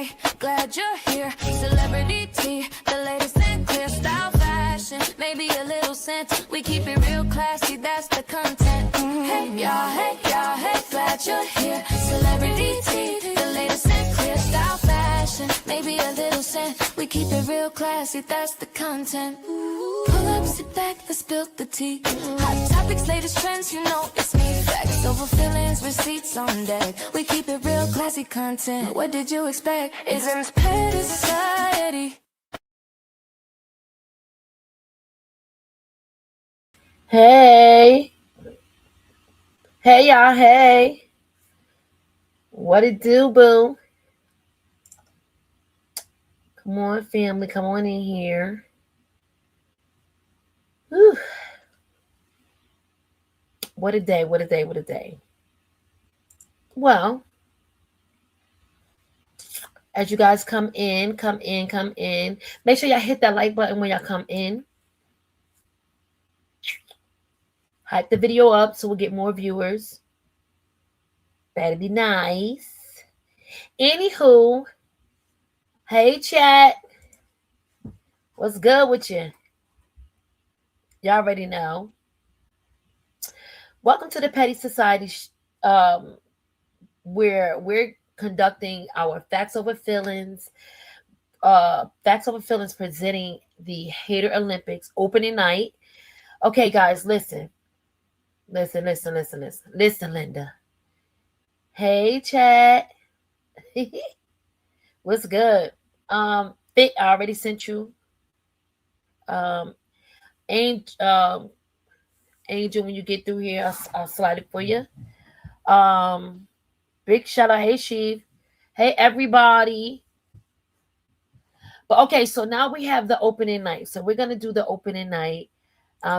hey, glad you're here. Celebrity tea, the latest in clear style fashion. Maybe a little scent, we keep it real classy, that's the content. Hey y'all, hey y'all, hey, glad you're here. Celebrity tea, the latest in clear style fashion. Maybe a little scent, we keep it real classy, that's the content. Pull up, sit back, let's spill the tea. Hot topics, latest trends, you know it's me. Facts over feelings, receipts on deck. We keep it real classy content. What did you expect? It's MzPettySociety. Hey. Hey, y'all. Hey. What it do, boo? Come on, family. Come on in here. Whew. What a day. What a day. What a day. Well, as you guys come in. Make sure y'all hit that like button when y'all come in. Hype the video up so we'll get more viewers. That'd be nice. Anywho, hey chat. What's good with you? Y'all already know. Welcome to the Petty Society, where we're conducting our Facts Over Feelings. Facts Over Feelings presenting the Hater Olympics opening night. Okay, guys, listen. Listen, Linda. Hey, chat. What's good? Fit, I already sent you. Angel, when you get through here, I'll slide it for you. Big shout out. Hey, Sheev. Hey, everybody. But okay, so now we have the opening night. So we're going to do the opening night.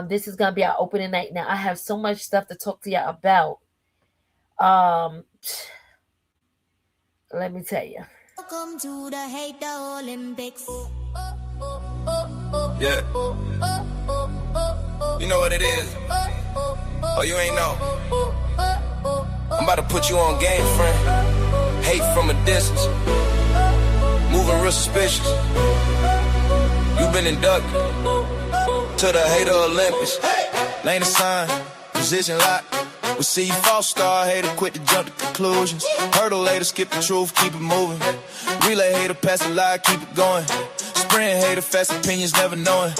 This is going to be our opening night. Now, I have so much stuff to talk to y'all about. Let me tell you. Welcome to the Hater Olympics. Yeah. You know what it is? Oh, you ain't know? I'm about to put you on game, friend. Hate from a distance. Moving real suspicious. You been inducted to the Hater Olympics. Lane assigned, position locked. We see you false star hater, quit to jump to conclusions. Hurdle later, skip the truth, keep it moving. Relay hater, pass the lie, keep it going. Sprint hater, fast opinions, never knowing.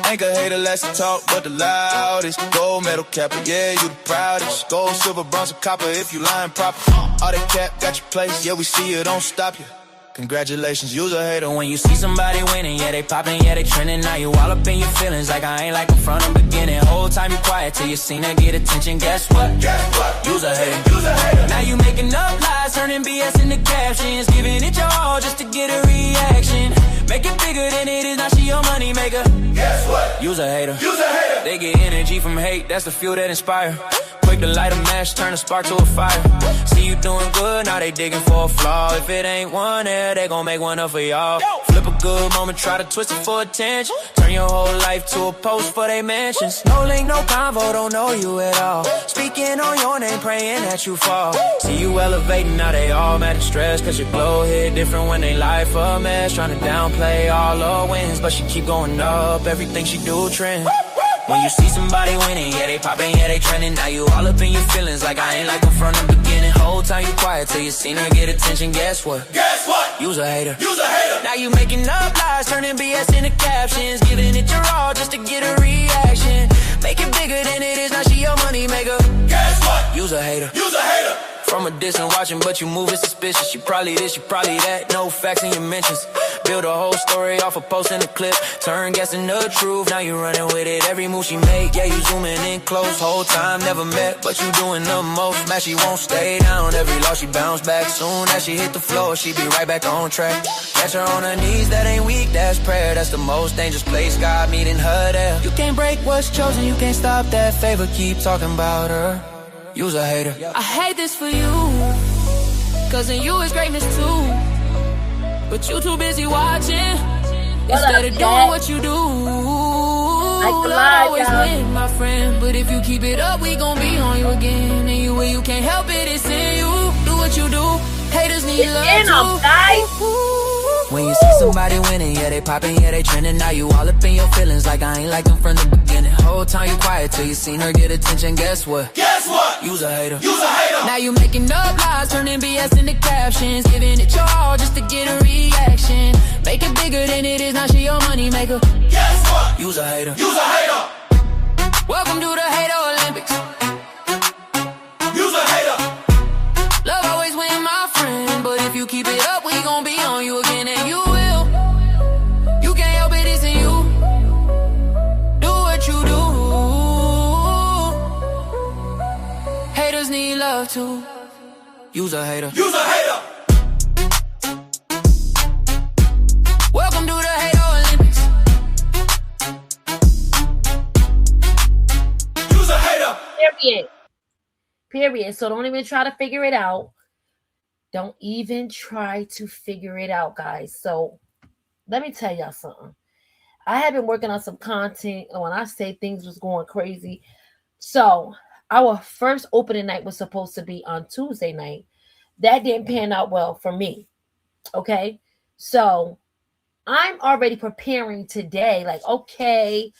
Anchor hater, last to talk, but the loudest. Gold medal capper, yeah, you the proudest. Gold, silver, bronze, or copper, if you lying proper. All that cap, got your place, yeah, we see you, don't stop you. Congratulations, you's a hater. When you see somebody winning, yeah, they popping, yeah, they trending. Now you all up in your feelings like I ain't like them from the beginning. Whole time you quiet till you seen her get attention. Guess what? Guess what? You's a hater. You's a hater. Now you making up lies, turning BS into captions. Giving it your all just to get a reaction. Make it bigger than it is, now she your money maker. Guess what? You's a hater. You's a hater. They get energy from hate, that's the fuel that inspire. Quick to light a match, turn a spark to a fire. See you doing good, now they digging for a flaw. If it ain't one there, they gon' make one up for y'all. Flip a good moment, try to twist it for attention. Turn your whole life to a post for they mentions. No link, no convo, don't know you at all. Speaking on your name, praying that you fall. See you elevating, now they all mad and stressed. Cause your glow hit different when they life a mess. Trying to downplay all her wins, but she keep going up, everything she do trend. When you see somebody winning, yeah, they poppin', yeah, they trending. Now you all up in your feelings like I ain't like them from the beginning. Whole time you quiet till you seen her get attention. Guess what? Guess what? You's a hater. You's a hater. Now you making up lies, turning BS into captions. Giving it your all just to get a reaction. Make it bigger than it is, now she your money maker. Guess what? You's a hater. You's a hater. From a distance watching, but you moving suspicious. You probably this, you probably that. No facts in your mentions. Build a whole story off of posting a clip. Turn guessing the truth, now you running with it. Every move she make, yeah, you zooming in close. Whole time never met, but you doing the most. Man, she won't stay down. Every loss she bounce back. Soon as she hit the floor, she be right back on track. Catch her on her knees, that ain't weak, that's prayer. That's the most dangerous place, God meeting her there. You can't break what's chosen, you can't stop that favor. Keep talking about her. You's a hater. I hate this for you, cause in you is greatness too. But you too busy watching instead of doing what you do. Love always win, my friend. But if you keep it up, we gon' be on you again. And you can't help it, it's in you. Do what you do. Haters need need love in them, too. guys. When you see somebody winning, yeah, they popping, yeah, they trending. Now you all up in your feelings like I ain't like them from the beginning. Whole time you quiet till you seen her get attention. Guess what? Guess what? You's a hater. You's a hater. Now you making up lies, turning BS into captions, giving it your all just to get a reaction. Make it bigger than it is, now she your money maker. Guess what? You's a hater. You's a hater. Welcome to the Hater Olympics. You's a hater. Love always win, my friend, but if you keep it up, we gon' be on you again, and you will. You can't help it, it's in you. Do what you do. Haters need love too. You's a hater. You's a hater. Welcome to the Hater Olympics. You's a hater. Period. So don't even try to figure it out. Don't even try to figure it out, guys. So let me tell y'all something. I have been working on some content, and when I say things was going crazy. So our first opening night was supposed to be on Tuesday night. That didn't pan out well for me. Okay. So I'm already preparing today. Like, okay,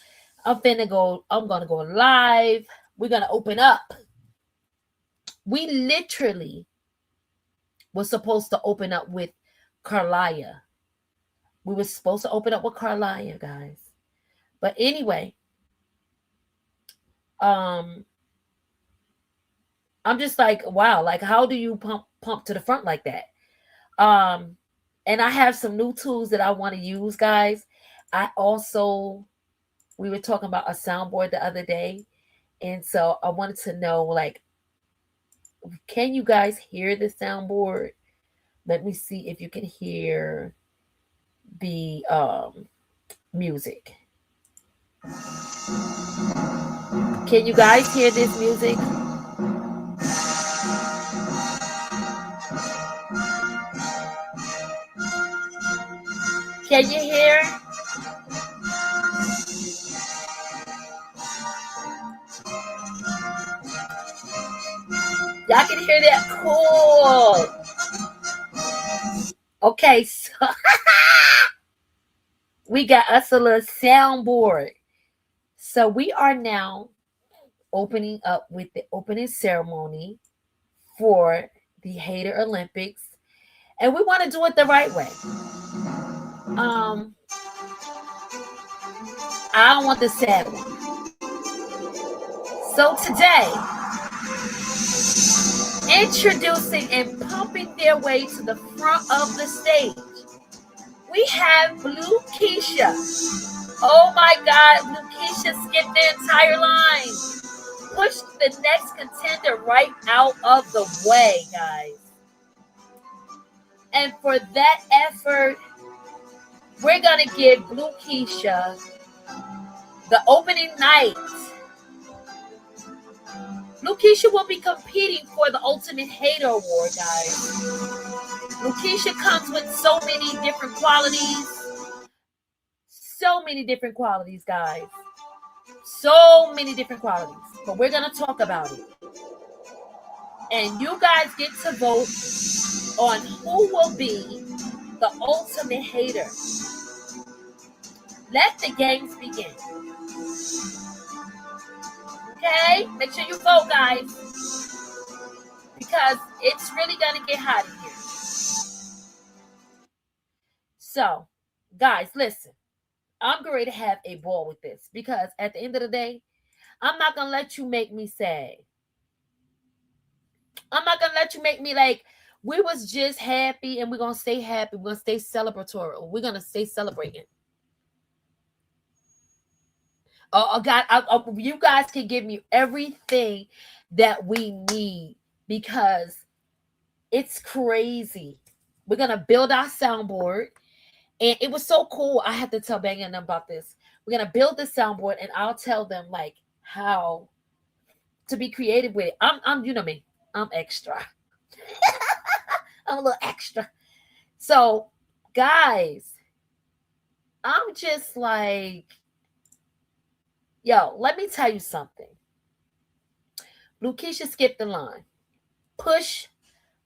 I'm gonna go live. We're gonna open up. We literally was supposed to open up with Carlia. We were supposed to open up with Carlia, guys. But anyway, I'm just like, wow, like how do you pump to the front like that? And I have some new tools that I want to use, guys. We were talking about a soundboard the other day. And so I wanted to know, like, can you guys hear the soundboard? Let me see if you can hear the music. Can you guys hear this music? Can you hear? Y'all can hear that? Cool. Okay, so we got us a little soundboard. So we are now opening up with the opening ceremony for the Hater Olympics. And we want to do it the right way. I don't want the sad one. So today, introducing and pumping their way to the front of the stage, we have Bluekeisha. Oh my God, Bluekeisha skipped the entire line. Pushed the next contender right out of the way, guys. And for that effort, we're going to give Bluekeisha the opening night. Bluekeisha will be competing for the Ultimate Hater Award, guys. Bluekeisha comes with so many different qualities. So many different qualities, guys. So many different qualities. But we're going to talk about it. And you guys get to vote on who will be the Ultimate Hater. Let the games begin. Okay? Make sure you vote, guys. Because it's really going to get hot in here. So, guys, listen. I'm going to have a ball with this. Because at the end of the day, I'm not going to let you make me sad. I'm not going to let you make me like, we was just happy and we're going to stay happy. We're going to stay celebratory. We're going to stay celebrating. Oh, God, you guys can give me everything that we need because it's crazy. We're going to build our soundboard. And it was so cool. I have to tell Bang and them about this. We're going to build the soundboard and I'll tell them like how to be creative with it. I'm you know me. I'm extra. I'm a little extra. So, guys, I'm just like, yo, let me tell you something. Bluekeisha skipped the line. Push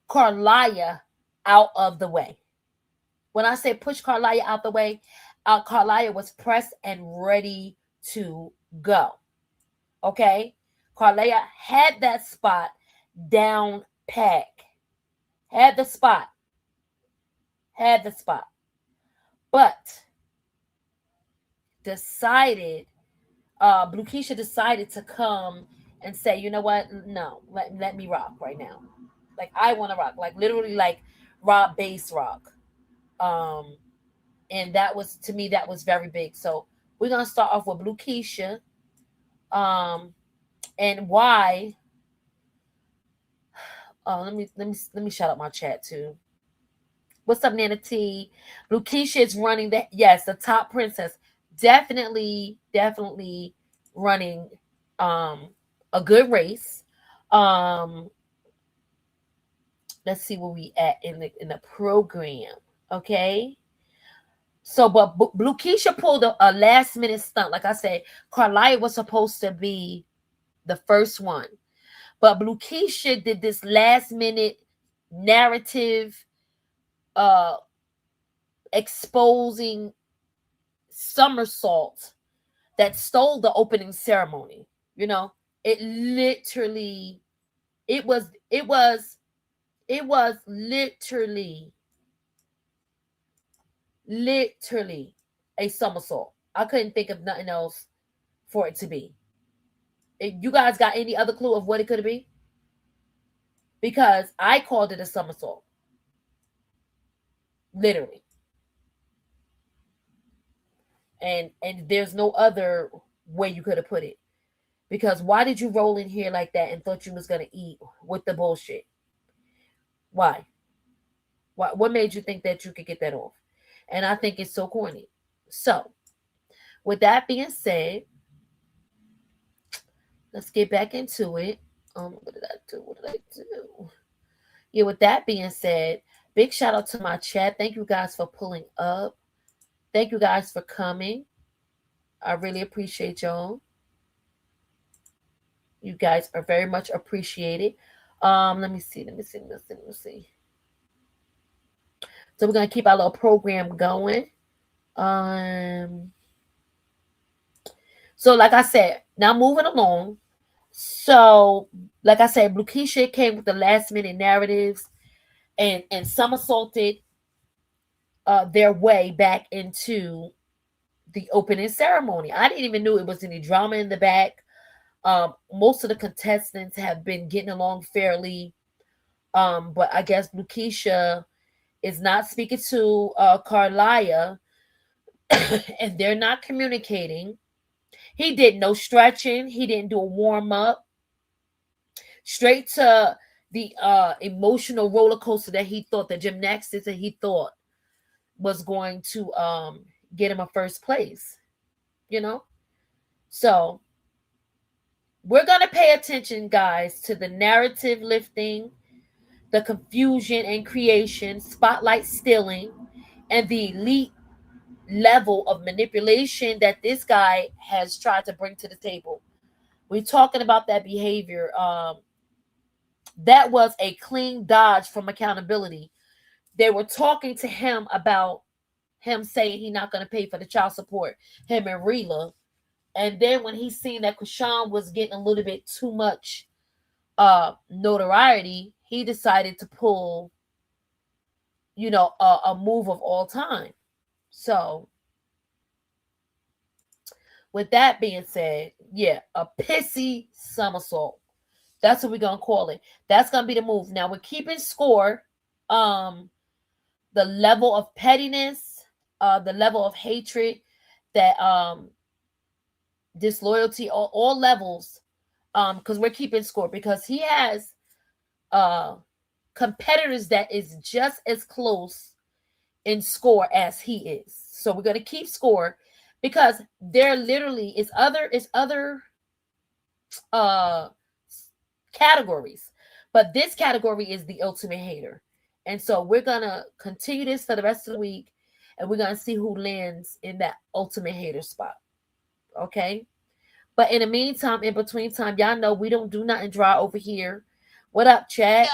Carlia out of the way. When I say push Carlia out the way, Carlia was pressed and ready to go. Okay? Carlia had that spot down pat. Had the spot. But Bluekeisha decided to come and say, you know what? No, let me rock right now. Like, I want to rock. Like, literally, like, raw bass rock. And that was, to me, that was very big. So we're going to start off with Bluekeisha. And why. Oh, let me shout out my chat too. What's up, Nana T? Bluekeisha is running the top princess. Definitely running a good race. Let's see where we at in the program. Okay. So, but Bluekeisha pulled a last minute stunt. Like I said, Carlia was supposed to be the first one. But Bluekeisha did this last minute narrative exposing somersault that stole the opening ceremony. You know, it was literally a somersault. I couldn't think of nothing else for it to be. You guys got any other clue of what it could be? Because I called it a somersault. Literally. And there's no other way you could have put it. Because why did you roll in here like that and thought you was going to eat with the bullshit? Why? What made you think that you could get that off? And I think it's so corny. So, with that being said, let's get back into it. What did I do? Yeah, with that being said, big shout out to my chat. Thank you guys for pulling up. Thank you guys for coming. I really appreciate y'all. You guys are very much appreciated. Let me see. So we're going to keep our little program going. So like I said, now moving along. So like I said, Bluekeisha came with the last minute narratives and somersaulted their way back into the opening ceremony. I didn't even know it was any drama in the back. Most of the contestants have been getting along fairly. But I guess Bluekeisha is not speaking to Carlia and they're not communicating. He did no stretching. He didn't do a warm-up. Straight to the emotional roller coaster that he thought, the gymnastics that he thought was going to get him a first place. You know? So, we're going to pay attention, guys, to the narrative lifting, the confusion and creation, spotlight stealing, and the elite level of manipulation that this guy has tried to bring to the table. We're talking about that behavior. That was a clean dodge from accountability. They were talking to him about him saying he's not going to pay for the child support, him and Rila. And then when he seen that Krishan was getting a little bit too much notoriety, he decided to pull, a move of all time. So, with that being said, yeah, a pissy somersault. That's what we're going to call it. That's going to be the move. Now, we're keeping score. The level of pettiness, the level of hatred, that disloyalty, all levels, because we're keeping score, because he has competitors that is just as close in score as he is. So we're going to keep score, because there literally is other categories, but this category is the ultimate hater. And so we're going to continue this for the rest of the week, and we're going to see who lands in that ultimate hater spot. Okay? But in the meantime, in between time, y'all know we don't do nothing dry over here. What up, chat?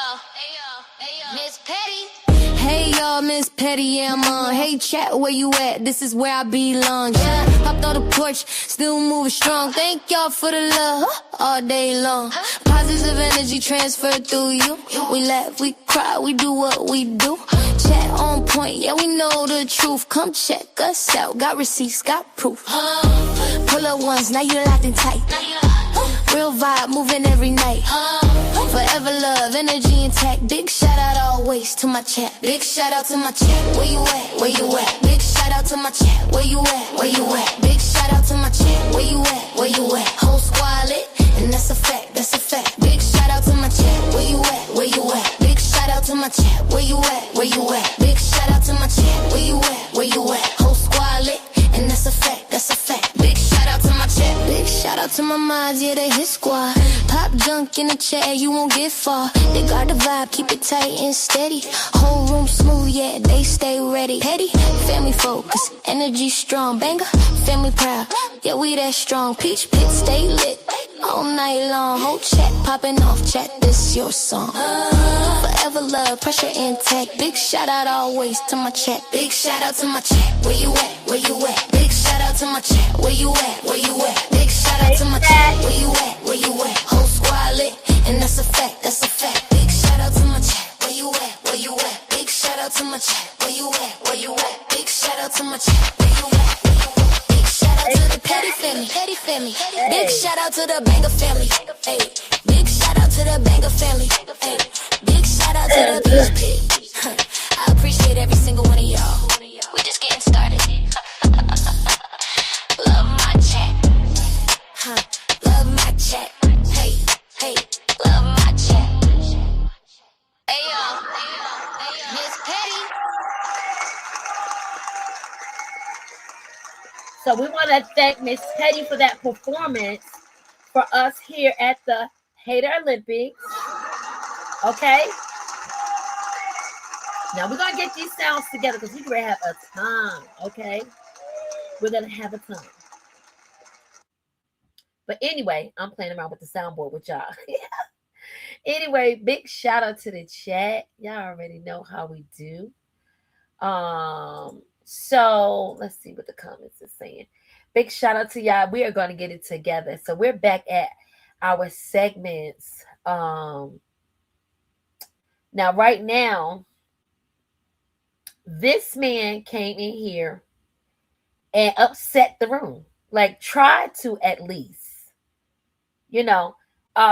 Hey, y'all, Miss Petty, yeah, I'm on. Hey, chat, where you at? This is where I belong. Yeah, hopped on the porch, still moving strong. Thank y'all for the love all day long. Positive energy transferred through you. We laugh, we cry, we do what we do. Chat on point, yeah, we know the truth. Come check us out, got receipts, got proof. Pull up once, now you locked in tight. Real vibe, moving every night. Forever love, energy intact. Big shout out always to my chat. Big shout out to my chat. Where you at? Where you at? Big shout out to my chat. Where you at? Where you at? Big shout out to my chat. Where you at? Where you at? Whole squad lit, and that's a fact. That's a fact. Big shout out to my chat. Where you at? Where you at? Big shout out to my chat. Where you at? Where you at? Big shout out to my chat. Where you at? Where you at? Whole squad lit, and that's a fact. That's a fact. Big shout out to my chat. Big shout out to my mods, yeah, they hit squad. Pop junk in the chat, you won't get far. They got the vibe, keep it tight and steady. Whole room smooth, yeah, they stay ready. Petty, family focus, energy strong. Banger, family proud, yeah, we that strong. Peach pit, stay lit all night long. Whole chat popping off, chat, this your song. Forever love, pressure intact. Big shout out always to my chat. Big shout out to my chat. Where you at? Where you at? Big shout out to my chat. Where you at? Where you at? Big shout out to my chat. Where you at? Where you at? Whole squad lit, and that's a fact. That's a fact. Big shout out to my chat. Where you at? Where you at? Big shout out to my chat. Where you at? Where you at? Big shout out to my chat. Where you at? Where you at? Big shout out to the Petty family. Petty family. Big shout out to the Banger family. Hey. Big shout out to the Banger family. Hey. Big shout out to the Peach Pit. I appreciate every single one of y'all. We just getting started. Love my chat. Love my chat. Hey, hey, love my chat. Hey y'all, Miss Petty. So we want to thank Miss Petty for that performance for us here at the Hater Olympics. Okay. Now we're gonna get these sounds together because we're gonna have a time. Okay, we're gonna have a time. But anyway, I'm playing around with the soundboard with y'all. Anyway, big shout out to the chat. Y'all already know how we do. So let's see what the comments are saying. Big shout out to y'all. We are going to get it together. So we're back at our segments. Now, right now, this man came in here and upset the room. Like, tried to at least.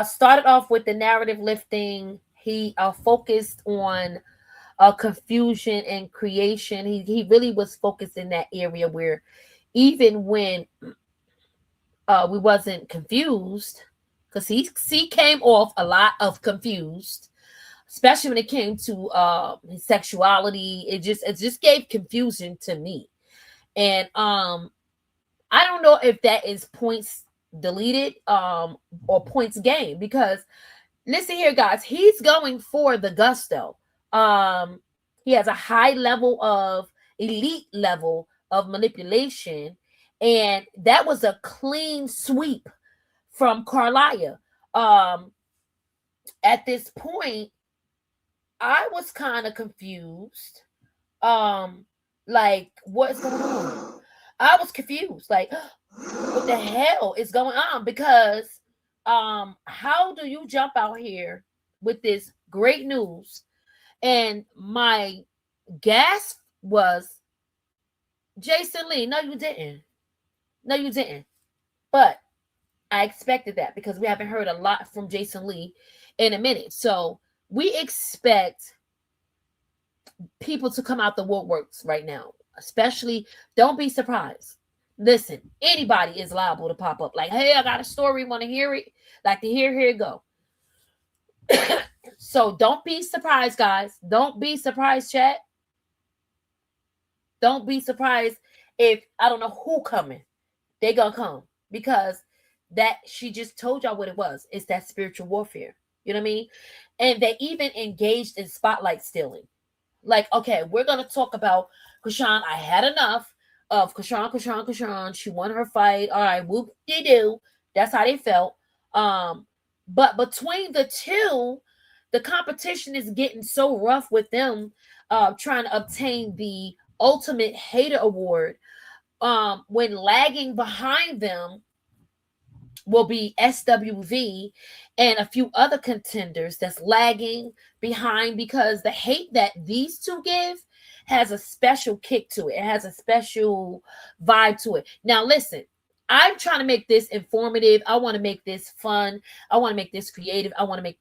Started off with the narrative lifting. He focused on confusion and creation. He really was focused in that area where even when we wasn't confused, because he came off a lot of confused, especially when it came to his sexuality. It just gave confusion to me. And I don't know if that is points deleted or points gained, because listen here, guys, he's going for the gusto. He has a high level of elite level of manipulation, and that was a clean sweep from Carlia. At this point, I was kind of confused. Like, what's going on? I was confused. Like, what the hell is going on? Because how do you jump out here with this great news? And my gasp was, Jason Lee, no, you didn't. No, you didn't. But I expected that because we haven't heard a lot from Jason Lee in a minute. So we expect people to come out the woodworks right now. Especially, don't be surprised. Listen, anybody is liable to pop up. Like, hey, I got a story, want to hear it? Like to hear, here it go. So don't be surprised, guys. Don't be surprised, chat. Don't be surprised if I don't know who coming. They gonna come, because that she just told y'all what it was. It's that spiritual warfare. You know what I mean? And they even engaged in spotlight stealing. Like, okay, we're gonna talk about Krishan. I had enough of Krishan. She won her fight. All right, whoop-de-doo. That's how they felt. But between the two, the competition is getting so rough with them trying to obtain the ultimate hater award. When lagging behind them will be SWV and a few other contenders that's lagging behind, because the hate that these two give has a special kick to it. It has a special vibe to it. Now, listen, I'm trying to make this informative. I want to make this fun. I want to make this creative. I want to make,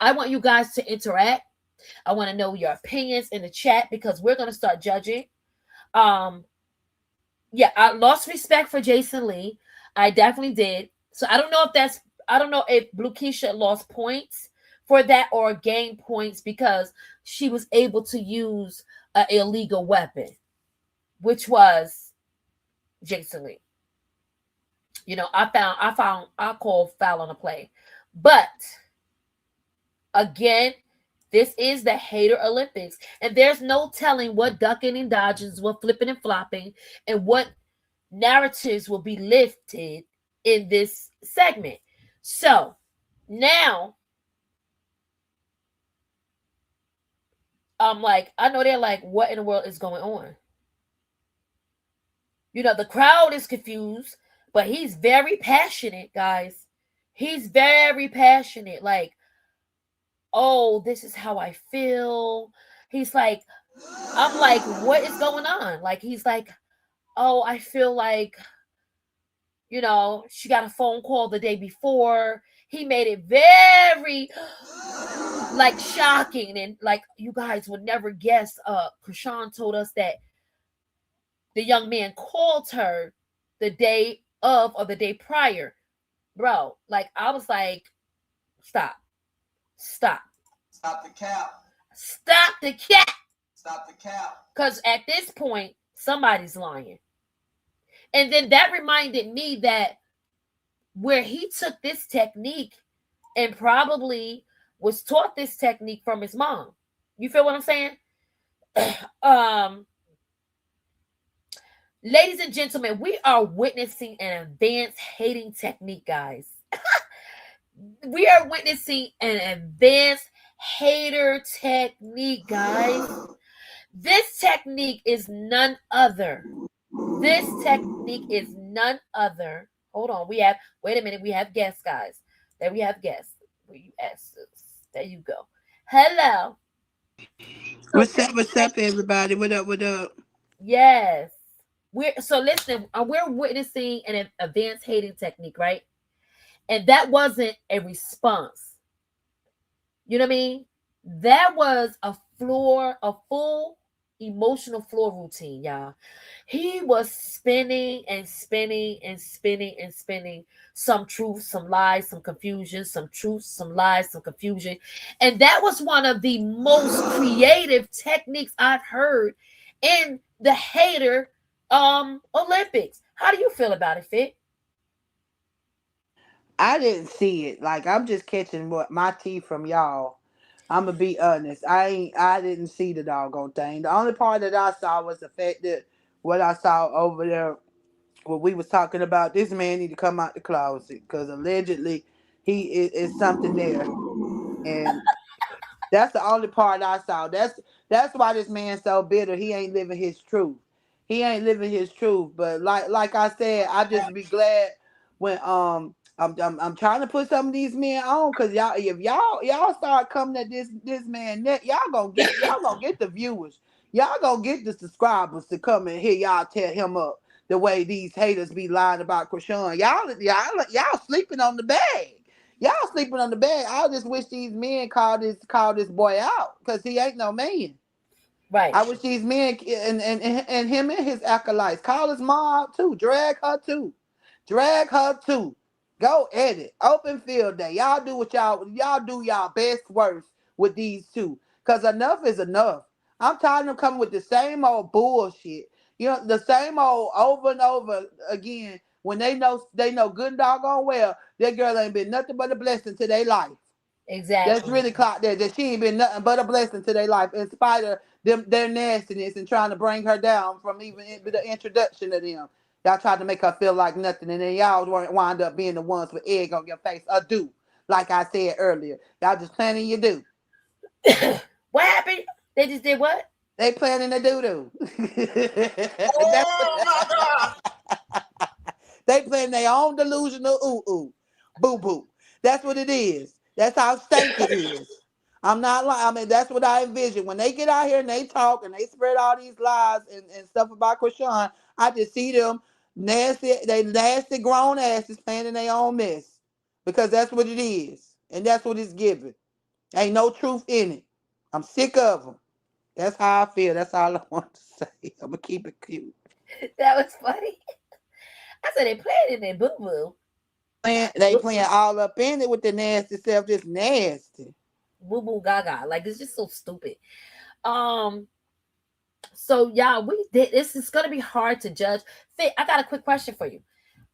I want you guys to interact. I want to know your opinions in the chat, because we're going to start judging. Yeah, I lost respect for Jason Lee. I definitely did. So I don't know if Bluekeisha lost points for that or gained points because she was able to use an illegal weapon, which was Jason Lee. I call foul on the play. But again, this is the hater Olympics, and there's no telling what ducking and dodging, what flipping and flopping, and what narratives will be lifted in this segment. So now I know they're like, what in the world is going on? The crowd is confused, but he's very passionate, guys. He's very passionate. Like, oh, this is how I feel. He's like, I'm like, what is going on? Like, he's like, oh, I feel like, she got a phone call the day before. He made it very, like, shocking. And, like, you guys would never guess. Krishan told us that the young man called her the day of or the day prior. Bro, like, I was like, stop. Stop the cap. Stop the cap. Stop the cap. Because at this point, somebody's lying. And then that reminded me that where he took this technique and probably was taught this technique from his mom. You feel what I'm saying? Ladies and gentlemen, we are witnessing an advanced hating technique, guys. We are witnessing an advanced hater technique, guys. This technique is none other. Hold on. Wait a minute. We have guests, guys. There we have guests. Where you ask us? There you go. Hello. What's up, everybody? What up? Yes. We're witnessing an advanced hating technique, right? And that wasn't a response. You know what I mean? That was a full emotional floor routine, y'all. He was spinning and spinning and spinning and spinning. Some truth, some lies, some confusion, some truth, some lies, some confusion. And that was one of the most creative techniques I've heard in the hater Olympics. How do you feel about it, Fit? I didn't see it. Like, I'm just catching my tea from y'all. I'm gonna be honest. I didn't see the doggone thing. The only part that I saw was the fact that what I saw over there, what we was talking about. This man need to come out the closet because allegedly he is something there, and that's the only part I saw. That's why this man's so bitter. He ain't living his truth. But like I said, I just be glad when I'm trying to put some of these men on, because y'all, if y'all start coming at this man neck, y'all gonna get the viewers. Y'all gonna get the subscribers to come and hear y'all tear him up the way these haters be lying about Krishan. Y'all sleeping on the bag. Y'all sleeping on the bag. I just wish these men call this boy out, because he ain't no man. Right. I wish these men and him and his acolytes call his mom out too. Drag her too. Go at it. Open field day. Y'all do what y'all do y'all best worst with these two. Cause enough is enough. I'm tired of them coming with the same old bullshit. The same old over and over again when they know good and doggone well that girl ain't been nothing but a blessing to their life. Exactly. That's really caught there. That she ain't been nothing but a blessing to their life, in spite of their nastiness and trying to bring her down from even the introduction of them. Y'all tried to make her feel like nothing, and then y'all wind up being the ones with egg on your face. Like I said earlier, y'all just planning your do. What happened? They just did what? They planning a doo doo. Oh my god! They playing their own delusional boo boo. That's what it is. That's how stank it is. I'm not lying. I mean, that's what I envision. When they get out here and they talk and they spread all these lies and stuff about Krishan, I just see them nasty grown asses playing in their own mess. Because that's what it is. And that's what it's giving. Ain't no truth in it. I'm sick of them. That's how I feel. That's all I want to say. I'm going to keep it cute. That was funny. I said they playing in their boo boo. They playing all up in it with the nasty self, just nasty. Boo boo gaga. Like, it's just so stupid. So y'all, this is gonna be hard to judge. Fit, I got a quick question for you.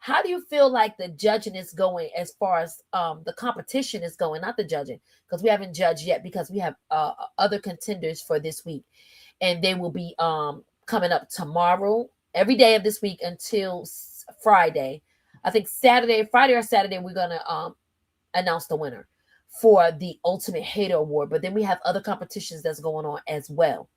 How do you feel like the judging is going as far as the competition is going, not the judging, because we haven't judged yet because we have other contenders for this week, and they will be coming up tomorrow, every day of this week until Friday. I think Friday or Saturday, we're gonna announce the winner for the Ultimate Hater Award. But then we have other competitions that's going on as well.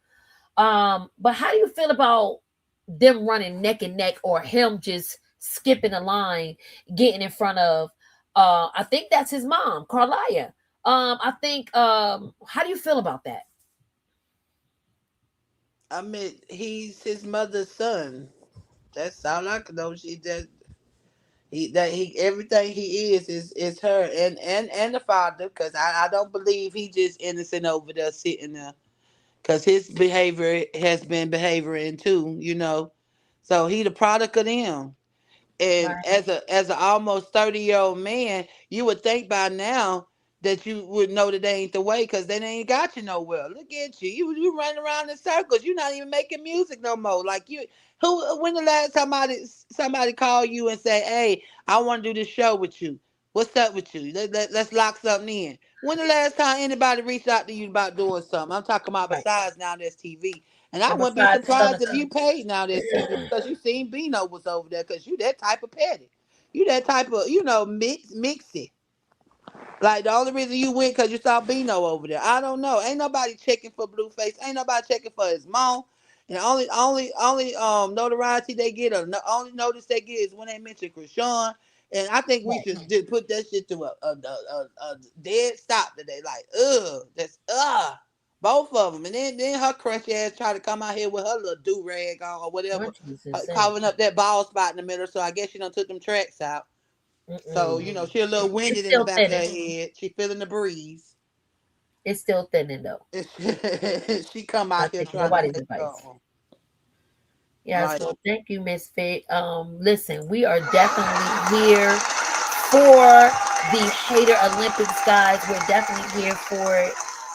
But how do you feel about them running neck and neck, or him just skipping a line, getting in front of I think that's his mom, Carlia. I think how do you feel about that? I mean, he's his mother's son. That's all I can know. He everything he is her and the father, because I don't believe he just innocent over there sitting there, because his behavior has been behavioring too, so he the product of them. And Right. as a almost 30-year-old man, you would think by now that you would know that they ain't the way, because they ain't got you nowhere. Look at you. You running around in circles. You're not even making music no more. Like you, when the last time somebody called you and say, "Hey, I want to do this show with you. What's up with you? Let's lock something in." When the last time anybody reached out to you about doing something? I'm talking about Right. besides Now There's TV. And I And wouldn't be besides, it's on surprised the if you paid Now There's TV because you seen Bino was over there, because you that type of petty. You that type of, mixy. Like the only reason you went because you saw Bino over there. I don't know. Ain't nobody checking for Blueface. Ain't nobody checking for his mom. And only notoriety they get, or only notice they get, is when they mention Krishan. And I think we should just put that shit to a dead stop today. Like, that's both of them. And then her crunchy ass try to come out here with her little do rag on or whatever, covering up that bald spot in the middle. So I guess she done took them tracks out. So, she a little It's winded in the still back of her thinning. head. She feeling the breeze. It's still thinning though. She come Not out here taking trying to nobody's say advice. something. Yeah, Like, so thank you, Miss Fit. Listen, we are definitely here for the Hater Olympics, guys. We're definitely here for it.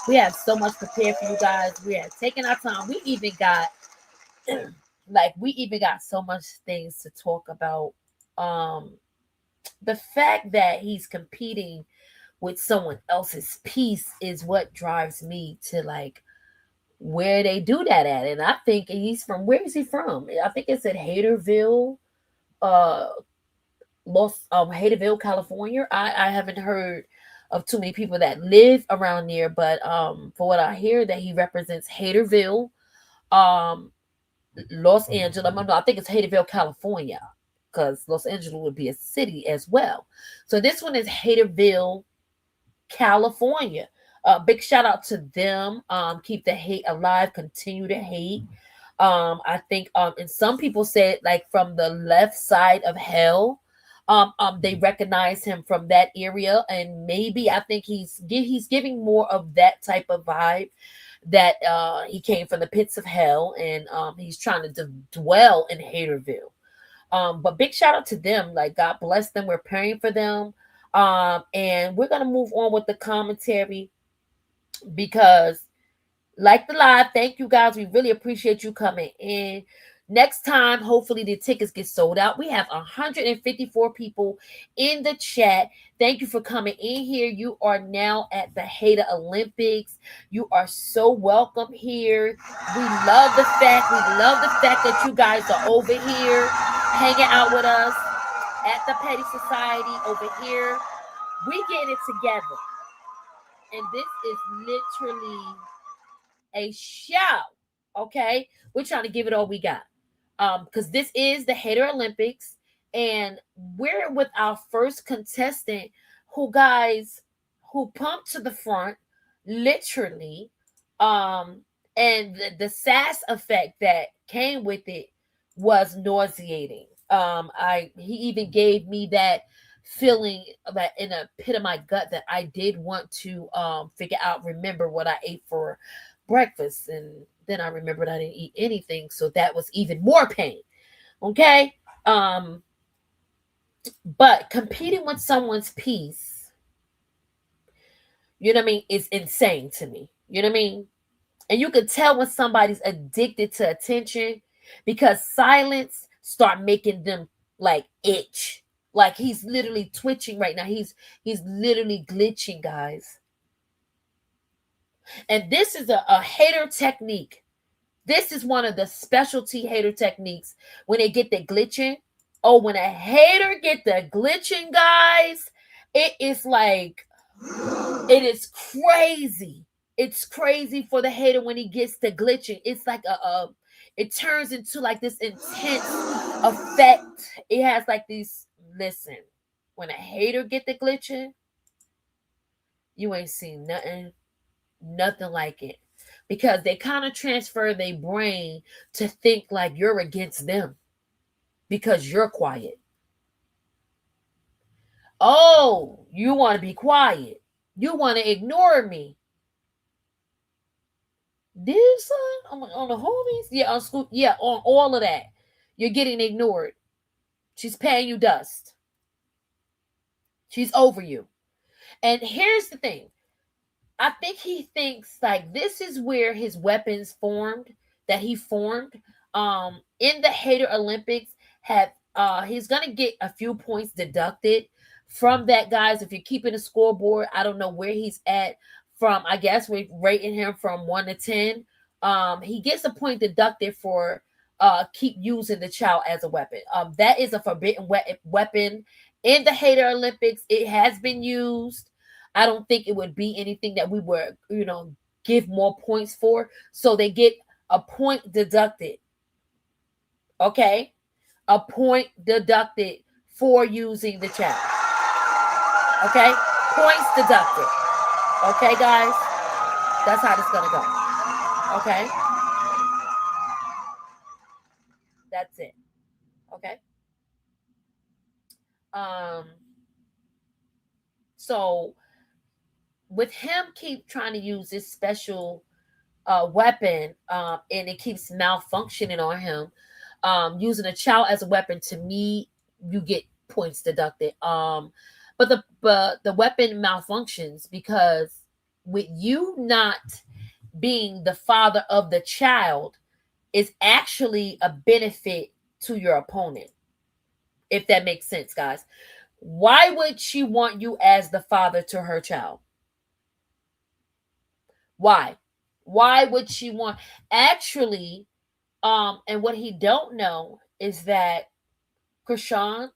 We have so much prepared for you guys. We are taking our time. We even got so much things to talk about. The fact that he's competing with someone else's piece is what drives me to like where they do that at. And I think he's from, where is he from? I think it's at Haterville, Haterville, California. I haven't heard of too many people that live around there, but for what I hear, that he represents Haterville, Los Angeles. I think it's Haterville, California, because Los Angeles would be a city as well. So this one is Haterville, California. Big shout out to them. Keep the hate alive. Continue to hate. I think and some people said like from the left side of hell. They recognize him from that area, and maybe I think he's giving more of that type of vibe, that he came from the pits of hell, and he's trying to dwell in Haterville. But big shout out to them. Like, God bless them. We're praying for them. And we're gonna move on with the commentary, because like the live, thank you guys. We really appreciate you coming in. Next time, hopefully the tickets get sold out. We have 154 people in the chat. Thank you for coming in here. You are now at the Hater Olympics. You are so welcome here. We love the fact that you guys are over here hanging out with us at the Petty Society over here. We get it together. And this is literally a show. Okay? We're trying to give it all we got. Because this is the Hater Olympics, and we're with our first contestant who pumped to the front, literally. And the sass effect that came with it was nauseating. He even gave me that feeling that in a pit of my gut that I did want to remember what I ate for breakfast, and then I remembered I didn't eat anything, so that was even more pain. Okay. But competing with someone's peace, you know what I mean, is insane to me. You know what I mean? And you can tell when somebody's addicted to attention because silence start making them like itch. Like he's literally twitching right now. He's literally glitching, guys. And this is a hater technique. This is one of the specialty hater techniques when they get the glitching. Oh, when a hater get the glitching, guys, it is like, it is crazy. It's crazy for the hater when he gets the glitching. It's like it turns into like this intense effect. It has like these, listen, when a hater get the glitching, you ain't seen nothing like it. Because they kind of transfer their brain to think like you're against them because you're quiet. Oh, you want to be quiet. You want to ignore me. This on the homies? Yeah, on school. Yeah, on all of that. You're getting ignored. She's paying you dust. She's over you. And here's the thing. I think he thinks like this is where his weapons formed, that he formed. In the Hater Olympics, he's gonna get a few points deducted from that, guys. If you're keeping a scoreboard, I don't know where he's at from. I guess we're rating him from 1 to 10. He gets a point deducted for keep using the child as a weapon. That is a forbidden weapon in the Hater Olympics. It has been used. I don't think it would be anything that we would, give more points for. So they get a point deducted. Okay? A point deducted for using the child. Okay? Points deducted. Okay, guys? That's how this is going to go. Okay? That's it. Okay? So with him keep trying to use this special weapon, and it keeps malfunctioning on him, using a child as a weapon, to me, you get points deducted. But the weapon malfunctions because with you not being the father of the child is actually a benefit to your opponent, if that makes sense, guys. Why would she want you as the father to her child? Why would she want? Actually, and what he don't know is that Krishan,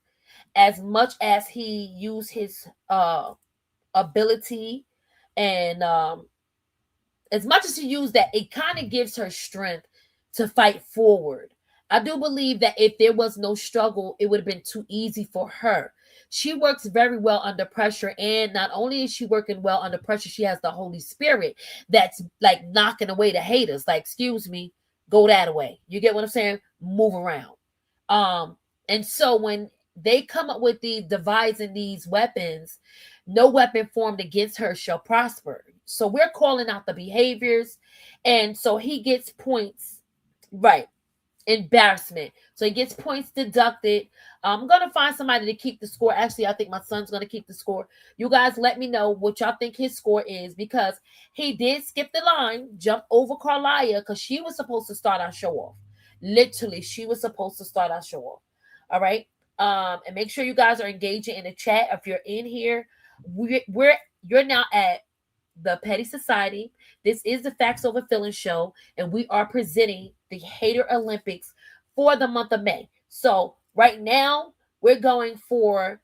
as much as he used his ability, and as much as he used that, it kind of gives her strength to fight forward. I do believe that if there was no struggle, it would have been too easy for her. She works very well under pressure, and not only is she working well under pressure, she has the Holy Spirit that's like knocking away the haters. Like, excuse me, go that way. You get what I'm saying? Move around. And so when they come up with the devising these weapons, no weapon formed against her shall prosper. So we're calling out the behaviors, and so he gets points, right? Embarrassment. So he gets points deducted. I'm gonna find somebody to keep the score. Actually, I think my son's gonna keep the score. You guys let me know what y'all think his score is, because he did skip the line, jump over Carlia, because she was supposed to start our show off. Literally, she was supposed to start our show off. All right. And make sure you guys are engaging in the chat. If you're in here, you're now at the Petty Society. This is the Facts Over Feelings show, and we are presenting the Hater Olympics for the month of May. So right now we're going for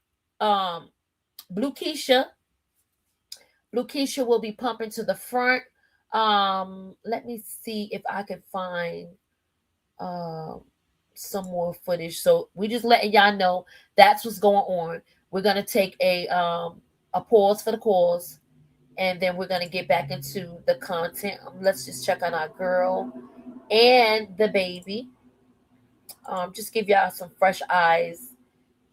Bluekeisha. Bluekeisha will be pumping to the front. Let me see if I can find some more footage. So we just letting y'all know that's what's going on. We're gonna take a pause for the cause, and then we're gonna get back into the content. Let's just check on our girl and the baby. Just give y'all some fresh eyes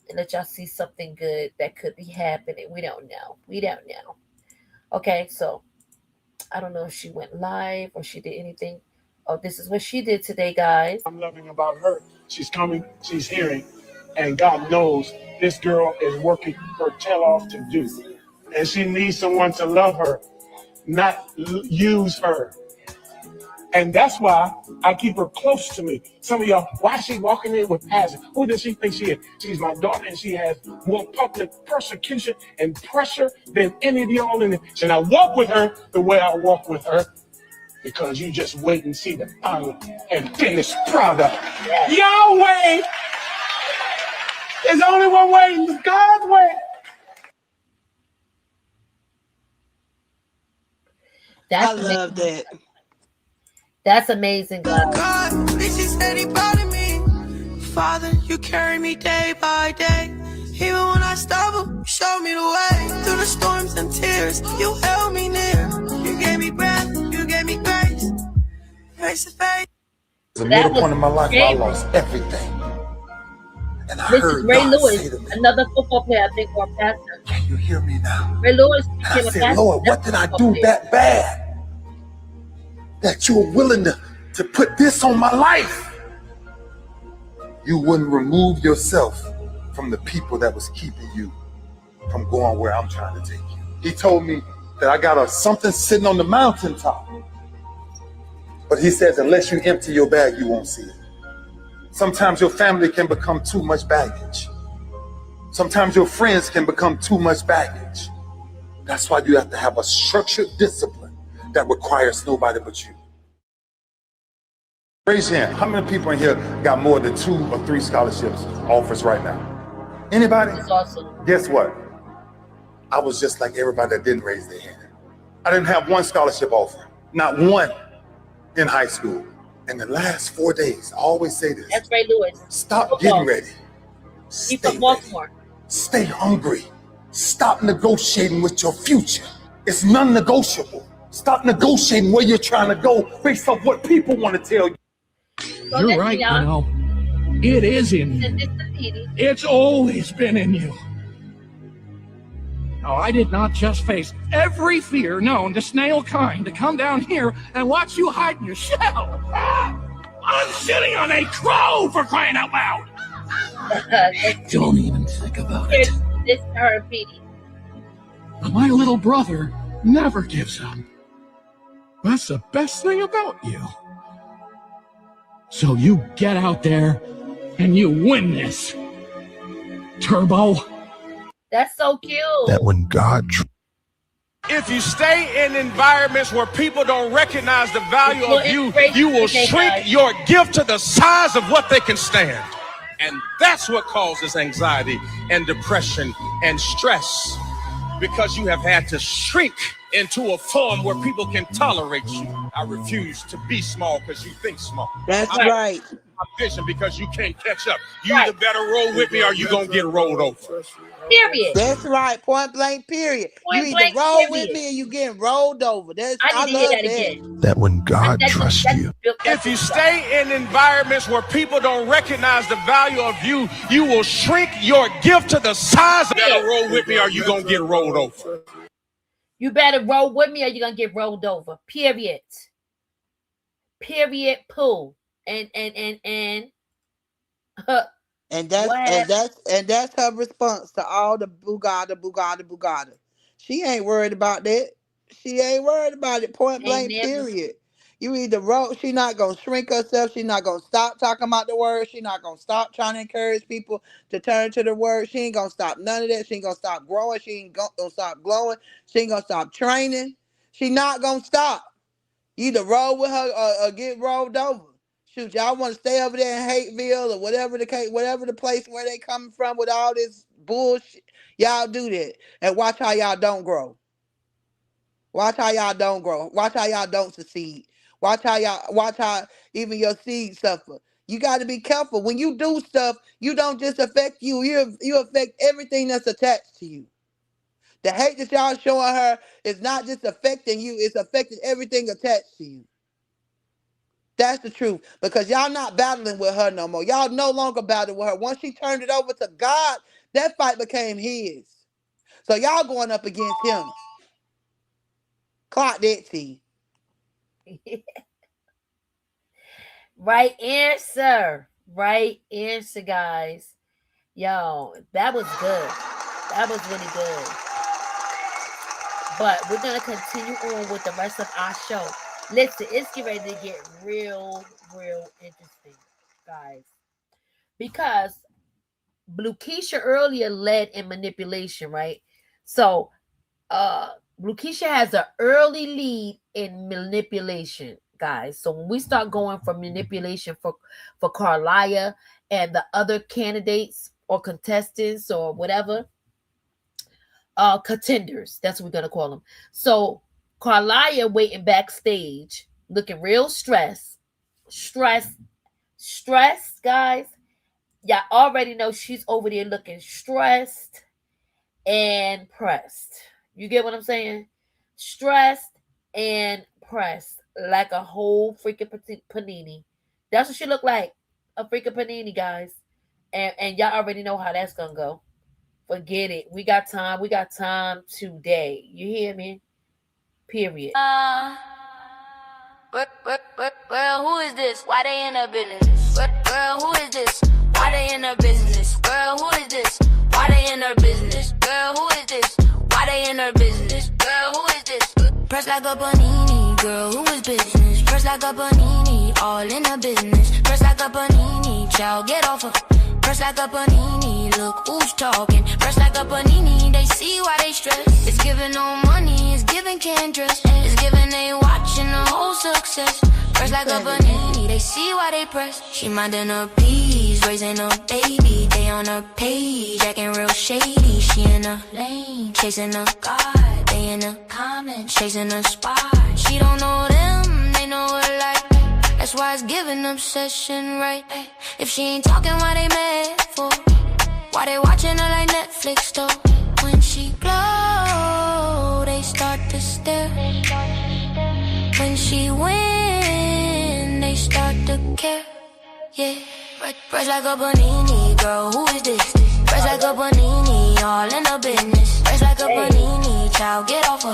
and let y'all see something good that could be happening. We don't know. We don't know. Okay, so I don't know if she went live or she did anything. Oh, this is what she did today, guys. I'm loving about her. She's coming, she's hearing, and God knows this girl is working her tail off to do. And she needs someone to love her, not use her. And that's why I keep her close to me. Some of y'all, why is she walking in with passion? Who does she think she is? She's my daughter, and she has more public persecution and pressure than any of y'all in it. And I walk with her the way I walk with her, because you just wait and see the final and finished product. Y'all wait. There's only one way. It's God's way. I love that. That's amazing, guys. God, this is steady bothering me. Father, you carry me day by day. Even when I stumble, you show me the way. Through the storms and tears, you held me near. You gave me breath, you gave me grace. Face to face. There's a middle point in my life where I lost everything. And I This heard is Ray God Lewis, say to me, another football player, I think, or pastor. can you hear me now? Ray Lewis And I became a said, pastor. Lord, what did I do that bad that you were willing to put this on my life? You wouldn't remove yourself from the people that was keeping you from going where I'm trying to take you. He told me that I got something sitting on the mountaintop. But he says, unless you empty your bag, you won't see it. Sometimes your family can become too much baggage. Sometimes your friends can become too much baggage. That's why you have to have a structured discipline that requires nobody but you. Raise your hand. How many people in here got more than 2 or 3 scholarships offers right now? Anybody? That's awesome. Guess what? I was just like everybody that didn't raise their hand. I didn't have one scholarship offer, not one in high school. In the last 4 days, I always say this. That's Ray Lewis. Stop getting ready. He's from Baltimore. Stay hungry. Stop negotiating with your future. It's non-negotiable. Stop negotiating where you're trying to go based off what people want to tell you. So You're right, you know. It is in you. It's always been in you. Now, I did not just face every fear known to snail kind to come down here and watch you hide in your shell. I'm sitting on a crow, for crying out loud. Don't even think about it. This is her, Petey. My little brother never gives up. That's the best thing about you. So you get out there and you win this. Turbo. That's so cute. That when God... If you stay in environments where people don't recognize the value of you, you will shrink your gift to the size of what they can stand. And that's what causes anxiety and depression and stress, because you have had to shrink into a form where people can tolerate you. I refuse to be small because you think small. That's right. My vision because you can't catch up. You either better roll with me or you gonna get rolled over. Period. That's right. Point blank. Period. Point you blank, either roll period. with me or you getting rolled over. That's I I need to hear love that that. again. That when God trusts you. If you stay in environments where people don't recognize the value of you, you will shrink your gift to the size of better roll with me or you gonna get rolled over. You better roll with me or you're gonna get rolled over. Period. Period. Pooh. And And that's her response to all the boogada. She ain't worried about that. She ain't worried about it. Point blank. Period. You either roll. She not gonna shrink herself. She not gonna stop talking about the word. She not gonna stop trying to encourage people to turn to the word. She ain't gonna stop none of that. She ain't gonna stop growing. She ain't gonna stop glowing. She ain't gonna stop training. She not gonna stop. You either roll with her or get rolled over. Shoot, y'all want to stay over there in Hateville or whatever the case, whatever the place where they coming from with all this bullshit. Y'all do that. And watch how y'all don't grow. Watch how y'all don't grow. Watch how y'all don't succeed. Watch how even your seeds suffer. You got to be careful. When you do stuff, you don't just affect you. You affect everything that's attached to you. The hate that y'all showing her is not just affecting you, it's affecting everything attached to you. That's the truth. Because y'all not battling with her no more. Y'all no longer battling with her. Once she turned it over to God, that fight became his. So y'all going up against him. Clock that, T. Right answer. Right answer, guys. Yo, that was good. That was really good. But we're going to continue on with the rest of our show. Listen, it's getting ready to get real interesting, guys. Because Bluekeisha earlier led in manipulation, right? So, Bluekeisha has an early lead in manipulation, guys. So when we start going for manipulation for Carlia and the other candidates or contestants or whatever, contenders, that's what we're gonna call them. So Carlia waiting backstage, looking real stressed, guys. Y'all already know she's over there looking stressed and pressed. You get what I'm saying? Stressed and pressed like a whole freaking panini. That's what she looked like. A freaking panini, guys. And y'all already know how that's gonna go. Forget it. We got time. We got time today. You hear me? Period. Girl, who is this? Why they in her business? Girl, who is this? Why they in her business? Girl, who is this? Why they in her business? Girl, who is this? Why they in her business? Girl, who is this? Press like a panini, girl, who is business? Press like a panini, all in her business. Press like a panini, child, get off her. Press like a panini, look who's talking. Press like a panini, they see why they stress. It's giving no money, it's giving can't dress. It's giving they watching the whole success. Press like a panini, they see why they press. She minding her peas, raising a baby. They on her page, acting real shady. She in a lane, chasing a god. They in the comments, chasing a spot. She don't know them, they know her like. That's why it's giving obsession, right? If she ain't talking, why they mad for? Why they watching her like Netflix, though? When she glow, they start to stare. When she win, they start to care. Yeah, press like a panini, girl, who is this? Press like a panini, all in the business. Press like a panini, child, get off her.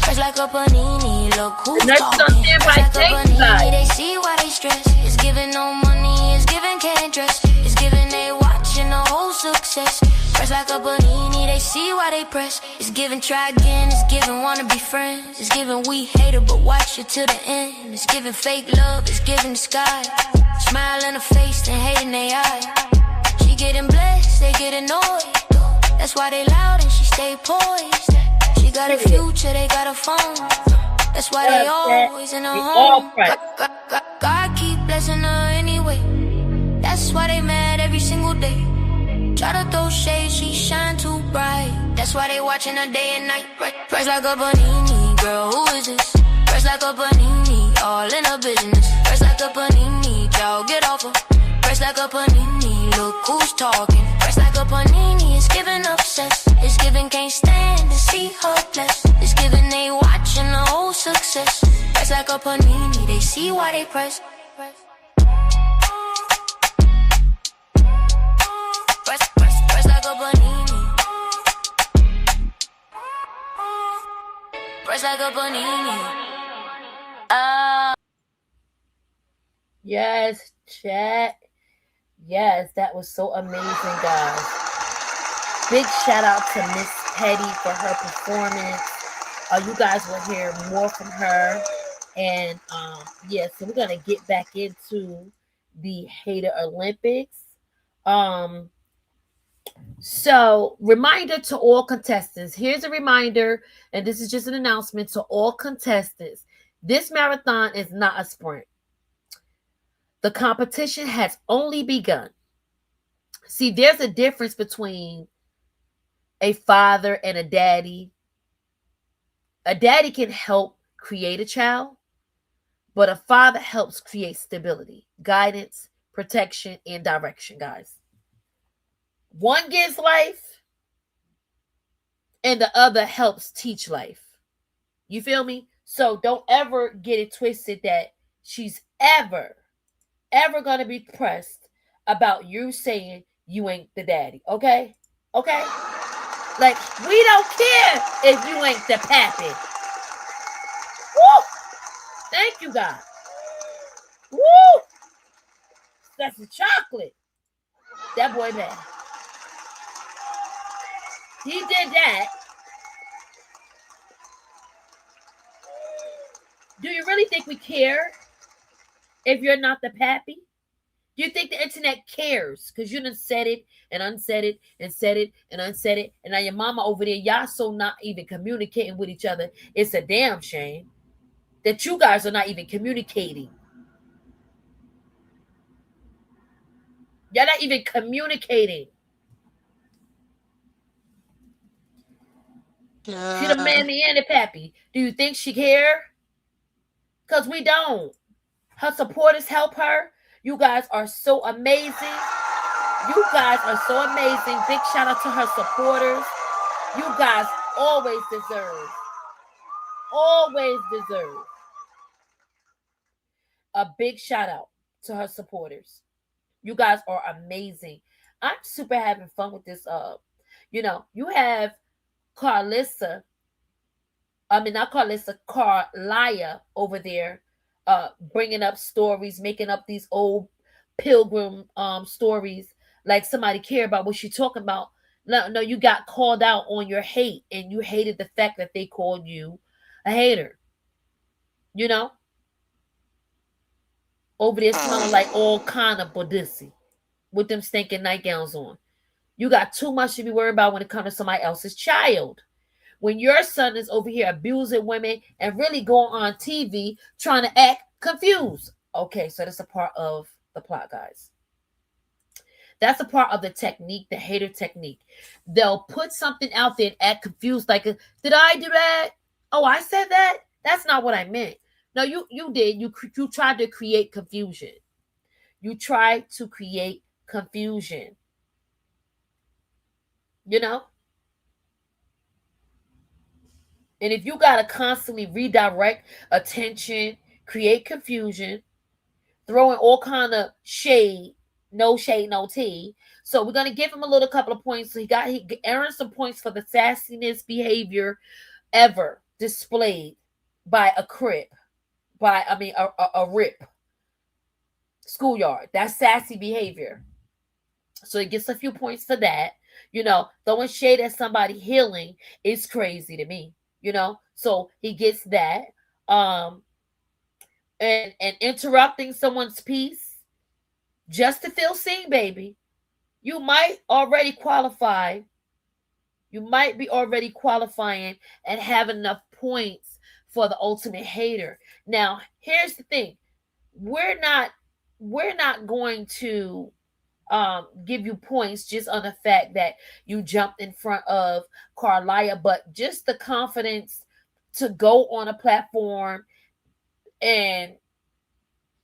Press like a panini, look who's talking. Press like a panini, they see why they stress. It's giving no money, it's giving can't dress. It's giving they watching the whole success. Press like a panini, they see why they press. It's giving try again, it's giving wanna be friends. It's giving we hate her but watch it to the end. It's giving fake love, it's giving the sky. Smile in her face and hate in their eye. She getting blessed, they get annoyed. That's why they loud and she stay poised. She got a future, they got a phone. That's why they always in her home. God keep blessing her anyway. That's why they mad every single day. Try to throw shade, she shine too bright. That's why they watching her day and night. Press like a panini, girl, who is this? Press like a panini, all in her business. Press like a panini, y'all get off her. Press like a panini, look who's talking. Press like a panini, it's giving obsessed. It's giving can't stand to see her blessed. It's giving they watching the whole success. Press like a panini, they see why they press. Press like a panini. Press like a panini. Yes, chat. Yes, that was so amazing, guys. Big shout out to Miss Petty for her performance. You guys will hear more from her. And yeah, so we're gonna get back into the Hater Olympics. So reminder to all contestants. Here's a reminder, and this is just an announcement to all contestants. This marathon is not a sprint. The competition has only begun. See, there's a difference between a father and a daddy. A daddy can help create a child, but a father helps create stability, guidance, protection, and direction, guys. One gives life, and the other helps teach life. You feel me? So don't ever get it twisted that she's ever going to be pressed about you saying you ain't the daddy. Okay? Okay? Like, we don't care if you ain't the pappy. Woo! Thank you, God. Woo! That's the chocolate. That boy bad. He did that. Do you really think we care if you're not the pappy? Do you think the internet cares? Because you done said it and unsaid it and said it and unsaid it. And now your mama over there, y'all so not even communicating with each other. It's a damn shame that you guys are not even communicating. Y'all not even communicating. She the mammy and the pappy. Do you think she care? Because we don't. Her supporters help her. You guys are so amazing. You guys are so amazing. Big shout out to her supporters. You guys always deserve a big shout out to her supporters. You guys are amazing. I'm super having fun with this. You have Carlissa. Not Carlissa, Carlia over there, bringing up stories, making up these old pilgrim stories like somebody care about what she's talking about. No, you got called out on your hate, and you hated the fact that they called you a hater. You know? Over there smelling like all kind of bodissy with them stinking nightgowns on. You got too much to be worried about when it comes to somebody else's child. When your son is over here abusing women and really going on TV trying to act confused. Okay, so that's a part of the plot, guys. That's a part of the technique, the hater technique. They'll put something out there and act confused like, did I do that? Oh, I said that? That's not what I meant. No, you did. You tried to create confusion. You tried to create confusion. You know? And if you got to constantly redirect attention, create confusion, throwing all kind of shade, no tea. So we're going to give him a little couple of points. So he earned some points for the sassiness behavior ever displayed by a crip, a rip schoolyard. That's sassy behavior. So he gets a few points for that. Throwing shade at somebody healing is crazy to me. So he gets that. And interrupting someone's peace just to feel seen, baby. You might already qualify. You might be already qualifying and have enough points for the ultimate hater. Now, here's the thing. We're not going to give you points just on the fact that you jumped in front of Carlia, but just the confidence to go on a platform and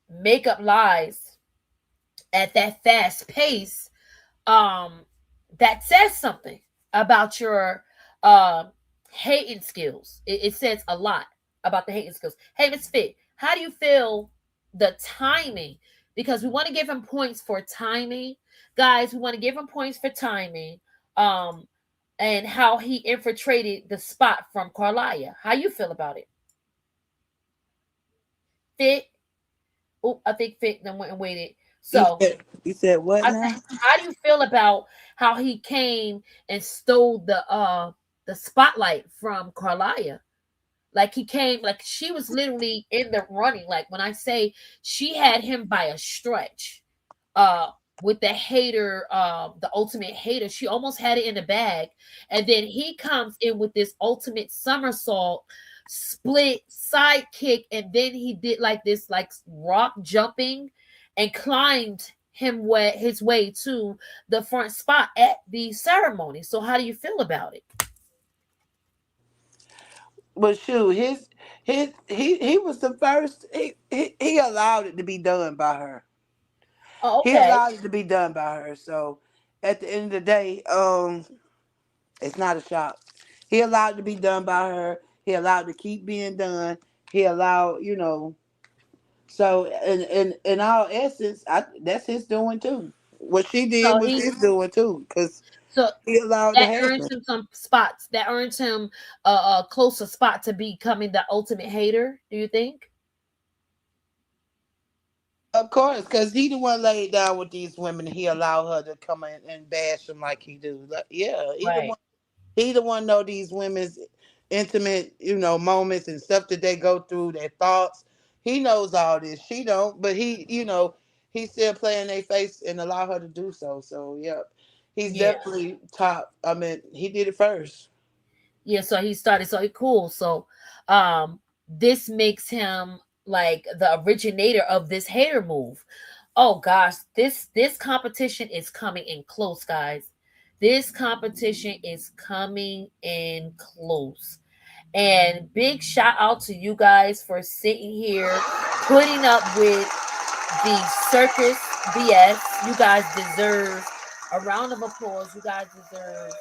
make up lies at that fast pace, that says something about your hating skills. It says a lot about the hating skills. Hey, Miss Fit, how do you feel the timing? Because we want to give him points for timing. Guys, we want to give him points for timing. And how he infiltrated the spot from Carlia. How you feel about it? Fit? Oh, I think Fit then went and waited. So you said what now? How do you feel about how he came and stole the spotlight from Carlia? Like he came, like she was literally in the running. Like when I say she had him by a stretch, with the hater, the ultimate hater, she almost had it in the bag. And then he comes in with this ultimate somersault, split side kick, and then he did like this, like rock jumping, and climbed his way to the front spot at the ceremony. So how do you feel about it? But shoot, he was the first. He allowed it to be done by her. Oh, He okay. allowed it to be done by her. So at the end of the day, it's not a shock. He allowed it to be done by her. He allowed it to keep being done. He allowed, So in all essence, that's his doing too. What she did So was his doing too, because so he allowed it to that earns happen. him some spots. That earns him a closer spot to becoming the ultimate hater. Do you think? Of course, because he the one laid down with these women. And he allowed her to come in and bash them like he do. Like, yeah, Right. He the one know these women's intimate, moments and stuff that they go through, their thoughts. He knows all this. She don't, but he's still playing their face and allow her to do so. So yeah, he's Yeah. definitely top. I mean, he did it first. Yeah. So he started. So cool. So this makes him like the originator of this hater move. Oh gosh, this competition is coming in close, guys. This competition is coming in close. And big shout out to you guys for sitting here, putting up with the circus BS. You guys deserve a round of applause. You guys deserve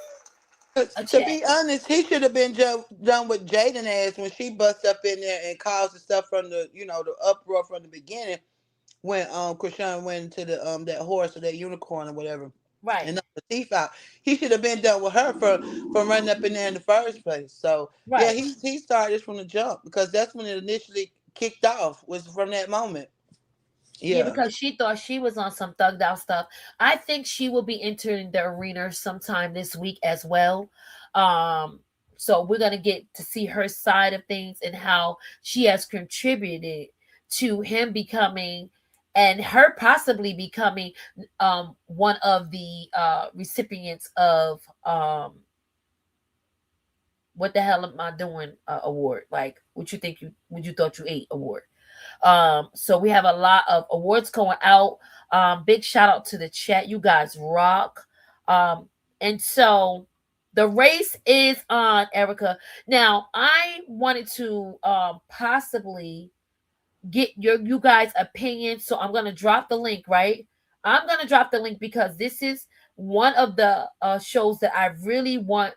a To check. be honest, he should have been done with Jaden ass when she bust up in there and caused the stuff from the the uproar from the beginning when Krishan went into the that horse or that unicorn or whatever. Right. And knocked the thief out. He should have been done with her for running up in there in the first place. So yeah, Right. he started this from the jump because that's when it initially kicked off, was from that moment. Yeah, Yeah. because she thought she was on some thugged out stuff. I think she will be entering the arena sometime this week as well. So we're gonna get to see her side of things and how she has contributed to him becoming and her possibly becoming one of the recipients of what the hell am I doing award, like what you think you thought you ate award. So we have a lot of awards going out. Big shout out to the chat. You guys rock. And so the race is on, Erica. Now I wanted to possibly get you guys' opinion. So I'm gonna drop the link, right? I'm gonna drop the link because this is one of the shows that I really want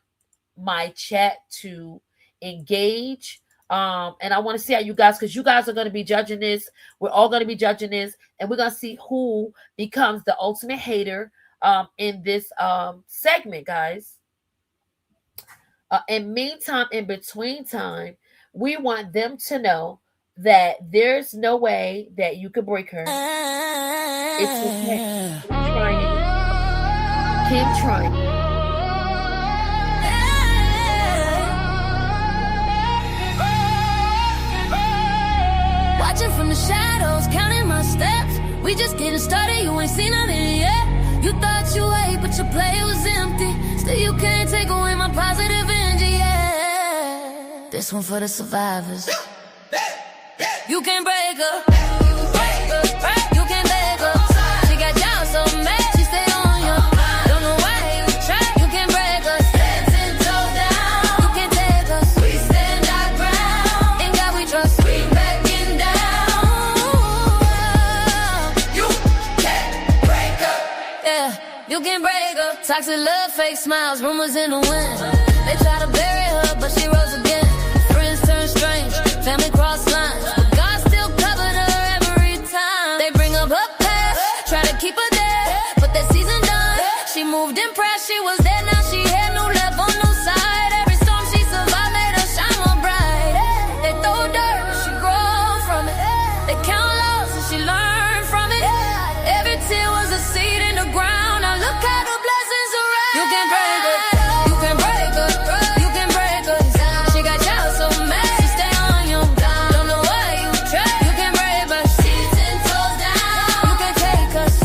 my chat to engage. And I want to see how you guys, because you guys are going to be judging this. We're all going to be judging this, and we're going to see who becomes the ultimate hater in this segment, guys. In between time, we want them to know that there's no way that you could break her. It's okay. Keep trying. Keep trying. Watching from the shadows, counting my steps. We just getting started, you ain't seen nothing yet. You thought you ate, but your plate was empty. Still you can't take away my positive energy, yeah. This one for the survivors. You can't break her. You can't break her. She got y'all so mad, she stay on you. Don't know why you try, you can't break us. Stand 10 toes down, you can't take us. We stand our ground, in God we trust. We backing down. You can't break her. Yeah, you can't break her. Toxic love, fake smiles, rumors in the wind. They try to bury her, but she rose again. Friends turn strange, family cross lines. Keep her there, but that season done. She moved impressed, she was there, now she had no left on no side. Every storm she survived made her shine more bright. They throw dirt, but she grow from it. They count losses, she learned from it. Every tear was a seed in the ground. Now look how the blessings around. You can break her, you can break her, you can break her. She got y'all so mad, she stay on you. Don't know why you try, you can break her. She's 10 toes down, you can take us.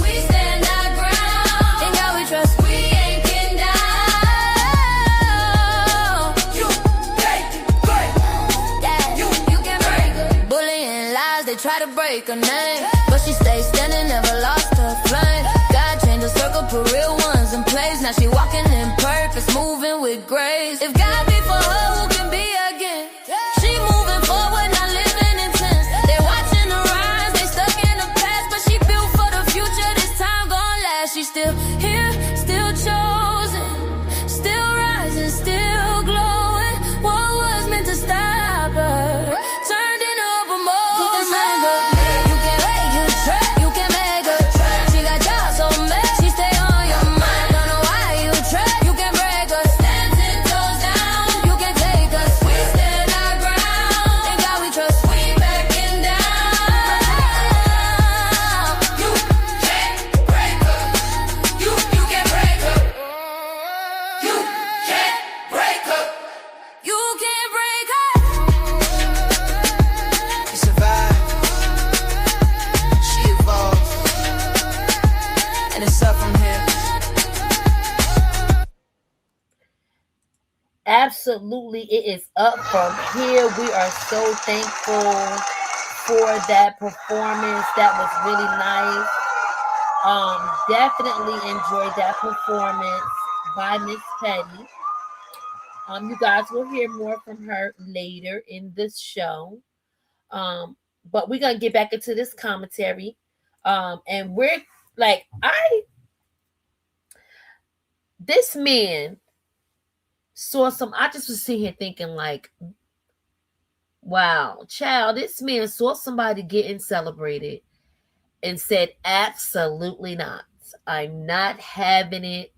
Try to break her name, but she stayed standing, never lost her flame. Now she walking in purpose, moving with grace. If God be for her, who can be against? She moving forward, not living in tense. They watching the rise, they stuck in the past, but she built for the future. This time gon' last. She's still here, still chosen, still rising, still glowing. What was meant to stop her turned into a promotion. You can make you try, you can make her. She got jobs so mad, she stay on your mind. Don't know why you try, you can break us. Stand 10 toes down, you can take us. We stand our ground, in God we trust. We backing down. You can't break us. You can't break her. You can't break her. You can't break her. She survived. She evolved. And it's up from here. Absolutely, it is up from here. We are so thankful for that performance. That was really nice. Definitely enjoyed that performance by Miss Petty. You guys will hear more from her later in this show. But we're gonna get back into this commentary. And we're like, this man saw some. I just was sitting here thinking, like, wow, child, this man saw somebody getting celebrated and said, absolutely not. I'm not having it.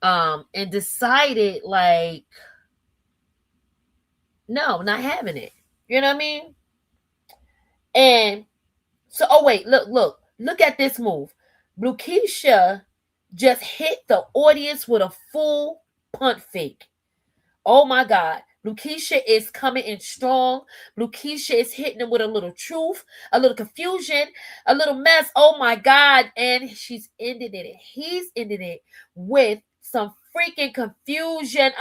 And decided, like, no, not having it. You know what I mean? And so, oh wait, look at this move. Bluekeisha just hit the audience with a full punt fake. Oh my God. Bluekeisha is coming in strong. Bluekeisha is hitting him with a little truth, a little confusion, a little mess. Oh my God. And she's ended it. He's ended it with some freaking confusion.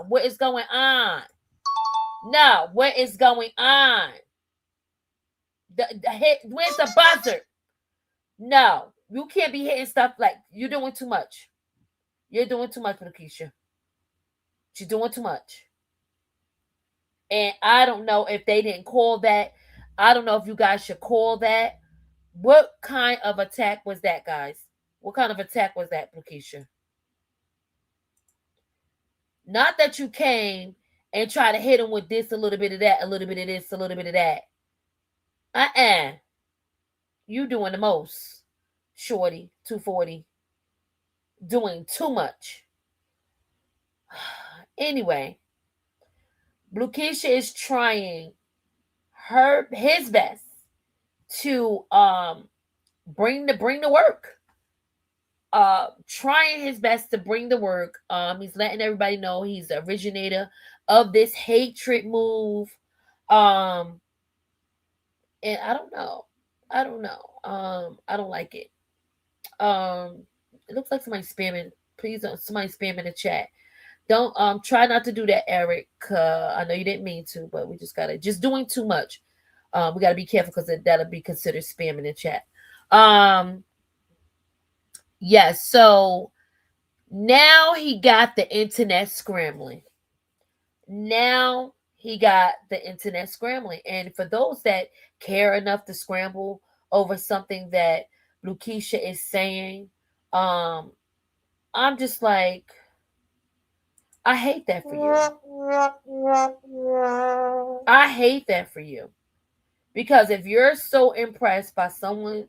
What is going on? No, what is going on? The hit, where's the buzzer? No, you can't be hitting stuff like you're doing too much. You're doing too much, Bluekeisha. She's doing too much. And I don't know if they didn't call that. I don't know if you guys should call that. What kind of attack was that, guys? What kind of attack was that, Bluekeisha? Not that you came and try to hit him with this, a little bit of that, a little bit of this, a little bit of that. You doing the most, shorty, 240. Doing too much. Anyway, Bluekeisha is trying his best to bring the work. Trying his best to bring the work. He's letting everybody know he's the originator of this hatred move. And I don't know. I don't like it. It looks like somebody's spamming. Please don't somebody spam in the chat. Don't try not to do that, Eric. I know you didn't mean to, but we just doing too much. We gotta be careful because that'll be considered spam in the chat. Yes, so now he got the internet scrambling. And for those that care enough to scramble over something that Bluekeisha is saying, I'm just like, I hate that for you. I hate that for you. Because if you're so impressed by someone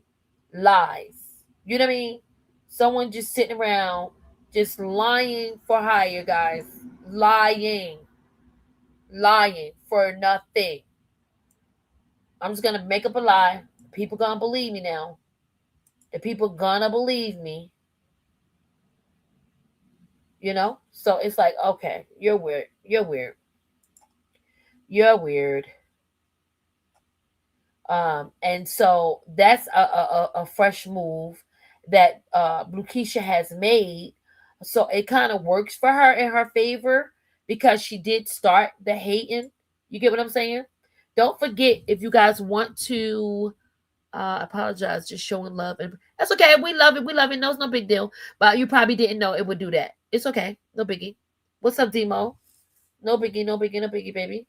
lies, you know what I mean? Someone just sitting around, just lying for hire, guys. Lying for nothing. I'm just going to make up a lie. People going to believe me now. The people going to believe me. You know? So it's like, okay, you're weird. And so that's a fresh move that Bluekeisha has made. So it kind of works for her in her favor because she did start the hating. You get what I'm saying? Don't forget, if you guys want to Apologize, just showing love. And that's okay. We love it. We love it. No, it's no big deal. But you probably didn't know it would do that. It's okay. No biggie. What's up, Demo? No biggie, no biggie, no biggie, baby.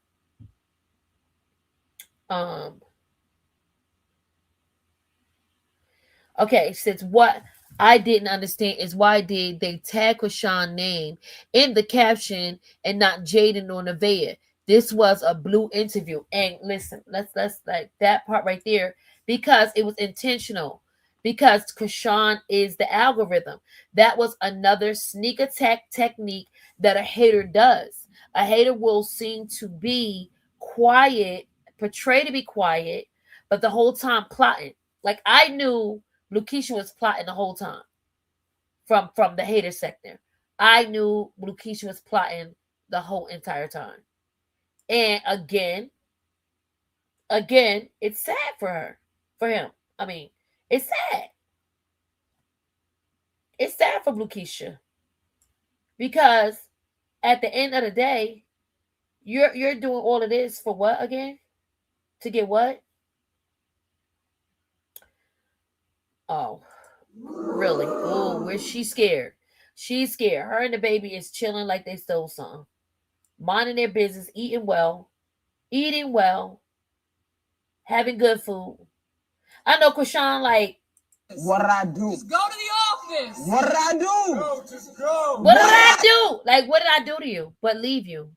Okay, since what I didn't understand is why did they tag Krishan's name in the caption and not Jaden or Nevaeh? This was a Blue interview. And listen, let's like that part right there, because it was intentional. Because Krishan is the algorithm. That was another sneak attack technique that a hater does. A hater will seem to be quiet, portray to be quiet, but the whole time plotting. Like I knew Bluekeisha was plotting the whole time from the hater sector. I knew Bluekeisha was plotting the whole entire time. And again, it's sad for him. I mean, it's sad. It's sad for Bluekeisha. Because at the end of the day, you're doing all of this for what again? To get what? Oh, really? Oh, where's she scared? She's scared. Her and the baby is chilling like they stole something. Minding their business, eating well, having good food. I know Krishan like, what did I do? Just go to the office. What did I do? Go, just go. What did I do? Like, what did I do to you? But leave you.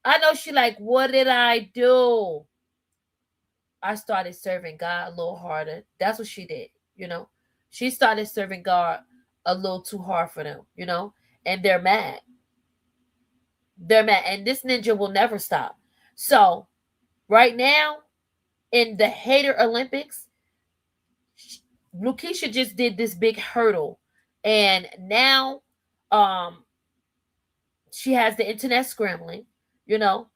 I know she like, what did I do? I started serving God a little harder. That's what she did, you know. She started serving God a little too hard for them, you know, and they're mad. They're mad, and this ninja will never stop. So, right now, in the hater Olympics, Bluekeisha just did this big hurdle, and now, she has the internet scrambling, you know.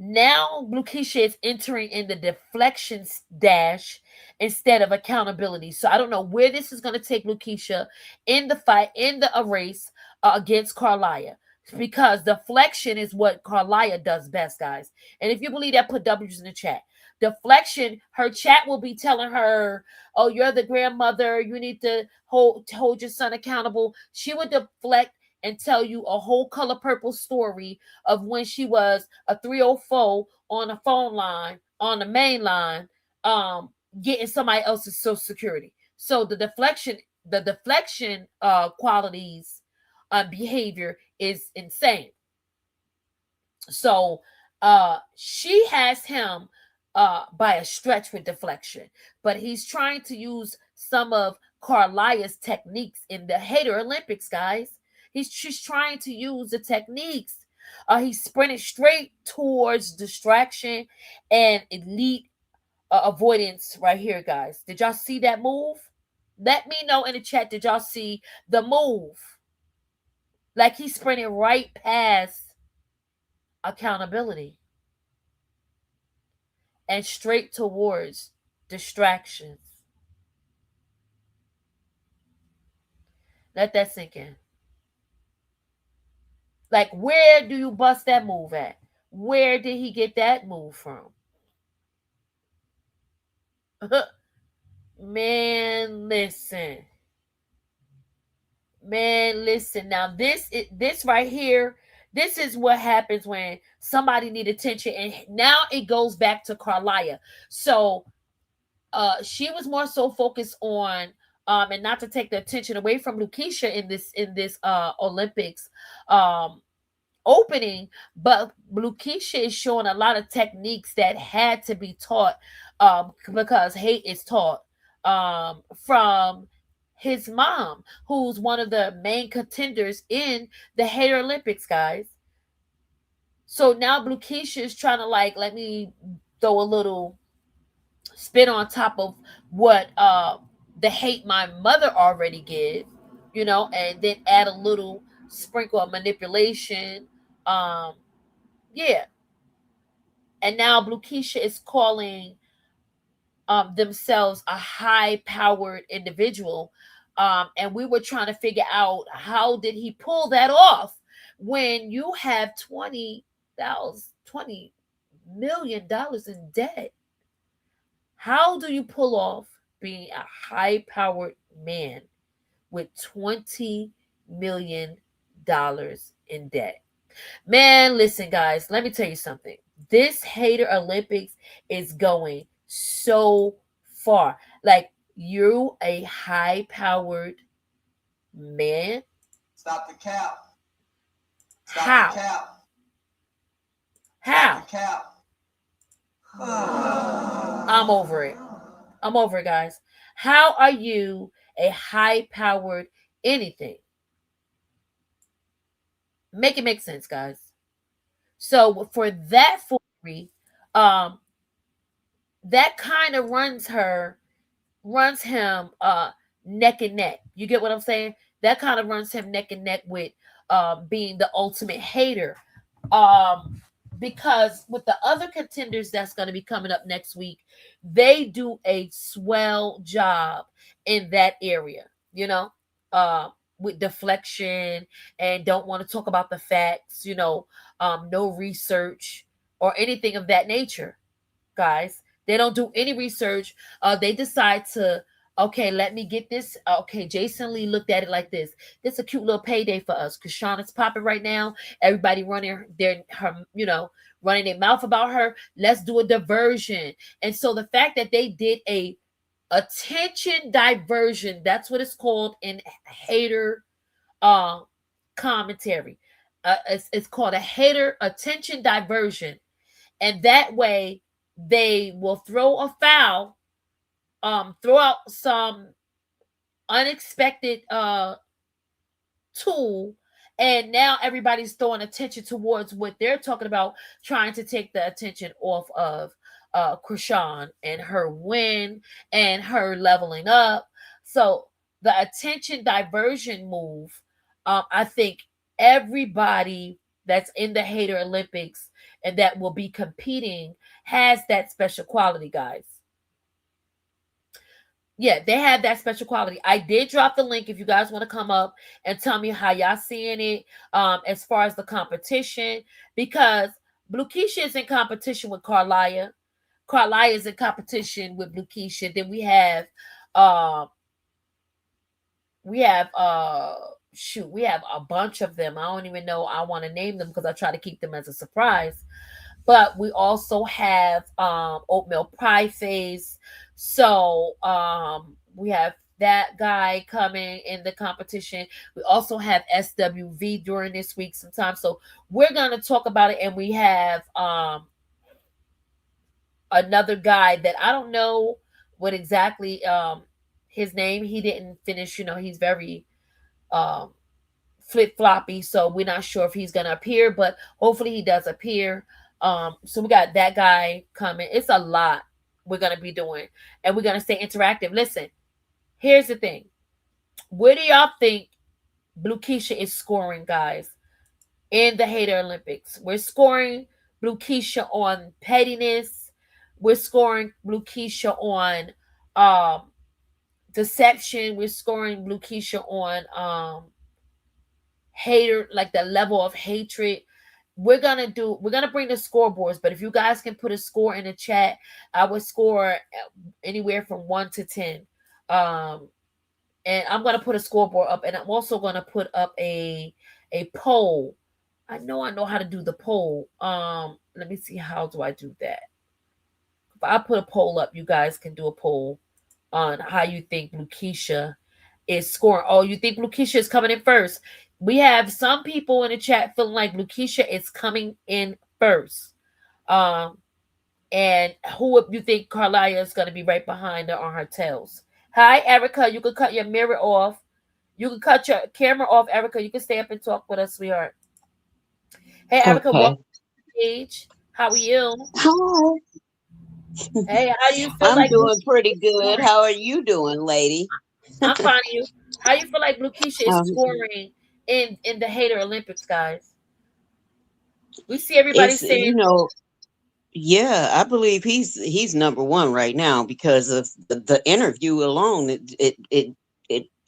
Now Bluekeisha is entering in the deflections dash instead of accountability. So I don't know where this is going to take Bluekeisha in the fight, in the race against Carlia. Because deflection is what Carlia does best, guys. And if you believe that, put W's in the chat. Deflection, her chat will be telling her, oh, you're the grandmother. You need to hold your son accountable. She would deflect and tell you a whole Color Purple story of when she was a 304 on a phone line, on the main line, getting somebody else's Social Security. So the deflection qualities behavior is insane. So she has him by a stretch with deflection, but he's trying to use some of Carlia's techniques in the hater Olympics, guys. She's trying to use the techniques. He's sprinting straight towards distraction and elite avoidance right here, guys. Did y'all see that move? Let me know in the chat. Did y'all see the move? Like he's sprinting right past accountability and straight towards distractions. Let that sink in. Like, where do you bust that move at? Where did he get that move from? Man, listen. Now this right here, this is what happens when somebody need attention, and now it goes back to Carlia. So she was more so focused on and not to take the attention away from Bluekeisha in this Olympics opening, but Bluekeisha is showing a lot of techniques that had to be taught because hate is taught from his mom, who's one of the main contenders in the hater Olympics, guys. So now Bluekeisha is trying to like, let me throw a little spin on top of what the hate my mother already gave, you know, and then add a little sprinkle of manipulation. Yeah. And now Bluekeisha is calling themselves a high-powered individual. And we were trying to figure out, how did he pull that off when you have 20 million in debt. How do you pull off being a high-powered man with $20 million in debt? Man, listen, guys, let me tell you something. This Hater Olympics is going so far. Like, you a high-powered man. Stop the cap. Stop How? the cap. How? Stop the cap. I'm over it. I'm over it, guys. How are you a high-powered anything? Make it make sense, guys. So for that foolery, that kind of runs him neck and neck. You get what I'm saying? That kind of runs him neck and neck with being the ultimate hater. Because with the other contenders that's going to be coming up next week, they do a swell job in that area, you know, with deflection and don't want to talk about the facts, you know, no research or anything of that nature, guys. They don't do any research. They decide to, okay, let me get this. Okay, Jason Lee looked at it like this. This is a cute little payday for us because Shauna's popping right now. Everybody running their mouth about her. Let's do a diversion. And so the fact that they did a attention diversion, that's what it's called in hater commentary. It's called a hater attention diversion. And that way they will throw a foul, throw out some unexpected tool, and now everybody's throwing attention towards what they're talking about, trying to take the attention off of Krishan and her win and her leveling up. So the attention diversion move, I think everybody that's in the Hater Olympics and that will be competing has that special quality, guys. Yeah, they have that special quality. I did drop the link if you guys want to come up and tell me how y'all seeing it as far as the competition, because Bluekeisha is in competition with Carlia. Carlia is in competition with Bluekeisha. Then we have a bunch of them. I don't even know I want to name them because I try to keep them as a surprise. But we also have Oatmeal Pie Face. So we have that guy coming in the competition. We also have SWV during this week sometime. So we're going to talk about it. And we have another guy that I don't know what exactly his name. He didn't finish, he's very flip-floppy. So we're not sure if he's going to appear, but hopefully he does appear. So we got that guy coming. It's a lot we're going to be doing, and we're going to stay interactive. Listen, here's the thing. Where do y'all think Bluekeisha is scoring, guys, in the Hater Olympics? We're scoring Bluekeisha on pettiness. We're scoring Bluekeisha on deception. We're scoring Bluekeisha on hater, like the level of hatred. We're gonna bring the scoreboards, but if you guys can put a score in the chat, I would score anywhere from 1 to 10. And I'm gonna put a scoreboard up, and I'm also gonna put up a poll. I know how to do the poll. Let me see, how do I do that? If I put a poll up, you guys can do a poll on how you think Bluekeisha is scoring. Oh, you think Bluekeisha is coming in first? We have some people in the chat feeling like Bluekeisha is coming in first. And who you think Carlia is going to be right behind her on her tails? Hi, Erica. You can cut your mirror off. You can cut your camera off, Erica. You can stay up and talk with us, sweetheart. Hey, Erica, welcome to the page. How are you? Hi. Hey, how do you feel? I'm doing pretty good. How are you doing, lady? I'm fine. You? How you feel like Bluekeisha is scoring in the Hater Olympics, guys? We see everybody saying, yeah, I believe he's number one right now because of the interview alone. It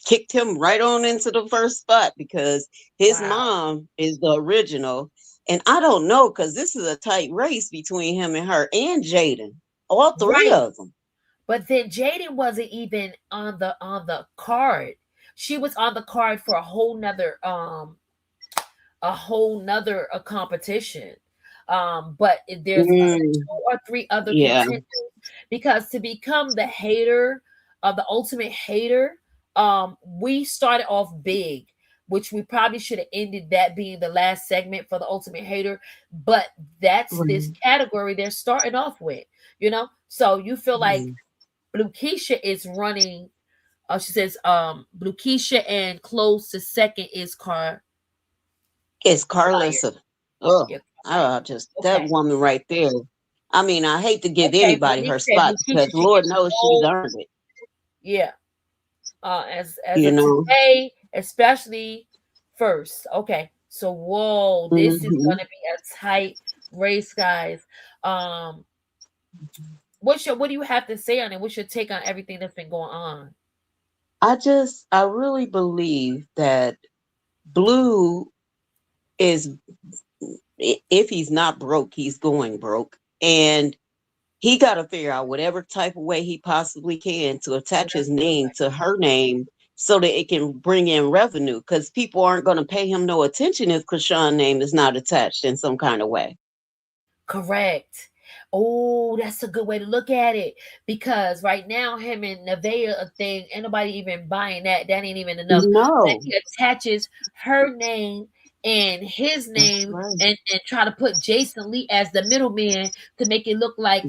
kicked him right on into the first spot because his mom is the original, And I don't know, because this is a tight race between him and her and Jaden. All three Right. of them. But then Jaden wasn't even on the card. She was on the card for a whole nother competition. But there's two or three other Yeah. contenders, because to become the hater of the ultimate hater, we started off big, which we probably should have ended that being the last segment for the ultimate hater. But that's this category they're starting off with, So you feel like Bluekeisha is running. She says, Bluekeisha, and close to second is It's Carlissa. Oh, just that Okay. woman right there. I mean, I hate to give Okay, anybody her spot because Lord knows she's earned it. Yeah. As You of know? today, especially first. Okay. So whoa, this is gonna be a tight race, guys. What do you have to say on it? What's your take on everything that's been going on? I really believe that Blue is, if he's not broke, he's going broke. And he got to figure out whatever type of way he possibly can to attach his name to her name so that it can bring in revenue, because people aren't going to pay him no attention if Krishan's name is not attached in some kind of way. Correct. Oh, that's a good way to look at it, because right now him and Nevaeh thing, ain't nobody even buying that. That ain't even enough. No. That he attaches her name and his name, and try to put Jason Lee as the middleman to make it look like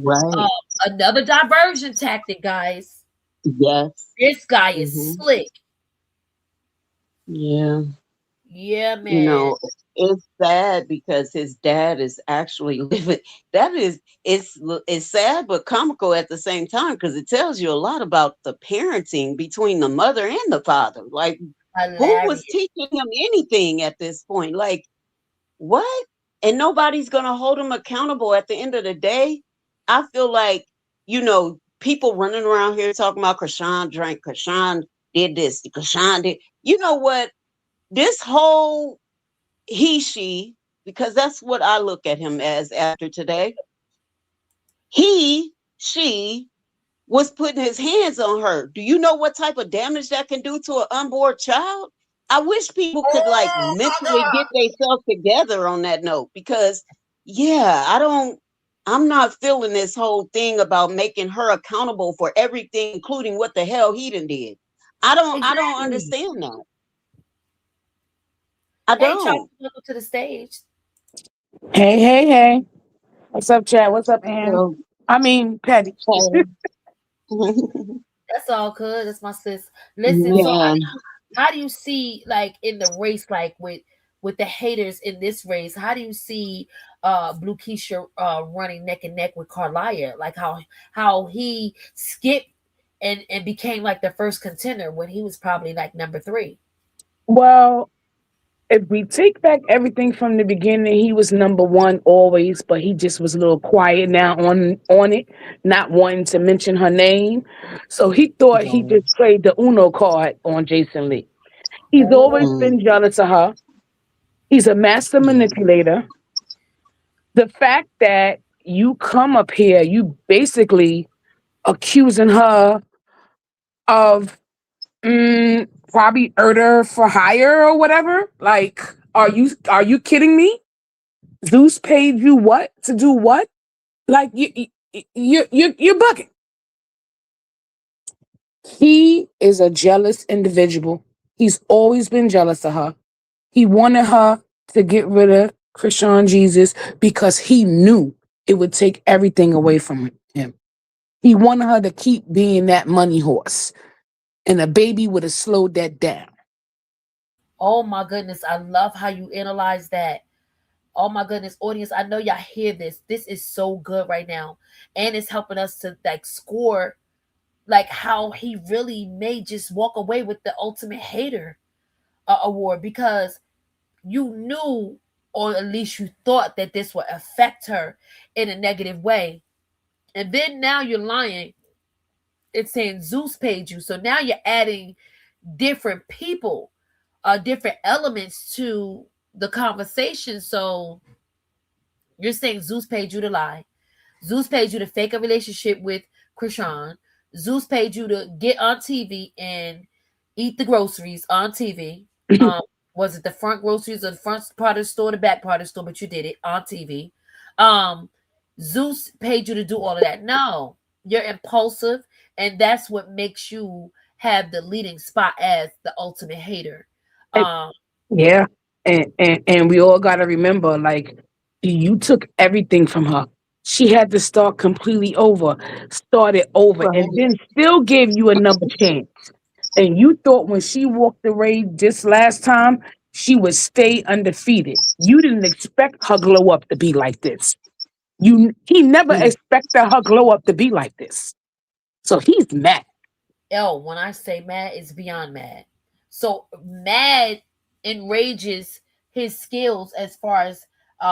another diversion tactic, guys. Yes. This guy is slick. Yeah. Yeah, man. You know, it's sad because his dad is actually living. It's sad but comical at the same time, because it tells you a lot about the parenting between the mother and the father. Like, who was teaching him anything at this point? Like, what? And nobody's gonna hold him accountable at the end of the day. I feel like, people running around here talking about Krishan drank, Krishan did this, Krishan did. You know what? This whole she, because that's what I look at him as after today. She was putting his hands on her. Do you know what type of damage that can do to an unborn child? I wish people could mentally get themselves together on that note, because I'm not feeling this whole thing about making her accountable for everything, including what the hell he done did. I don't understand that. I don't. Hey, welcome to the stage. Hey. What's up, Chad? What's up, Ann? I mean, Patty. That's all good. That's my sis. Listen, so how do you see, like, in the race, like with the haters in this race, how do you see Bluekeisha running neck and neck with Carlia? Like how he skipped and became like the first contender when he was probably like number 3. Well, if we take back everything from the beginning, he was number 1 always, but he just was a little quiet now on it, not wanting to mention her name. So he thought he just played the Uno card on Jason Lee. He's always been jealous of her. He's a master manipulator. The fact that you come up here, you basically accusing her of probably murder for hire or whatever. Like, are you kidding me? Zeus paid you what to do what? Like, you're bugging. He is a jealous individual. He's always been jealous of her. He wanted her to get rid of Krishan Jesus because he knew it would take everything away from him. He wanted her to keep being that money horse, and a baby would have slowed that down. Oh my goodness, I love how you analyze that. Oh my goodness, audience, I know y'all hear this. This is so good right now. And it's helping us to like score like how he really may just walk away with the ultimate hater award, because you knew, or at least you thought, that this would affect her in a negative way. And then now you're lying. It's saying Zeus paid you. So now you're adding different people, different elements to the conversation. So You're saying Zeus paid you to lie. Zeus paid you to fake a relationship with Krishan. Zeus paid you to get on TV and eat the groceries on TV. Was it the front groceries or the front part of the store, the back part of the store? But you did it on TV. Zeus paid you to do all of that. No, you're impulsive, and that's what makes you have the leading spot as the ultimate hater. Yeah, and we all got to remember, like, you took everything from her. She had to start completely over, start it over, and then still gave you another chance. And you thought when she walked away this last time, she would stay undefeated. You didn't expect her glow up to be like this. He never expected her glow up to be like this. So he's mad. When I say mad, it's beyond mad. So mad enrages his skills as far as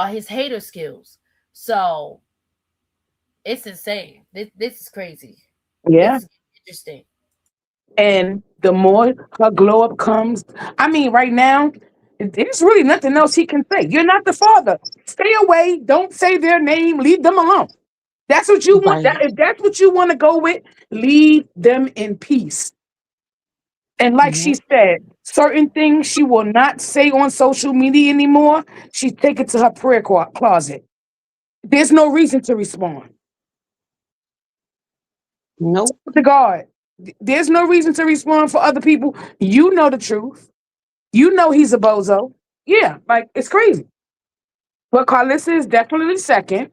his hater skills. So it's insane. This is crazy. Yeah. This is interesting. And the more her glow up comes, I mean, right now, there's really nothing else he can say. You're not the father. Stay away. Don't say their name. Leave them alone. That's what you want. If that's what you want to go with, leave them in peace. And like she said, certain things she will not say on social media anymore. She take it to her prayer closet. There's no reason to respond. Nope. To God. There's no reason to respond for other people. You know the truth. You know he's a bozo. Yeah, like, it's crazy. But Carlissa is definitely second.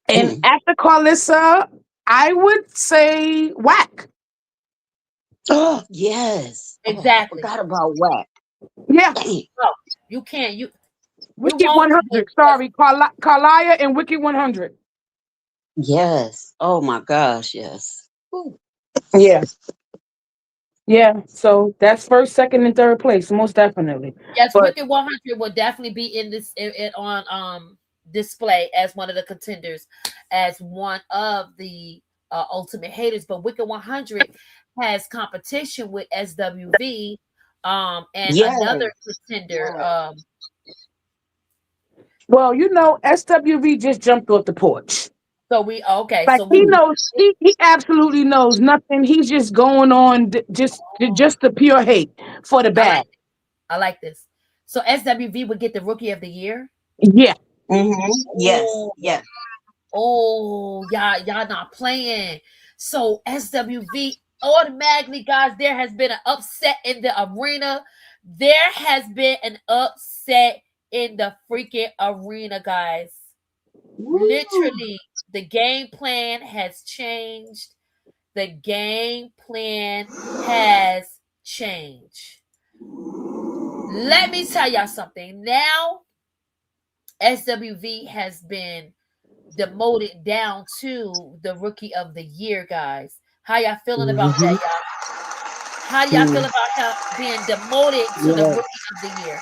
And after Carlissa, I would say Whack. Oh, yes. Exactly. I forgot about Whack. Yeah. No, you can't. Wicked 100. Sorry, Carlia and Wicked 100. Yes. Oh my gosh, yes. Ooh. Yeah. Yeah, so that's first, second, and third place, most definitely. Yes, But Wicked 100 will definitely be in this on display as one of the contenders, as one of the ultimate haters. But Wicked 100 has competition with SWV and another contender. well, SWV just jumped off the porch. So we okay. Like, So he knows, he absolutely knows nothing. He's just going on just the pure hate for the bad. I like this. So SWV would get the Rookie of the Year. Yeah. Yes. Yes. Oh, y'all not playing. So SWV automatically, guys, there has been an upset in the arena. There has been an upset in the freaking arena, guys. Literally, the game plan has changed. The game plan has changed. Let me tell y'all something. Now, SWV has been demoted down to the Rookie of the Year, guys. How y'all feeling about that, y'all? How do y'all feel about him being demoted to the Rookie of the Year?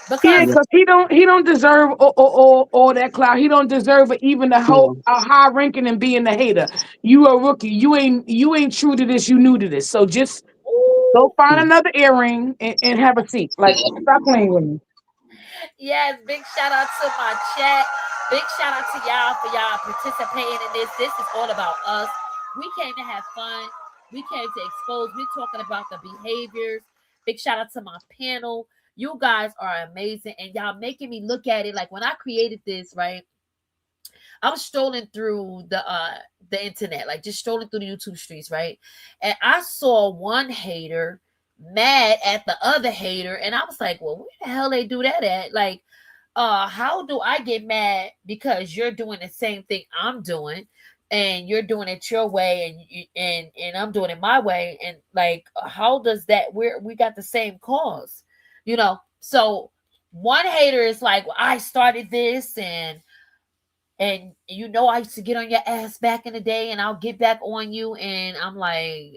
Because he don't deserve all that clout. He don't deserve even a high ranking and being a hater. You a rookie. You ain't true to this. You new to this. So just go find another earring and have a seat. Like, stop playing with me. Yes, big shout out to my chat. Big shout out to y'all for y'all participating in this. This is all about us. We came to have fun. We came to expose. We're talking about the behaviors. Big shout out to my panel. You guys are amazing, and y'all making me look at it. Like, when I created this, right, I was strolling through the internet, like just strolling through the YouTube streets, right, and I saw one hater mad at the other hater, and I was like, well, where the hell they do that at? Like, how do I get mad because you're doing the same thing I'm doing, and you're doing it your way, and I'm doing it my way, and like, how does that? We got the same cause. So one hater is like, well, I started this, and I used to get on your ass back in the day, and I'll get back on you. And I'm like,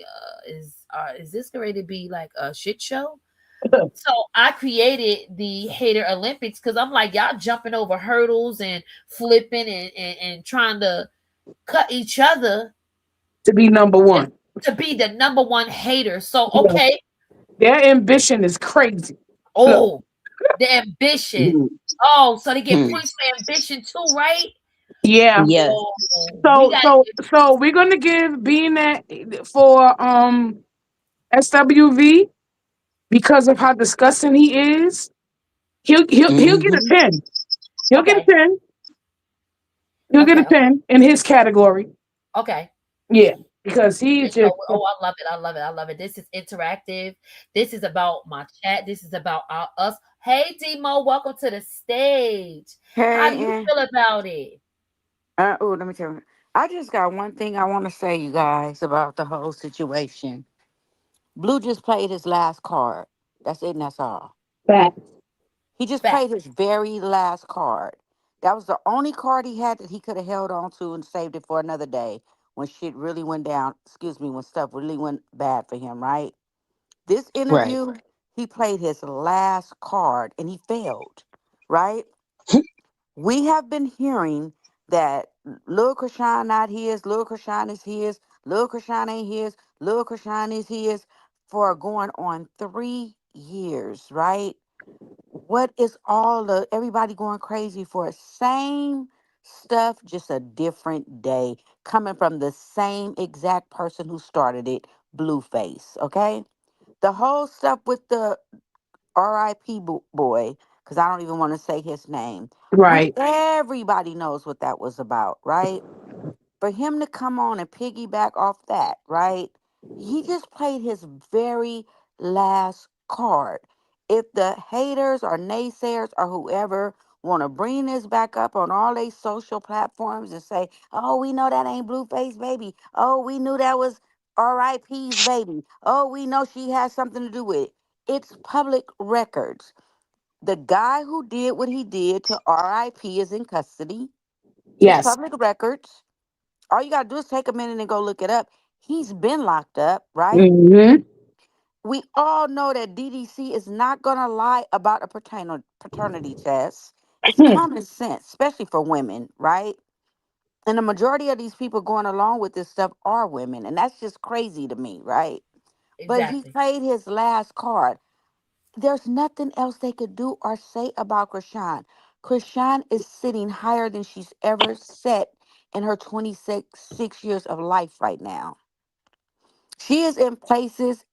is this going to be like a shit show? So I created the Hater Olympics because I'm like, y'all jumping over hurdles and flipping and trying to cut each other to be number one, to be the number one hater. So okay, their ambition is crazy. Oh, The ambition. Mhm. Oh, so they get Hmm. points for ambition too, right? Yeah. Yes. Oh, we So got so so we're gonna give being that for SWV because of how disgusting he is. He'll get a Hmm. 10. He'll get a okay, 10. He'll get a okay, 10 in his category. okay. Yeah, because he's So, just oh, I love it. I love it. I love it. This is interactive. This is about my chat. This is about us. Hey, Demo, welcome to the stage. How do Hey, you and feel about it? oh, let me tell you. I just got one thing I want to say, you guys, about the whole situation. Blue just played his last card. That's it, and that's all. fat. He just Fact. played his very last card. That was the only card he had that he could have held on to and saved it for another day when shit really went down. Excuse me, when stuff really went bad for him, right? This Right. interview, he played his last card and he failed, right? We have been hearing that Lil Krishan not his, Lil Krishan is his, Lil Krishan ain't his, Lil Krishan is his for going on 3 years, right? What is all the everybody going crazy for? Same stuff, just a different day, coming from the same exact person who started it, Blueface, okay? The whole stuff with the R.I.P. boy, because I don't even want to say his name. Right. Everybody knows what that was about, right? For him to come on and piggyback off that, right? He just played his very last card. If the haters or naysayers or whoever want to bring this back up on all their social platforms and say, oh, we know that ain't Blueface baby. Oh, we knew that was RIP's baby. Oh, we know she has something to do with it. It's public records. The guy who did what he did to RIP is in custody. It's Yes. public records. All you gotta do is take a minute and go look it up. He's been locked up, right? Hmm. We all know that DDC is not gonna lie about a paternity test. It's common sense, especially for women, right? And the majority of these people going along with this stuff are women, and that's just crazy to me, right? But he Exactly. played his last card. There's nothing else they could do or say about Krishan. Krishan is sitting higher than she's ever sat in her 26 years of life right now. She is in places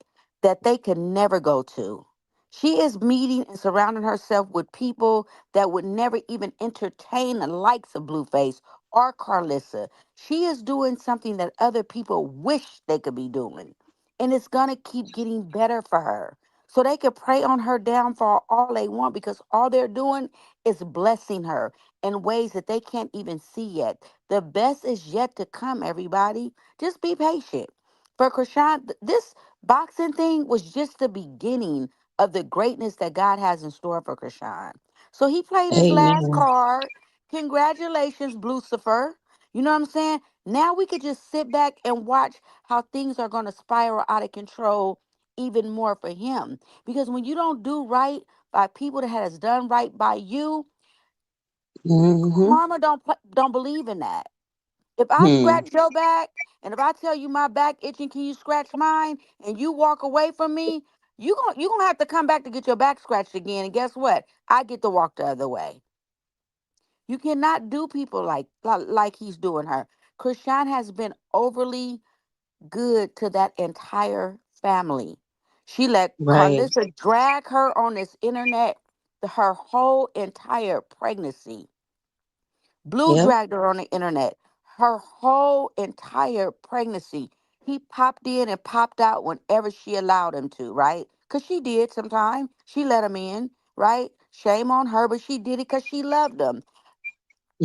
that they could never go to. She is meeting and surrounding herself with people that would never even entertain the likes of Blueface or Carlissa. She is doing something that other people wish they could be doing. And it's going to keep getting better for her. So they could pray on her downfall all they want because all they're doing is blessing her in ways that they can't even see yet. The best is yet to come, everybody. Just be patient. For Krishan, this boxing thing was just the beginning of the greatness that God has in store for Krishan. So he played his last Amen. card. Congratulations, Lucifer. You know what I'm saying? Now we could just sit back and watch how things are going to spiral out of control even more for him. Because when you don't do right by people that has done right by you, Hmm. karma don't believe in that. If I Hmm. scratch your back and if I tell you my back itching, can you scratch mine? And you walk away from me, you gonna have to come back to get your back scratched again. And guess what? I get to walk the other way. You cannot do people like he's doing her. Krishan has been overly good to that entire family. She let Right. Carlissa drag her on this internet her whole entire pregnancy. Blue Yep. dragged her on the internet her whole entire pregnancy. He popped in and popped out whenever she allowed him to, right? Because she did sometimes. She let him in, right? Shame on her, but she did it because she loved him.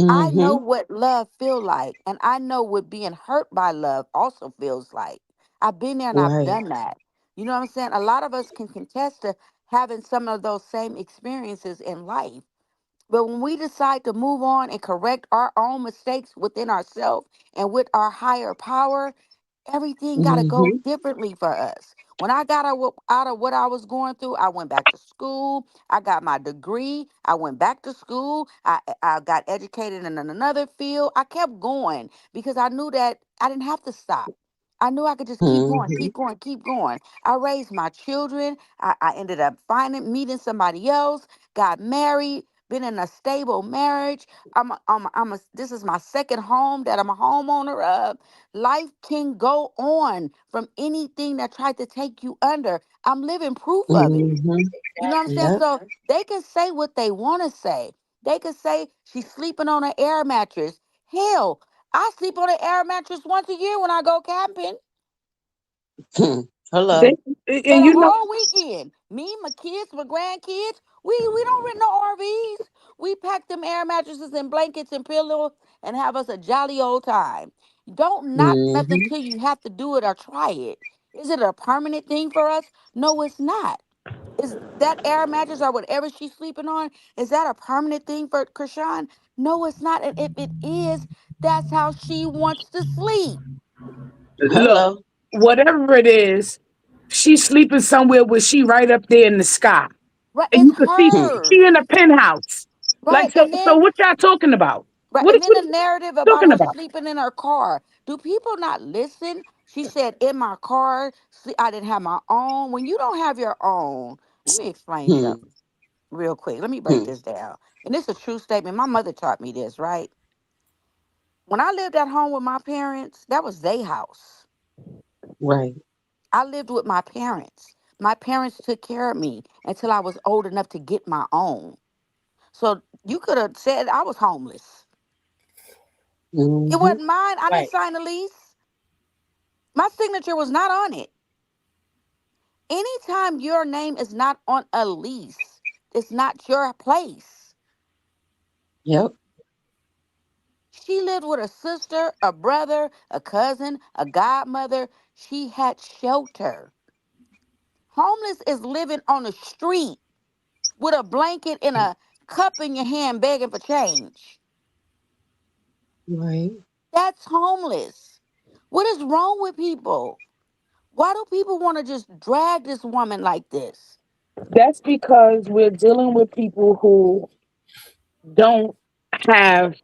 I know Hmm. what love feel like, and I know what being hurt by love also feels like. I've been there and I've Right. done that. You know what I'm saying? A lot of us can contest to having some of those same experiences in life. But when we decide to move on and correct our own mistakes within ourselves and with our higher power, everything got to go Hmm. differently for us. When I got out of what I was going through, I went back to school. I got my degree. I went back to school. I got educated in another field. I kept going because I knew that I didn't have to stop. I knew I could just keep going, Mm-hmm. keep going, keep going. I raised my children. I ended up finding meeting somebody else, got married, been in a stable marriage. This is my second home that I'm a homeowner of. Life can go on from anything that tried to take you under. I'm living proof of it. Mm-hmm. You know what I'm saying? Yep. So they can say what they want to say. They can say she's sleeping on an air mattress. Hell, I sleep on an air mattress once a year when I go camping They, Hello. for and the you know, whole weekend. Me, my kids, my grandkids, we don't rent no RVs. We pack them air mattresses and blankets and pillows and have us a jolly old time. Don't knock nothing Mm-hmm. till you have to do it or try it. Is it a permanent thing for us? No, it's not. Is that air mattress or whatever she's sleeping on, is that a permanent thing for Krishan? No, it's not. And if it is, that's how she wants to sleep. look, Hello. whatever it is, she's sleeping somewhere where she right up there in the sky. Right? And It's you can see Hmm. she in hers. a penthouse. Right. Like, so what y'all talking about? Right. What, And then what the are you narrative about talking her about? sleeping in her car. Do people not listen? She said, in my car, I didn't have my own. When you don't have your own, let me explain Hmm. something real quick. Let me break Hmm. this down. And this is a true statement. My mother taught me this, right? When I lived at home with my parents, that was their house. Right. I lived with my parents. My parents took care of me until I was old enough to get my own. So you could have said I was homeless. It Mm-hmm. wasn't mine. I didn't Right. sign the lease. My signature was not on it. Anytime your name is not on a lease, it's not your place. Yep. She lived with a sister, a brother, a cousin, a godmother. She had shelter. Homeless is living on the street with a blanket and a cup in your hand begging for change. Right. That's homeless. What is wrong with people? Why do people want to just drag this woman like this? That's because we're dealing with people who don't have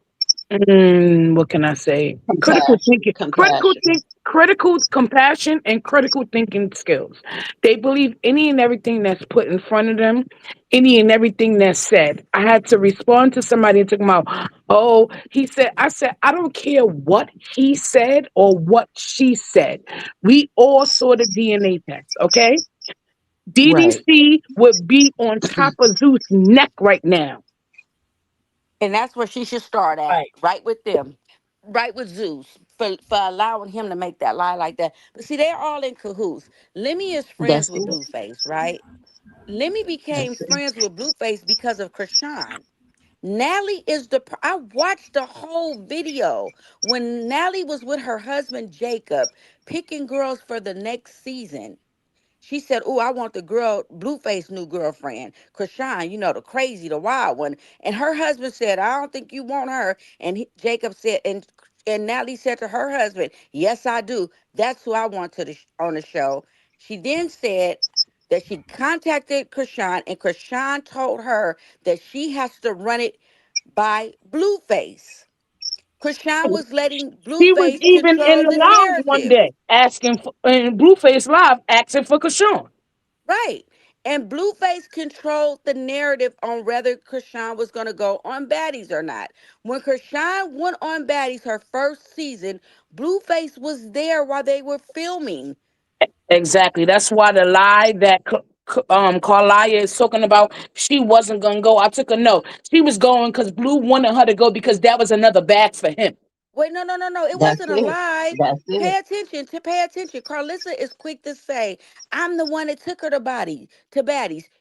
what can I say? Critical Compassion. thinking, Compassion. critical compassion, and critical thinking skills. They believe any and everything that's put in front of them, any and everything that's said. I had to respond to somebody and talking about, oh, he said, I said, I don't care what he said or what she said. We all saw the DNA test, okay? Right. DDC would be on top of Zeus' neck right now. And that's where she should start at, Right. right with them, right with Zeus, for allowing him to make that lie like that. But see, they're all in cahoots. Lemmy is friends That's with it. Blueface, right? Lemmy became That's it. friends with Blueface because of Krishan. Nally is I watched the whole video when Nally was with her husband Jacob picking girls for the next season. She said, "Oh, I want the girl, Blueface new girlfriend, Krishan, the crazy, the wild one." And her husband said, "I don't think you want her." And Jacob said, and Natalie said to her husband, "Yes, I do. That's who I want on the show." She then said that she contacted Krishan, and Krishan told her that she has to run it by Blueface. Krishan was letting He was Blueface even in control the the live one narrative. day asking for in Blueface Live asking for Kashawn. Right. And Blueface controlled the narrative on whether Krishan was going to go on Baddies or not. When Krishan went on Baddies her first season, Blueface was there while they were filming. Exactly. That's why the lie that Carlia is talking about, she wasn't gonna go. I took a note. She was going because Blue wanted her to go because that was another bag for him. Wait, no, no, no, no. It That's wasn't a it. lie. That's it. Pay attention. To pay attention. Carlissa is quick to say, "I'm the one that took her to baddies."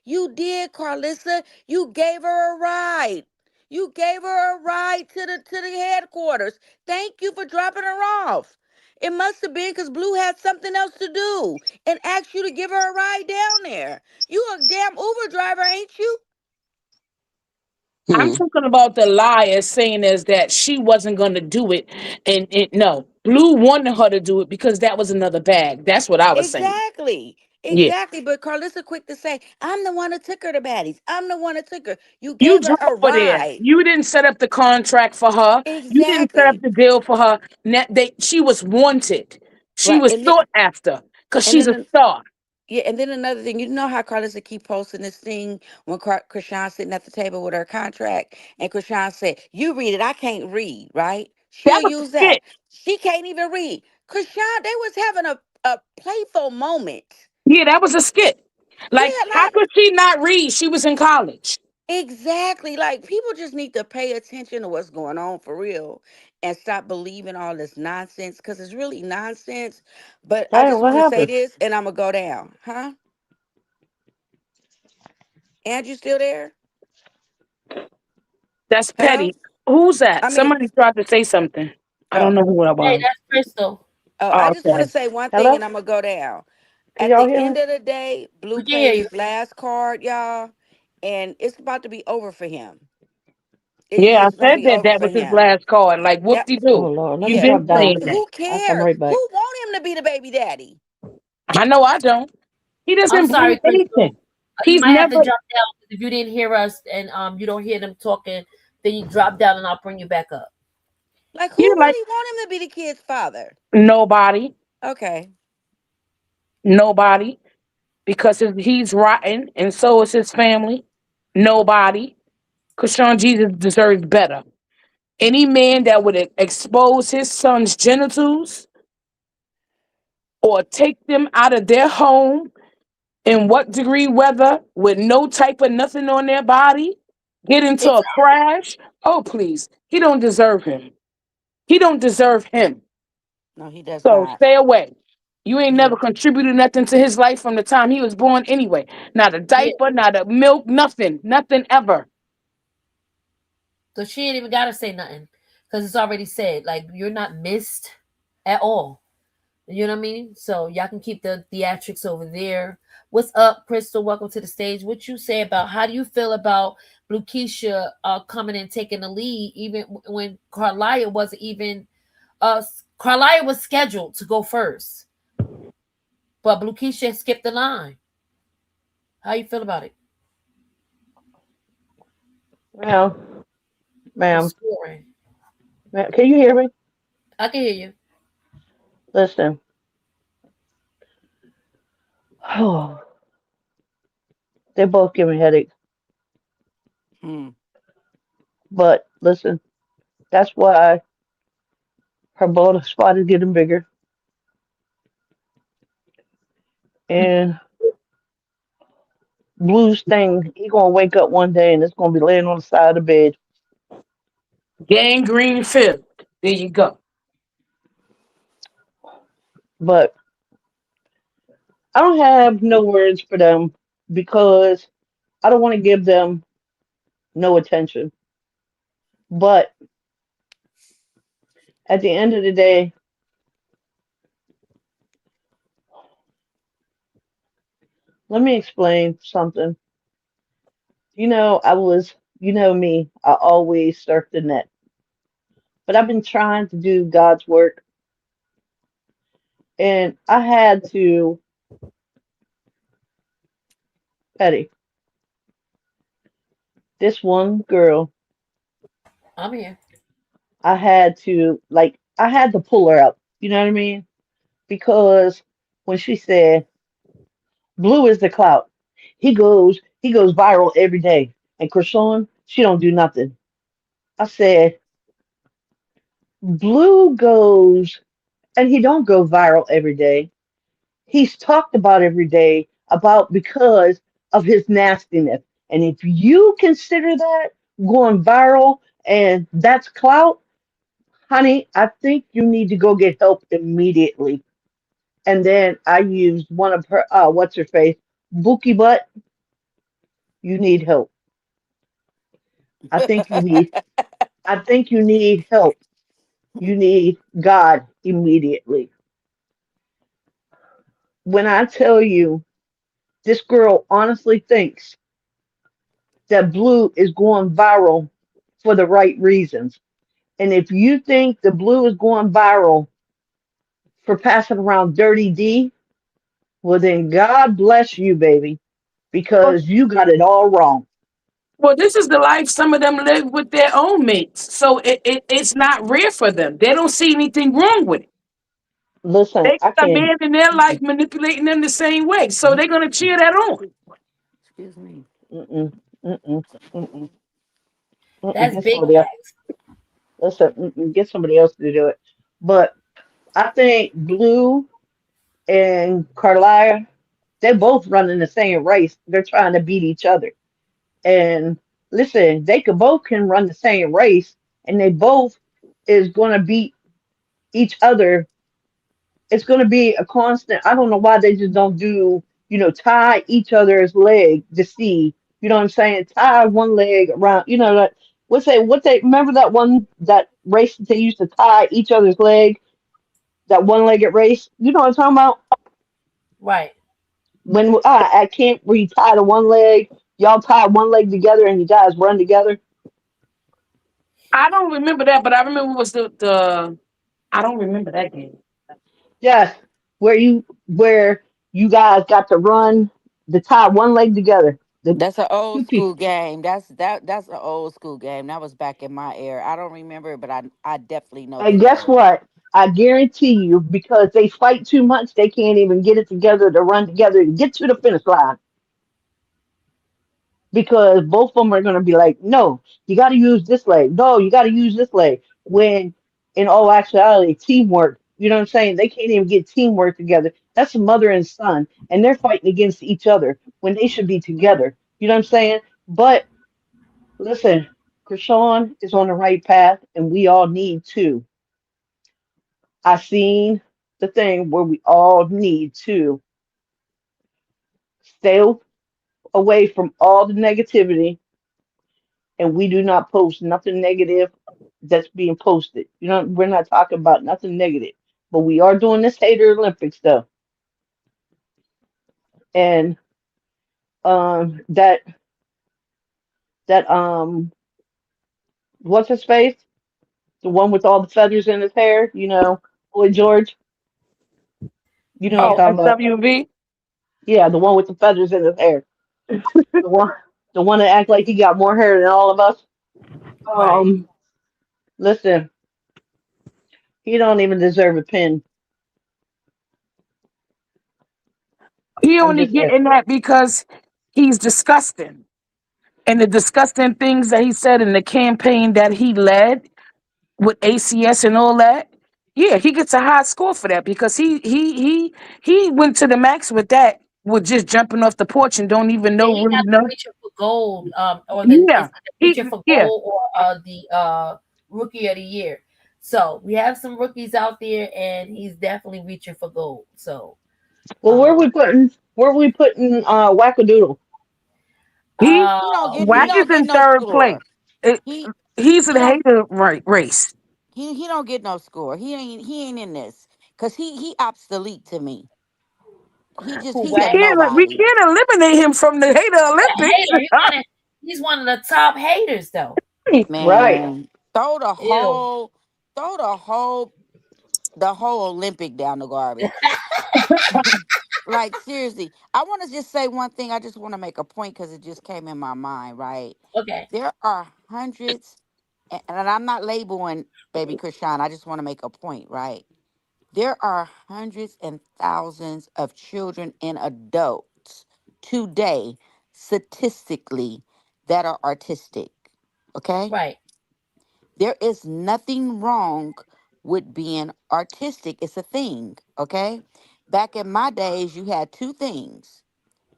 You did, Carlissa. You gave her a ride. You gave her a ride to the headquarters. Thank you for dropping her off. It must have been because Blue had something else to do and asked you to give her a ride down there. You a damn Uber driver, ain't you? I'm Hmm. talking about the lie as saying is that she wasn't gonna do it, and no, Blue wanted her to do it because that was another bag. That's what I was saying. Exactly. Yeah. Exactly. But Carlissa quick to say, "I'm the one that took her to baddies. I'm the one that took her." You You gave her drove a over there. ride. You didn't set up the contract for her. You didn't set up Exactly. the deal for her. She was wanted. She Right. was sought after because And she's a then star. yeah, and then another thing, you know how Carlissa keep posting this thing when Krishan sitting at the table with her contract, and Krishan said, "You read it, I can't read." Right? She'll That was a use that. skit. She can't even read. Krishan, they was having a playful moment. Yeah, that was a skit. Like, Yeah, how like could she not read? She was in college. exactly. Like people just need to pay attention to what's going on for real and stop believing all this nonsense because it's really nonsense. But I Damn, just what want to say happened? this, and I'm gonna go down, huh? And you still there? That's Hello? petty. Who's that? I mean, Somebody tried to say something. I don't oh, know who that Hey, was. that's Crystal. oh, I Oh, just want okay. to say one thing Hello? and I'm going to go down. Can At y'all the hear me? end of the day, Blue We can hear played you. his last card, y'all, and it's about to be over for him. It's Yeah, I just going to said be that over that for was his him. last card. Like, whoop Yep. de Oh doo. Lord, let me You've Yeah. been drop down. saying that. Who I'll come cares? right back. Who want him to be the baby daddy? I know I don't. He I'm doesn't bring sorry, Crystal. anything. You He's might have to never. jump down if you didn't hear us and you don't hear them talking. Then you drop down and I'll bring you back up. Like, who Yeah, like really want him to be the kid's father? nobody, Okay. nobody, because he's rotten, and so is his family. Nobody, because Sean Jesus deserves better. Any man that would expose his son's genitals or take them out of their home in what degree weather with no type of nothing on their body, get into a Exactly. crash. Oh, please. He don't deserve him. He don't deserve him. No, he does So not. stay away. You ain't Yeah. never contributed nothing to his life from the time he was born anyway. Not a Yeah. diaper, not a milk, nothing. Nothing ever. So she ain't even gotta say nothing. Because it's already said. Like you're not missed at all. You know what I mean? So y'all can keep the theatrics over there. What's up, Crystal? Welcome to the stage. What you say about how do you feel about Bluekeisha coming and taking the lead, even when Carlia wasn't even Carlia was scheduled to go first, but Bluekeisha skipped the line. How you feel about it? Ma'am, The ma'am, scoring. ma'am, can you hear me? I can hear you. Listen. Oh, they both give me headaches. Hmm. But listen, that's why her bald spot is getting bigger. And Blue's thing, he gonna wake up one day and it's gonna be laying on the side of the bed. Gangrene filled. There you go. But I don't have no words for them because I don't want to give them no attention. But at the end of the day, let me explain something. You know me, I always surf the net. But I've been trying to do God's work, and I had to, Petty, this one girl, I'm here. I had to pull her up. You know what I mean? Because when she said, Blue is the clout, he goes viral every day. And Krishan, she don't do nothing. I said, Blue goes, and he don't go viral every day. He's talked about every day about because of his nastiness. And if you consider that going viral and that's clout, honey, I think you need to go get help immediately. And then I used one of her, what's her face, Bookie Butt. You need help. I think you need. I think you need help. You need God immediately. When I tell you, this girl honestly thinks that Blue is going viral for the right reasons. And if you think the Blue is going viral for passing around Dirty D, well, then God bless you, baby, Well, because you got it all wrong. well, this is the life some of them live with their own mates. So it's not rare for them. They don't see anything wrong with it. Listen, They I got a can't. man in their life manipulating them the same way. So they're gonna cheer that on. Excuse me. Mm-mm, mm-mm, mm-mm, mm-mm, That's get big somebody else. facts. Listen, get somebody else to do it. But I think Blue and Carlisle, they both running the same race. They're trying to beat each other. And listen, they could both can run the same race, and they both is going to beat each other. It's going to be a constant. I don't know why they just don't do, tie each other's leg to see. You know what I'm saying? Tie one leg around. That what they remember that race that they used to tie each other's leg, that one-legged race. You know what I'm talking about? Right. When at camp where you tie the one leg, y'all tie one leg together and you guys run together. I don't remember that, but I remember was the I don't remember that game. Yes, where you guys got to run the tie one leg together. The That's an two old people. school game. That's an old school game. That was back in my era. I don't remember it, but I definitely know the And guess game. what? I guarantee you, because they fight too much, they can't even get it together to run together to get to the finish line. Because both of them are going to be like, no, you got to use this leg. No, you got to use this leg. When in all actuality, teamwork, you know what I'm saying? They can't even get teamwork together. That's a mother and son, and they're fighting against each other when they should be together. You know what I'm saying? But listen, Krishan is on the right path, and we all need to. I seen the thing where we all need to stay away from all the negativity, and we do not post nothing negative that's being posted. We're not talking about nothing negative, but we are doing this hater Olympics though, and that what's his face, the one with all the feathers in his hair, Boy George, you know what I'm Oh, Yeah. talking about? SWV. Yeah, the one with the feathers in his hair, the one, the one that act like he got more hair than all of us. Right. Um, listen, he don't even deserve a pin. He I'm only just saying. getting that because he's disgusting. And the disgusting things that he said in the campaign that he led with ACS and all that. Yeah, he gets a high score for that because he went to the max with that, with just jumping off the porch and don't even And know he really got the know. reacher for gold, or the Yeah, is it the he reacher for yeah. gold or the rookie of the year. So we have some rookies out there, and he's definitely reaching for gold. So Well, where um we putting where we putting Wackadoodle? He He Wack is don't get in no third place. score. It, He he's in he the don't hater race. he don't get no score. He ain't in this because he obsolete to me. who He's a Wack? We nobody. can't eliminate him from the hater He's a Olympics. hater. He's one of the top haters though. Right. Man, throw the Ew. whole throw the whole Olympic down the garbage. Like seriously, I want to just say one thing. I just want to make a point because it just came in my mind. Right, Okay. there are hundreds, and I'm not labeling baby Krishan. I just want to make a point. Right, there are hundreds and thousands of children and adults today, statistically, that are artistic. Okay, Right. there is nothing wrong with being artistic. It's a thing. Okay, back in my days, you had two things: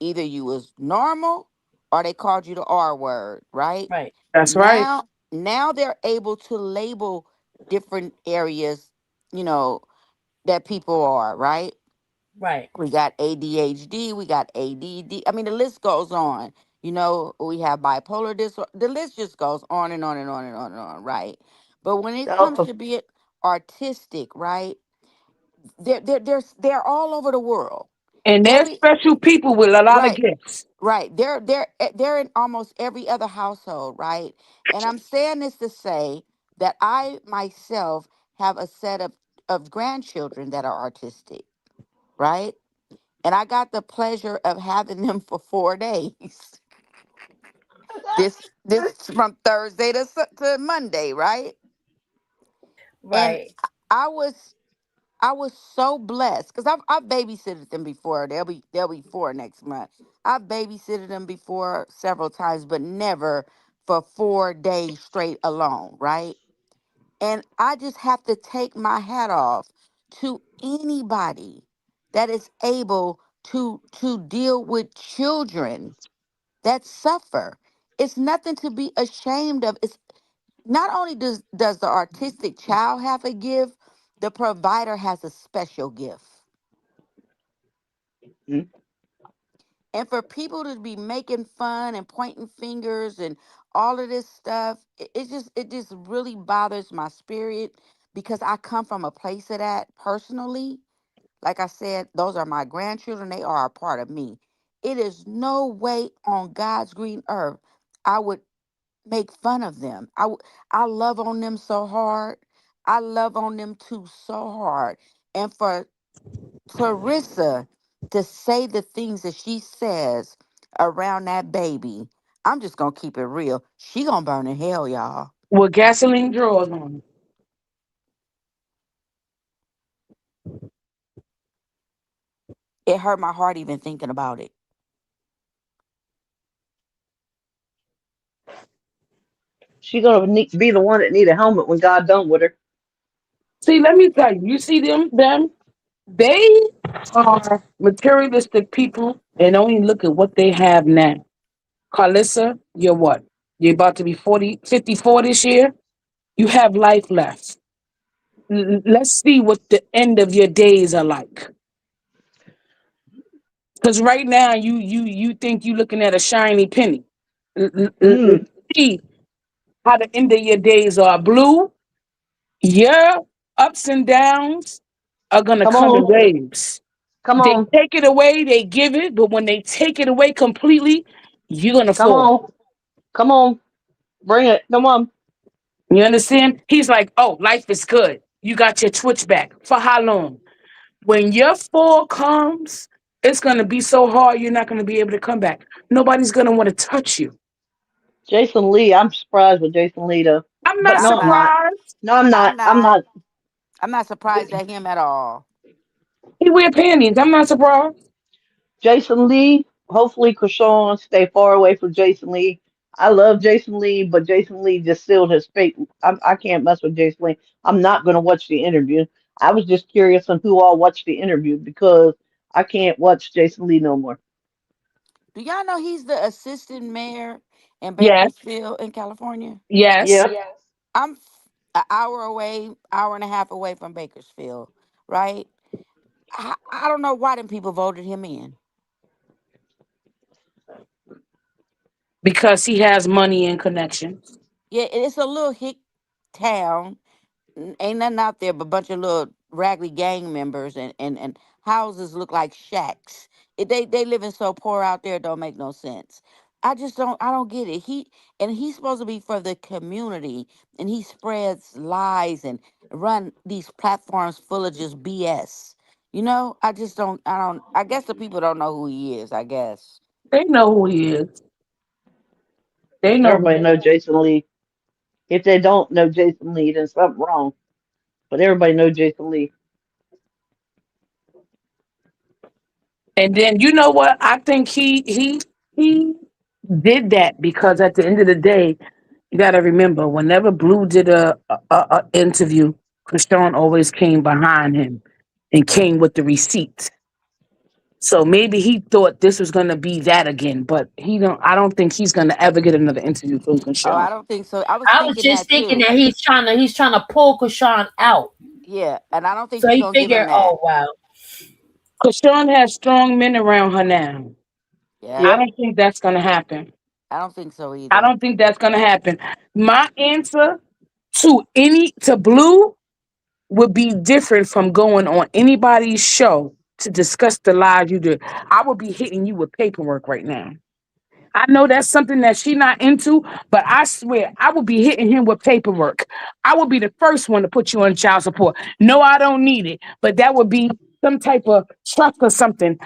either you was normal or they called you the R word, right? Right. That's right. Now they're able to label different areas, you know, that people are, right? Right. We got ADHD, we got ADD. I mean, the list goes on. We have bipolar disorder. The list just goes on and on and on and on and on, right? But when it comes Alpha. to being artistic, right? They're all over the world. And they're Every special people with a lot of right. gifts. Right. They're in almost every other household, right? And I'm saying this to say that I myself have a set of grandchildren that are artistic, right? And I got the pleasure of having them for 4 days. This from Thursday to Monday, right? And Right. I was I was so blessed because I've babysitted them before. They'll be 4 next month. I've babysitted them before several times, but never for 4 days straight alone, right? And I just have to take my hat off to anybody that is able to deal with children that suffer. It's nothing to be ashamed of. It's not only does the artistic child have a gift, the provider has a special gift. Mm. And for people to be making fun and pointing fingers and all of this stuff, it just really bothers my spirit because I come from a place of that personally. Like I said, those are my grandchildren. They are a part of me. It is no way on God's green earth I would make fun of them. I love on them so hard. I love on them too so hard. And for Clarissa to say the things that she says around that baby, I'm just gonna keep it real. She gonna burn in hell, y'all. With gasoline drawers on. It hurt my heart even thinking about it. She gonna be the one that need a helmet when God done with her. See, let me tell you, you see them, they are materialistic people and only look at what they have now. Carlissa, you're what? You're about to be 40, 54 this year. You have life left. Let's see what the end of your days are like. Because right now you think you're looking at a shiny penny. Mm. See how the end of your days are. Blue, your ups and downs are gonna Come come in on, waves. come They on, take it away, they give it, but when they take it away completely, you're gonna come fall. on, come on. Bring it. Come on. You understand? He's like, oh, life is good. You got your twitch back. For how long? When your fall comes, it's gonna be so hard you're not gonna be able to come back. Nobody's gonna want to touch you. Jason Lee. I'm surprised with Jason Lee though. I'm not But no, I'm I'm not. not. surprised. No, I'm I'm not. I'm not. not. I'm not surprised at him at all. He wear panties. I'm not surprised. Jason Lee. Hopefully, Krishan stay far away from Jason Lee. I love Jason Lee, but Jason Lee just sealed his fate. I can't mess with Jason Lee. I'm not going to watch the interview. I was just curious on who all watched the interview because I can't watch Jason Lee no more. Do y'all know he's the assistant mayor in Yes, Bakersfield in California? yes. Yeah. I'm an hour away, hour and a half away from Bakersfield, right? I don't know why them people voted him in. Because he has money and connections. Yeah, it's a little hick town. Ain't nothing out there but a bunch of little raggedy gang members and houses look like shacks. They living so poor out there, it don't make no sense. I don't get it. He's supposed to be for the community, and he spreads lies and run these platforms full of just BS. I just don't. I guess the people don't know who he is. I guess. They know who he is. They know who Everybody he know is. Jason Lee. If they don't know Jason Lee, then something wrong. But everybody know Jason Lee. And then you know what? I think he did that because at the end of the day, you got to remember, whenever Blue did a interview, Krishan always came behind him and came with the receipts. So maybe he thought this was gonna be that again, but he don't. I don't think he's gonna ever get another interview from Oh, Krishan. I don't think so. I was I was thinking just that thinking too. that he's trying to pull Krishan out. Yeah, and I don't think So he he gonna give him figured, that. oh wow. Krishan has strong men around her now. Yeah, I Yep. don't think that's gonna happen. I don't think so I either. don't think that's gonna happen. My answer to Blue would be different from going on anybody's show to discuss the lies you did. I would be hitting you with paperwork right now. I know that's something that she not into, but I swear I would be hitting him with paperwork. I would be the first one to put you on child support. No, I don't need it, but that would be some type of trust or something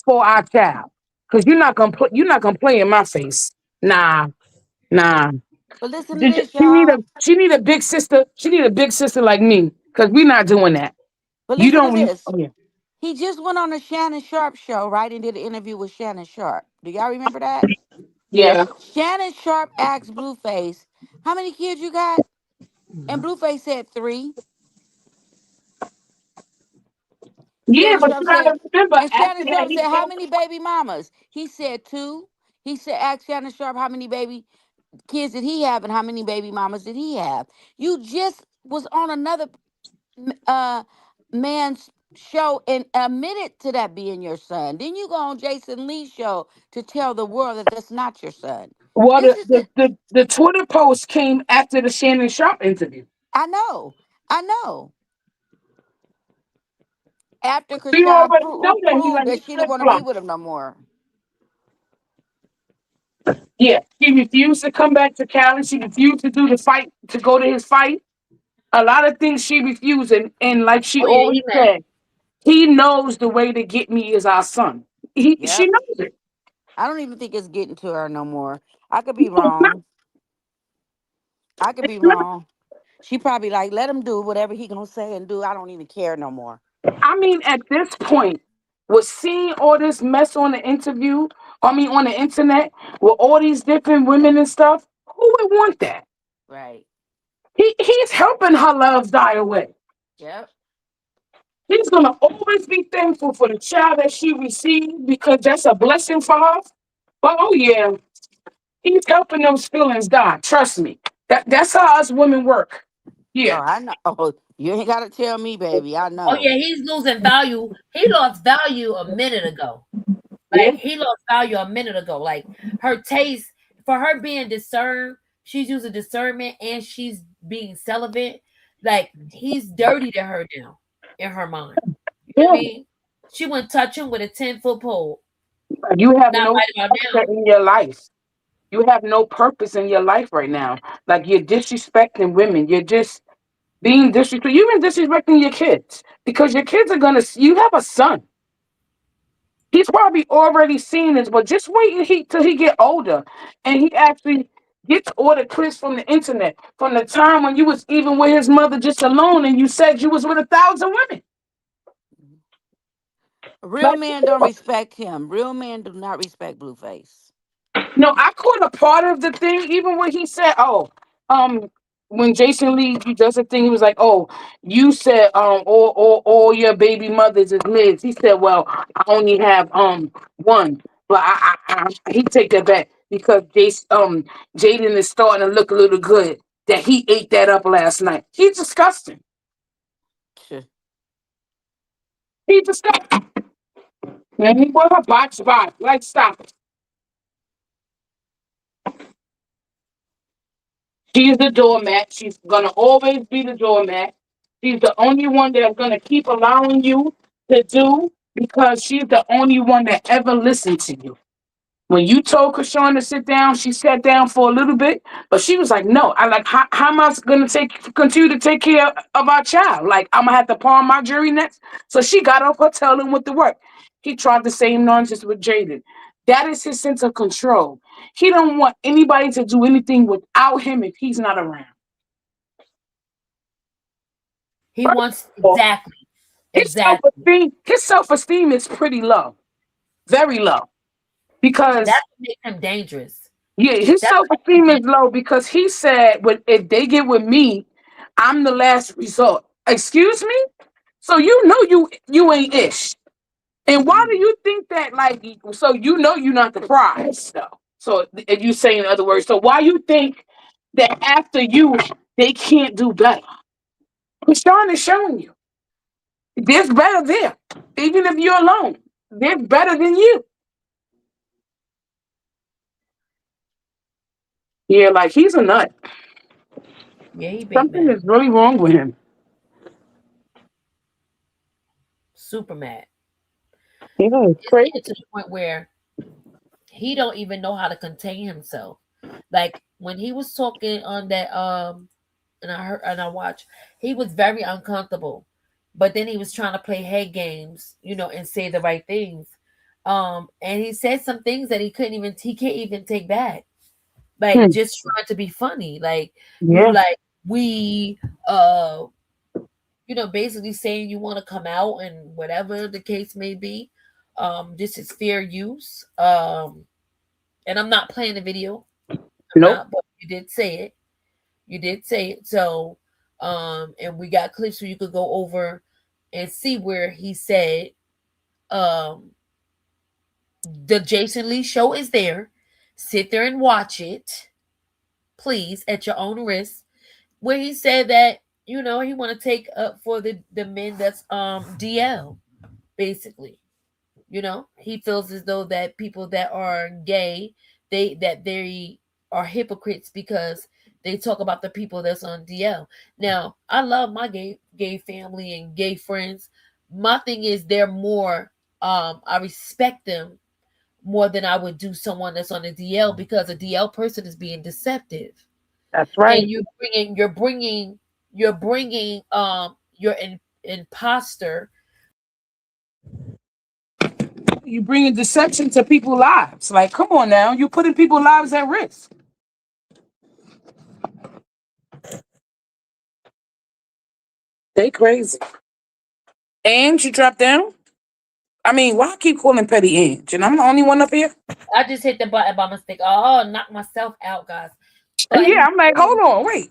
for our child. Because you're not gonna play in my face. Nah, nah. But listen to Did you, this, y'all. She need a big sister. She need a big sister like me. Because we're not doing that. But You listen to don't. this. He just went on the Shannon Sharp show, right, and did an interview with Shannon Sharp. Do y'all remember that? Yeah. Shannon Sharp asked Blueface, "How many kids you got?" And Blueface said 3. Yeah, Shannon but Sharp you said, gotta remember and after Shannon that Sharp he said, "How came. many baby mamas?" He said 2. He said, ask Shannon Sharp how many baby kids did he have and how many baby mamas did he have. You just was on another uh man's show and admitted to that being your son. Then you go on Jason Lee's show to tell the world that that's not your son. Well, This is the the Twitter post came after the Shannon Sharp interview. I know. I know. After We Krishan already know that he proved like that he she didn't flip want to be flop. with him no more. Yeah, he refused to come back to Cali. She refused to do the fight, to go to his fight. A lot of things she refused, and like she Oh yeah, always he mad. said, he knows the way to get me is our son. She Yep. knows it. I don't even think it's getting to her no more. I could be wrong. I could be wrong. She probably like, let him do whatever he gonna say and do. I don't even care no more. I mean, at this point, with seeing all this mess on the interview, on the internet, with all these different women and stuff, who would want that? Right. He's helping her love die away. Yep. He's gonna always be thankful for the child that she received because that's a blessing for her. But oh yeah, he's helping those feelings die. Trust me. That's how us women work. Oh, Yeah. I know. Oh, you ain't gotta tell me, baby. I Oh know. yeah, he's losing value. He lost value a minute ago. Yeah. Like he lost value a minute ago. Like her taste for her being discerned, she's using discernment and she's being celibate. Like he's dirty to her now in her mind. You know what I Yeah. mean? She wouldn't touch him with a 10-foot pole. You have Not no right about purpose now. in your life. You have no purpose in your life right now. Like you're disrespecting women. You're just being disrespectful. You're even disrespecting your kids because your kids are gonna. You have a son. He's probably already seen this, but just wait till he get older, and he actually gets all the clips from the internet from the time when you was even with his mother just alone, and you said you was with 1,000 women. Real Like, men don't respect him. Real men do not respect Blueface. no, I caught a part of the thing, even when he said, "Oh, um, when Jason Lee he does a thing, he was like, oh, you said all your baby mothers is Liz." He said, "Well, I only have one," but he take that back because Jaden is starting to look a little good. That he ate that up last night. He's disgusting. He's disgusting. And he was a box spot. Like, stop it. She's the doormat. She's gonna always be the doormat. She's the only one that's gonna keep allowing you to do because she's the only one that ever listened to you. When you told Krishan to sit down, she sat down for a little bit, but she was like, "No, I like how am I gonna continue to take care of our child? Like I'm gonna have to pawn my jury next." So she got off her tail and went to work. He tried the same nonsense with Jaden. That is his sense of control. He don't want anybody to do anything without him if he's not around. He wants Well, exactly. his Exactly. self-esteem is pretty low, very low, because That's what makes him dangerous. yeah, his That's what makes him self-esteem is dangerous. low because he said, if they get with me, I'm the last resort." Excuse me? So you know you ain't ish. And why do you think that, like, so you know you're not the prize, though. So if you say in other words, so why you think that after you they can't do better? Krishan is showing you. There's better there. Even if you're alone, they're better than you. Yeah, like he's a nut. Yeah, he big Something man. is really wrong with him. Super mad. Yeah, it's It's crazy. getting to the point where he don't even know how to contain himself. Like when he was talking on that and I watched, he was very uncomfortable. But then he was trying to play head games, and say the right things. And he said some things that he can't even take back. Like Hmm. just trying to be funny. Like you Yeah. like we uh basically saying you want to come out and whatever the case may be. This is fair use. And I'm not playing the video. I'm Nope. not, but you did say it. You did say it. So, and we got clips so you could go over and see where he said, the Jason Lee show is there. Sit there and watch it, please, at your own risk. Where he said that, he want to take up for the men that's DL, basically. He feels as though that people that are gay, they are hypocrites because they talk about the people that's on DL. Now, I love my gay family and gay friends. My thing is they're more I respect them more than I would do someone that's on a DL, because a DL person is being deceptive. That's right. And you're bringing your imposter. You bringing deception to people's lives. Like, come on now, you putting people's lives at risk. They crazy. And you drop down. I mean, why I keep calling Petty Ange? And I'm the only one up here. I just hit the button by mistake. Oh, knock myself out, guys. But yeah, I'm like, hold on, wait.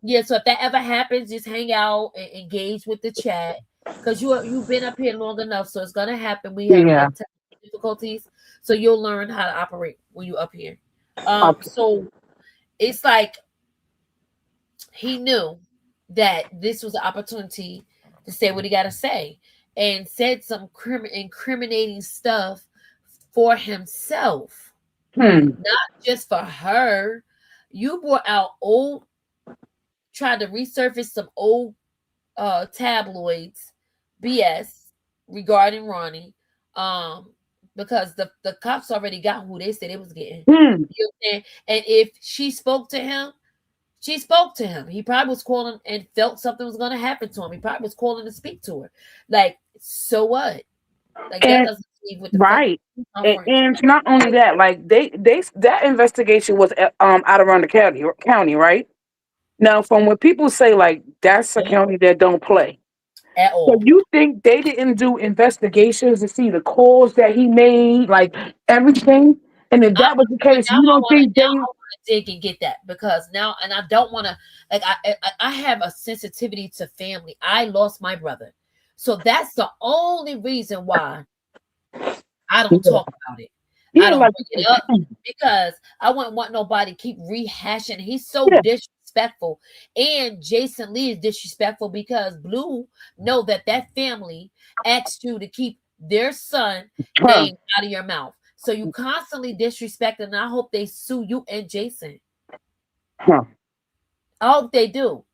Yeah, so if that ever happens, just hang out and engage with the chat, because you've been up here long enough, so it's gonna happen. We have enough difficulties, so you'll learn how to operate when you're up here. So it's like he knew that this was an opportunity to say what he got to say, and said some incriminating stuff for himself, not just for her. You brought out tried to resurface some old tabloids BS regarding Ronnie, because the cops already got who they said it was getting. You know what I'm saying? And if she spoke to him, she spoke to him. He probably was calling and felt something was going to happen to him. He probably was calling to speak to her. Like, so what? Like, that doesn't leave with the right. And not only that, like they that investigation was out around the county, right? Now, from what people say, like that's a county that don't play at all. So you think they didn't do investigations to see the calls that he made, like everything? And if that was the case, you don't think they? I want to dig and get that, because now, and I don't want to. Like, I have a sensitivity to family. I lost my brother, so that's the only reason why I don't talk about it. I don't bring it up, because I wouldn't want nobody to keep rehashing. He's so disrespectful, and Jason Lee is disrespectful because Blue know that family asked you to keep their son name out of your mouth. So you constantly disrespect, and I hope they sue you and Jason. I hope they do.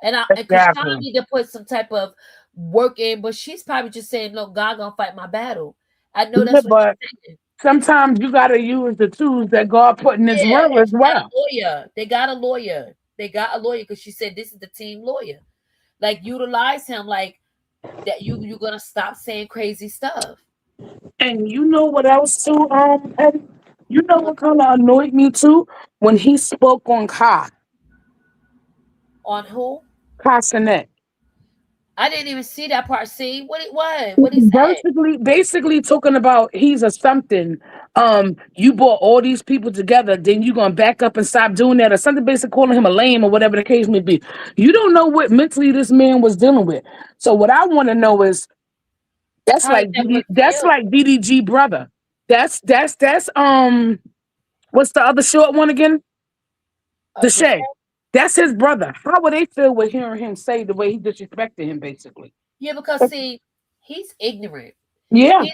And Krishan need to put some type of work in, but she's probably just saying, "No, God gonna fight my battle." I know that's what she's saying. Sometimes you gotta use the tools that God put in His word as well. They got a lawyer. Because she said this is the team lawyer. Like, utilize him, like that. You're gonna stop saying crazy stuff. And you know what else too, Eddie? You know what kind of annoyed me too? When he spoke on Kai. On who? Kai Cenat. I didn't even see that part. See what it was. What he said. Basically talking about he's a something. You brought all these people together, then you gonna back up and stop doing that, or something. Basically calling him a lame or whatever the case may be. You don't know what mentally this man was dealing with. So what I want to know is, that's like DDG brother. That's what's the other short one again? Deshae. That's his brother. How would they feel with hearing him say the way he disrespected him, basically? Yeah, because see, he's ignorant. Yeah.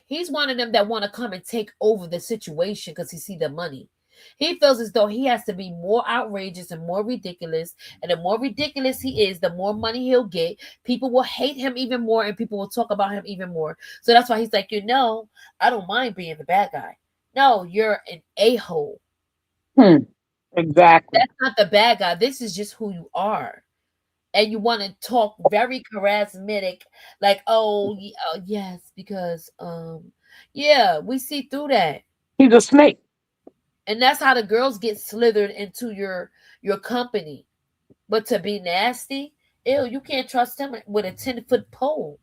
He's one of them that want to come and take over the situation because he see the money. He feels as though he has to be more outrageous and more ridiculous. And the more ridiculous he is, the more money he'll get. People will hate him even more, and people will talk about him even more. So that's why he's like, I don't mind being the bad guy. No, you're an a-hole. Exactly. That's not the bad guy. This is just who you are. And you want to talk very charismatic, like, yes, because we see through that. He's a snake. And that's how the girls get slithered into your company. But to be nasty Ew, you can't trust him with a 10-foot pole.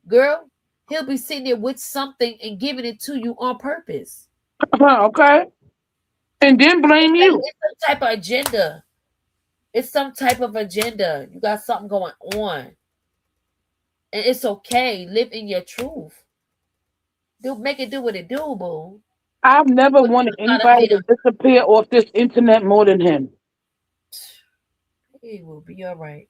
Girl, he'll be sitting there with something and giving it to you on purpose. Okay. And then blame you. It's some type of agenda. It's some type of agenda. You got something going on. And it's okay. Live in your truth. Make it do what it do, boo. I've never But wanted you gotta anybody be to disappear off this internet more than him. He will be all right.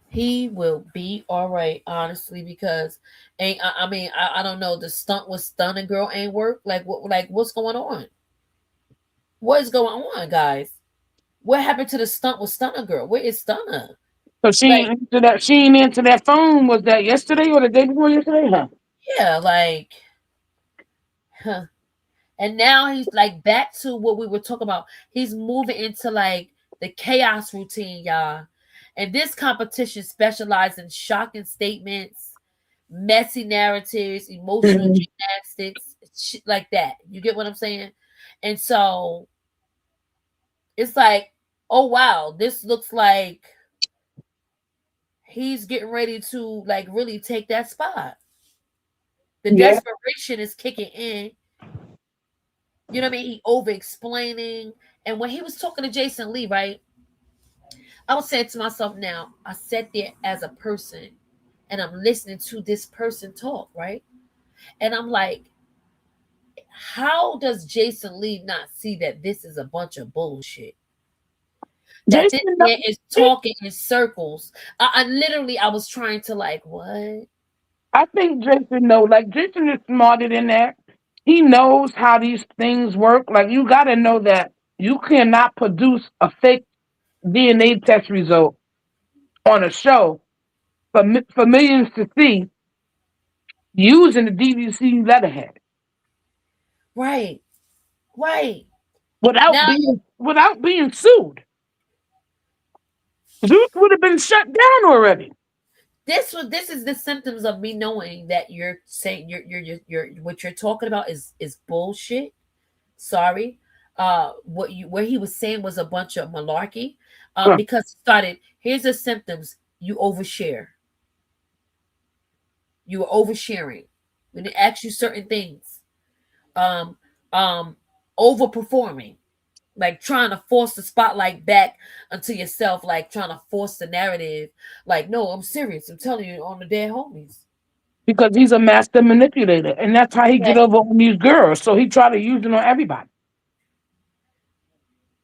He will be all right, honestly, because I don't know. The stunt with Stunner Girl ain't work. What's going on? What is going on, guys? What happened to the stunt with Stunner Girl? Where is Stunner? So she Like, ain't into that. She ain't into that phone. Was that yesterday or the day before yesterday? Huh? yeah, like, huh. And now he's like back to what we were talking about. He's moving into like the chaos routine, y'all. And this competition specializes in shocking statements, messy narratives, emotional Mhm. gymnastics, shit like that. You get what I'm saying? And so it's like, oh wow, this looks like he's getting ready to like really take that spot. The Yeah. desperation is kicking in. You know what I mean? He over explaining. And when he was talking to Jason Lee, right? I was saying to myself, now, I sat there as a person and I'm listening to this person talk, right? And I'm like, how does Jason Lee not see that this is a bunch of bullshit? That this Jason, man is talking in circles. I was trying to like, what? I think Jason know. Like Jason is smarter than that. He knows how these things work. Like you got to know that you cannot produce a fake DNA test result on a show for millions to see using the DVC letterhead Right, right. without Now being sued. Zeus would have been shut down already. this is the symptoms of me knowing that you're saying you're what you're talking about is bullshit. Sorry. What he was saying was a bunch of malarkey. Huh. Because it started, here's the symptoms. You overshare. You were oversharing. When they ask you certain things. Um, Overperforming. Like trying to force the spotlight back onto yourself, like trying to force the narrative. Like, no, I'm serious. I'm telling you on the dead homies. Because he's a master manipulator, and that's how he Yeah, get over on these girls. So he try to use it on everybody.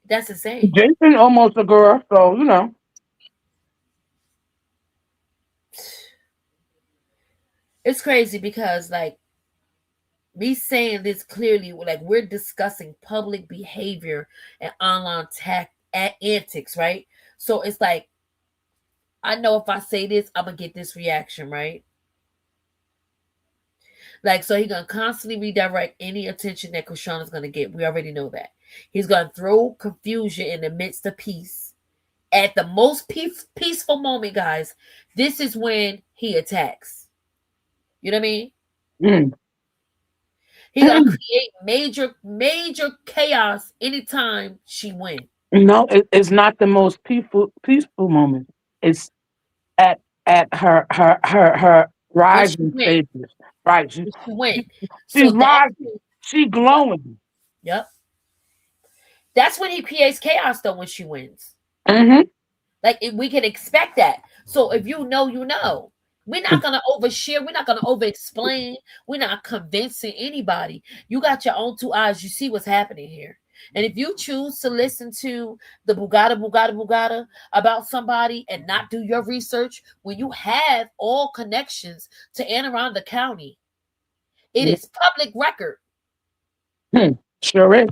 that's insane. Jason almost a girl, so you know. It's crazy because like me saying this clearly, like we're discussing public behavior and online antics, right? So it's like I know if I say this, I'm gonna get this reaction, right? Like, so he's gonna constantly redirect any attention that Krishan is gonna get. We already know that. He's gonna throw confusion in the midst of peace. At the most peaceful moment, guys, this is when he attacks. You know what I mean? Mm. He's gonna create major chaos anytime she wins. No, it's not the most peaceful moment. It's at her When she rising wins. stages. Right. When she wins. She's So rising. She glowing. yep. That's when he creates chaos though when she wins. Mm-hmm. Like we can expect that. So if you know, you know. We're not gonna overshare. We're not gonna over-explain. We're not convincing anybody. You got your own two eyes. You see what's happening here. And if you choose to listen to the Bugatti about somebody and not do your research, when you have all connections to Anne Arundel County, it is public record. Sure is.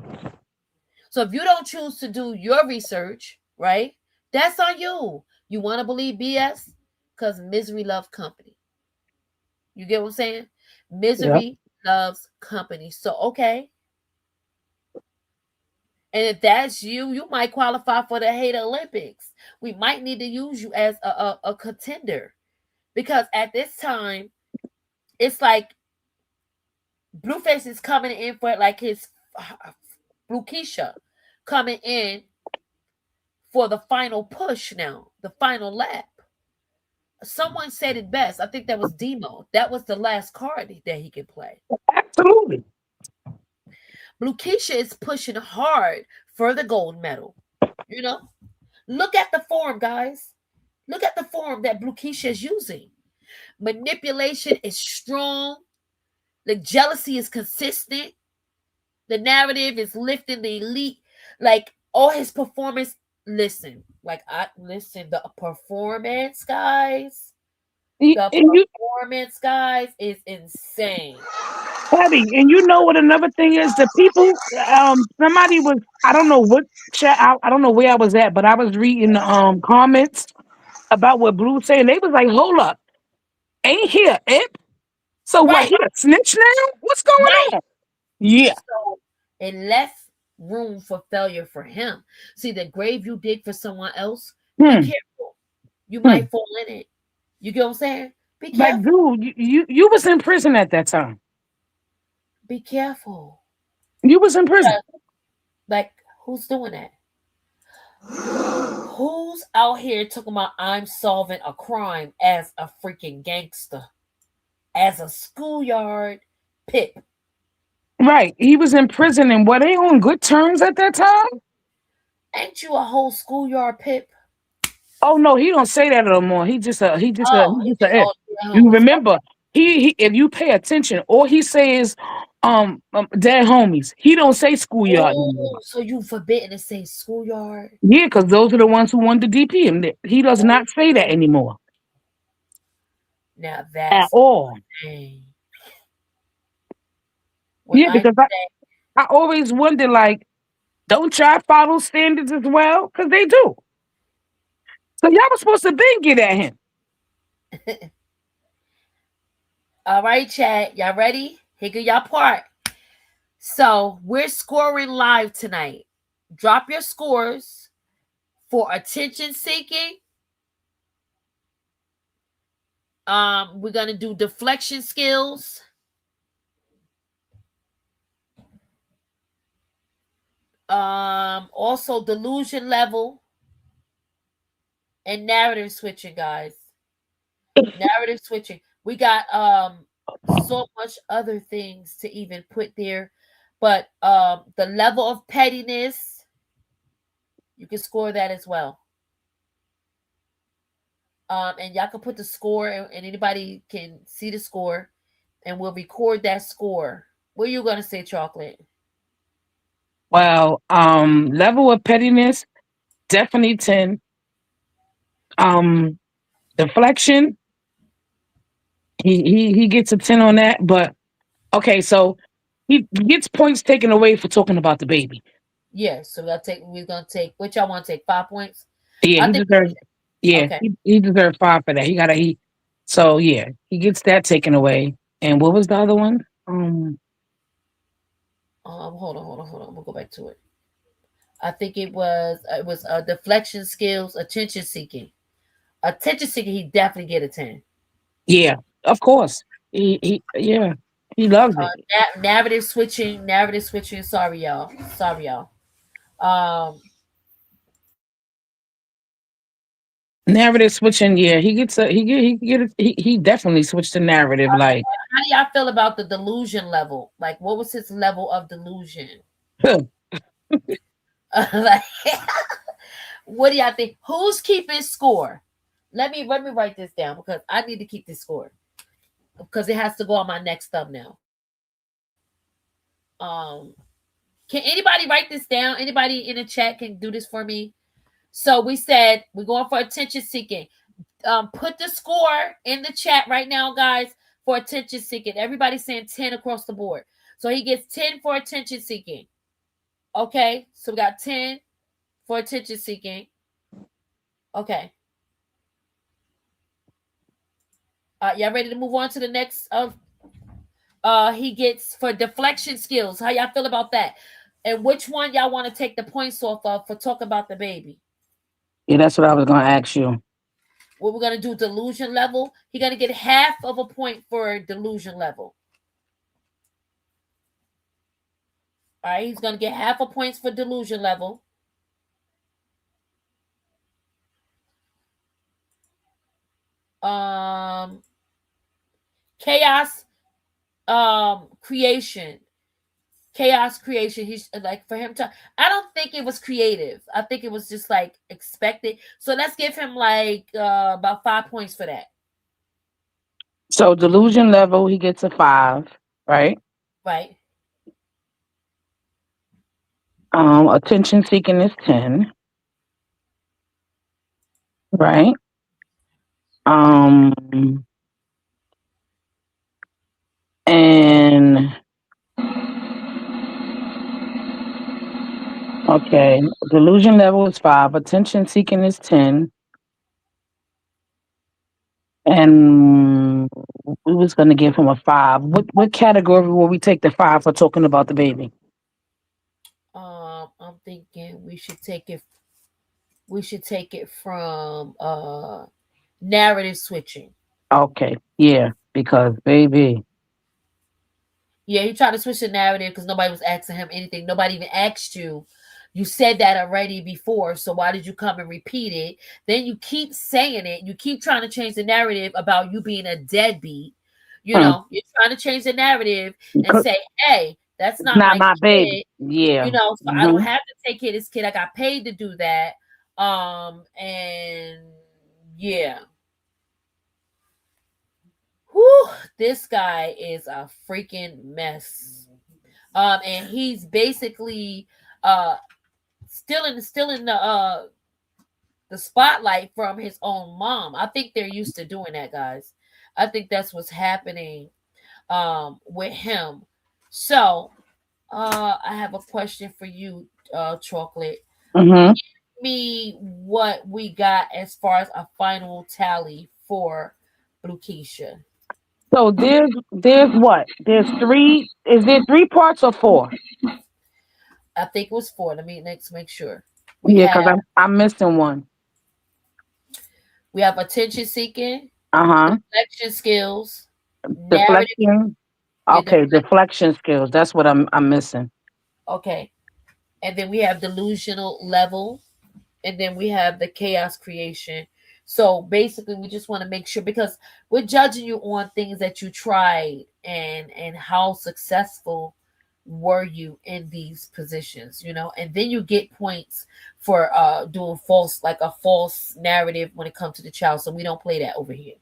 So if you don't choose to do your research, right, that's on you. You want to believe BS? Because misery loves company. You get what I'm saying? Yep. Misery loves company. So, okay. And if that's you, you might qualify for the Hate Olympics. We might need to use you as a contender. Because at this time, it's like Blueface is coming in for like his Bluekeisha coming in for the final push now. the final lap. Someone said it best. I think that was Demo. That was the last card that he could play. Absolutely. Bluekeisha is pushing hard for the gold medal. You know, look at the form, guys. Look at the form that Bluekeisha is using. Manipulation is strong. The jealousy is consistent. The narrative is lifting the elite. Like all his performance. Listen, the performance, guys. The performance, guys, is insane. Patty, and you know what another thing is? The people, somebody was, I don't know what chat, I don't know where I was at, but I was reading the comments about what Blue saying. They was like, hold up, ain't here, Ip? So what, he a snitch now? What's going on? Yeah. So it left room for failure for him. See, the grave you dig for someone else, be careful. You might fall in it. You get what I'm saying? Be careful. Like, dude, you was in prison at that time. Be careful. You was in prison. Like, who's doing that? Who's out here talking about I'm solving a crime as a freaking gangster? As a schoolyard pip. Right. He was in prison, and were they on good terms at that time? Ain't you a whole schoolyard pip? Oh no, he don't say that no more. He just a F. Oh, You remember, he if you pay attention, all he says dead homies. He don't say schoolyard anymore. So you forbidden to say schoolyard? Yeah, because those are the ones who wanted to DP him. He does not say that anymore. Now that's at all. Yeah, because I always wonder, like, don't y'all follow standards as well? Because they do. So y'all was supposed to then get at him. All right, chat. Y'all ready? Here go y'all part. So we're scoring live tonight. Drop your scores for attention seeking. We're gonna do deflection skills. Also delusion level and narrative switching, guys. Narrative switching. We got so much other things to even put there, but the level of pettiness, you can score that as well. And y'all can put the score, and anybody can see the score, and we'll record that score. What are you gonna say, Chocolate? Well, level of pettiness, definitely 10. Deflection, he gets a 10 on that, but okay, so he gets points taken away for talking about the baby. Yeah, so we're gonna take what y'all want to take 5 points. Yeah, he deserves. Yeah, okay. he deserved 5 for that. So yeah, he gets that taken away. And what was the other one? Hold on. I'm gonna go back to it. I think it was deflection skills, attention seeking. Attention seeking, he definitely get a 10. Yeah, of course. He loves it. Narrative switching. Sorry, y'all. Narrative switching, yeah, he definitely switched the narrative. Like, how do y'all feel about the delusion level? Like, what was his level of delusion? Like, what do y'all think? Who's keeping score? Let me write this down because I need to keep this score because it has to go on my next thumbnail. Can anybody write this down? Anybody in the chat can do this for me? So we said we're going for attention seeking. Put the score in the chat right now, guys, for attention seeking. Everybody's saying 10 across the board. So he gets 10 for attention seeking. Okay, so we got 10 for attention seeking. Okay. Y'all ready to move on to the next? He gets for deflection skills. How y'all feel about that? And which one y'all want to take the points off of for talk about the baby? Yeah, that's what I was gonna ask you. What we're gonna do, delusion level. He's gonna get half of a point for delusion level. All right, he's gonna get half a points for delusion level. chaos creation. Chaos creation. He's like, for him to, I don't think it was creative. I think it was just like expected. So let's give him like about 5 points for that. So delusion level, he gets a 5, right? Right. Attention seeking is 10, right? And okay, delusion level is 5, attention seeking is 10, and we was gonna give him a 5. What category will we take the 5 for talking about the baby? I'm thinking we should take it. We should take it from narrative switching. Okay, yeah, because baby. Yeah, he tried to switch the narrative because nobody was asking him anything. Nobody even asked you. You said that already before, so why did you come and repeat it? Then you keep saying it. You keep trying to change the narrative about you being a deadbeat. You know, you're trying to change the narrative and say, "Hey, that's It's not not my my baby. kid." Yeah. You know, so I don't have to take care of this kid. I got paid to do that. And yeah. Whew, this guy is a freaking mess. And he's basically still in the spotlight from his own mom. I think they're used to doing that, guys. I think that's what's happening with him. So I have a question for you, Chocolate. Give me what we got as far as a final tally for Bluekeisha. So there's what? There's 3. Is there 3 parts or 4? I think it was 4. Let me next make sure. Yeah, because I'm missing one. We have attention seeking, Uh-huh. deflection skills, narrative. Deflection. Yeah, Okay, deflection skills. That's what I'm missing. okay. And then we have delusional level, and then we have the chaos creation. So basically, we just want to make sure, because we're judging you on things that you tried and how successful were you in these positions, you know, and then you get points for doing a false narrative when it comes to the child. So we don't play that over here.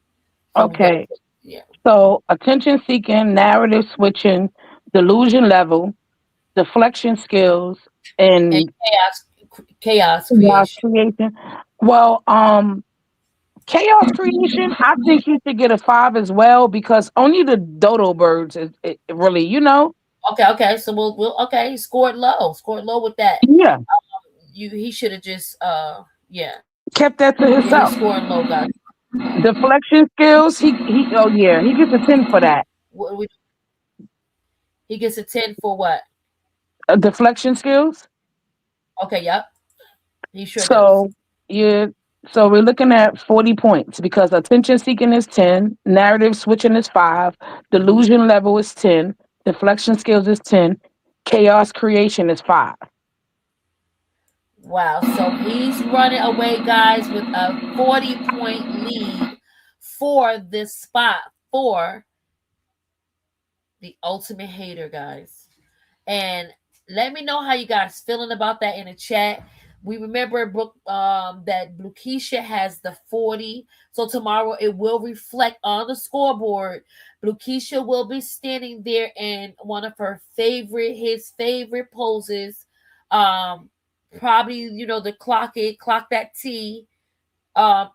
So Okay. yeah. So attention seeking, narrative switching, delusion level, deflection skills, and chaos creation. Well, chaos creation, I think you should get a 5 as well, because only the dodo birds is it really, you know. Okay. So we'll okay. He scored low with that. Yeah. He should have just yeah. Kept that to himself. Yeah, he's scoring low, guys. Deflection skills, he oh yeah, he gets a 10 for that. He gets a 10 for what? Deflection skills. Okay, yep. He sure So does. yeah, so we're looking at 40 points, because attention seeking is 10, narrative switching is 5, delusion level is 10, deflection skills is 10, chaos creation is 5. Wow. So he's running away, guys, with a 40-point lead for this spot for the ultimate hater, guys. And let me know how you guys feeling about that in the chat. We remember that Bluekeisha has the 40. So tomorrow it will reflect on the scoreboard. Bluekeisha will be standing there in one of his favorite poses. Probably, you know, the clock that T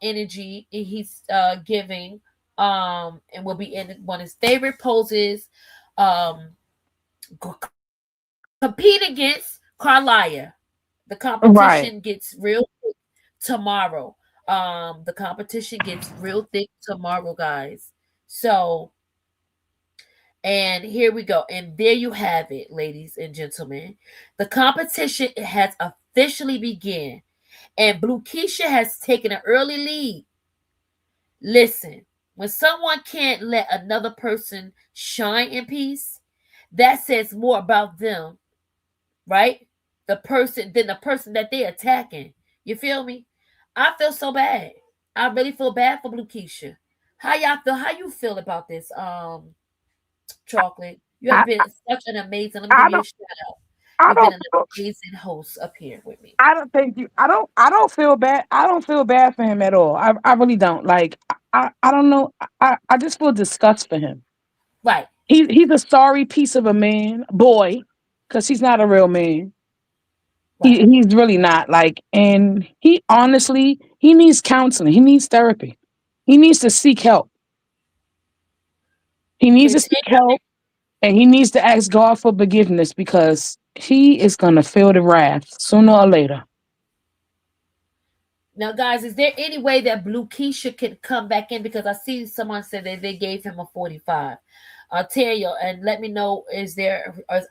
energy he's giving. And will be in one of his favorite poses. Compete against Carlia. The competition gets real thick tomorrow. The competition gets real thick tomorrow, guys. So, and here we go. And there you have it, ladies and gentlemen. The competition has officially begun, and Bluekeisha has taken an early lead. Listen, when someone can't let another person shine in peace, that says more about them, right? The person that they're attacking. You feel me? I feel so bad. I really feel bad for Bluekeisha. How y'all feel? How you feel about this? Chocolate. You have I, been such an amazing. Let me give I you a don't, shout out. I You've been don't, an amazing host up here with me. I don't think you. I don't feel bad. I don't feel bad for him at all. I really don't. Like, I don't know. I just feel disgust for him. Right. He's a sorry piece of a man, boy, because he's not a real man. Right. He's really not. Like, and he honestly, he needs counseling. He needs therapy. He needs to seek help. He needs to seek Continue. help, and he needs to ask God for forgiveness because he is gonna feel the wrath sooner or later. Now, guys, is there any way that Bluekeisha can come back in? Because I see someone said that they gave him a 45. Terrio, and let me know, is